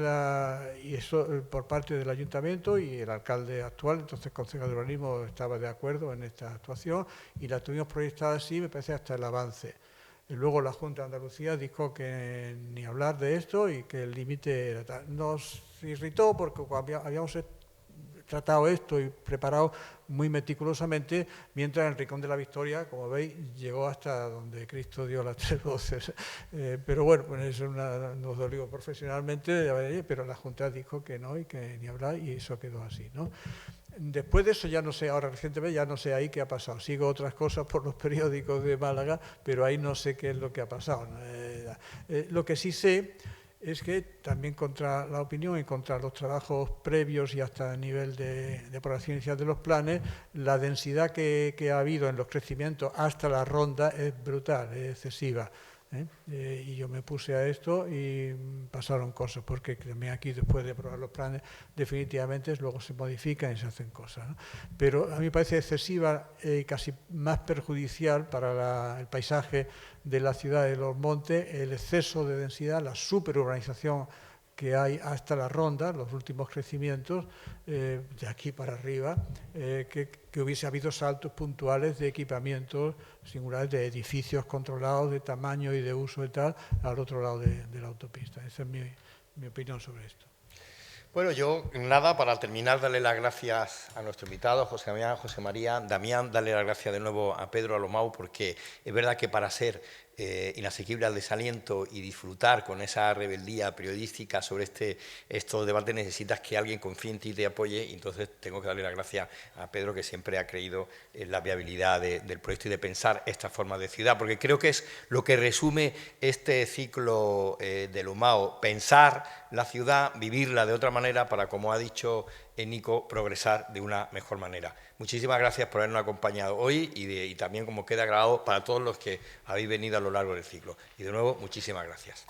y eso por parte del ayuntamiento y el alcalde actual, entonces concejal de urbanismo, estaba de acuerdo en esta actuación y la tuvimos proyectada así, me parece, hasta el avance. Y luego la Junta de Andalucía dijo que ni hablar de esto y que el límite era tal. Nos irritó porque habíamos tratado esto y preparado muy meticulosamente, mientras en el Rincón de la Victoria, como veis, llegó hasta donde Cristo dio las 3 voces. Pero bueno, pues eso nos dolió profesionalmente, pero la Junta dijo que no y que ni hablar, y eso quedó así, ¿no? Después de eso ya no sé, ahora recientemente ya no sé ahí qué ha pasado. Sigo otras cosas por los periódicos de Málaga, pero ahí no sé qué es lo que ha pasado. Lo que sí sé es que también contra la opinión y contra los trabajos previos y hasta el nivel de aprobación inicial de los planes, la densidad que ha habido en los crecimientos hasta la ronda es brutal, es excesiva. Y yo me puse a esto y pasaron cosas, porque también aquí después de aprobar los planes definitivamente luego se modifican y se hacen cosas, ¿no? Pero a mí me parece excesiva y casi más perjudicial para el paisaje de la ciudad de los montes el exceso de densidad, la superurbanización que hay hasta la ronda, los últimos crecimientos, de aquí para arriba, que hubiese habido saltos puntuales de equipamientos singulares, de edificios controlados, de tamaño y de uso y tal, al otro lado de la autopista. Esa es mi opinión sobre esto. Bueno, yo nada, para terminar, darle las gracias a nuestro invitado, José Damián, José María. Damián, darle las gracias de nuevo a Pedro Alomau, porque es verdad que para ser inasequible al desaliento y disfrutar con esa rebeldía periodística sobre estos debates necesitas que alguien confíe en ti y te apoye, y entonces tengo que darle las gracias a Pedro, que siempre ha creído en la viabilidad del proyecto y de pensar esta forma de ciudad, porque creo que es lo que resume este ciclo de Alomau: pensar la ciudad, vivirla de otra manera para, como ha dicho Nico, progresar de una mejor manera. Muchísimas gracias por habernos acompañado hoy y también, como queda grabado, para todos los que habéis venido a lo largo del ciclo. Y de nuevo, muchísimas gracias.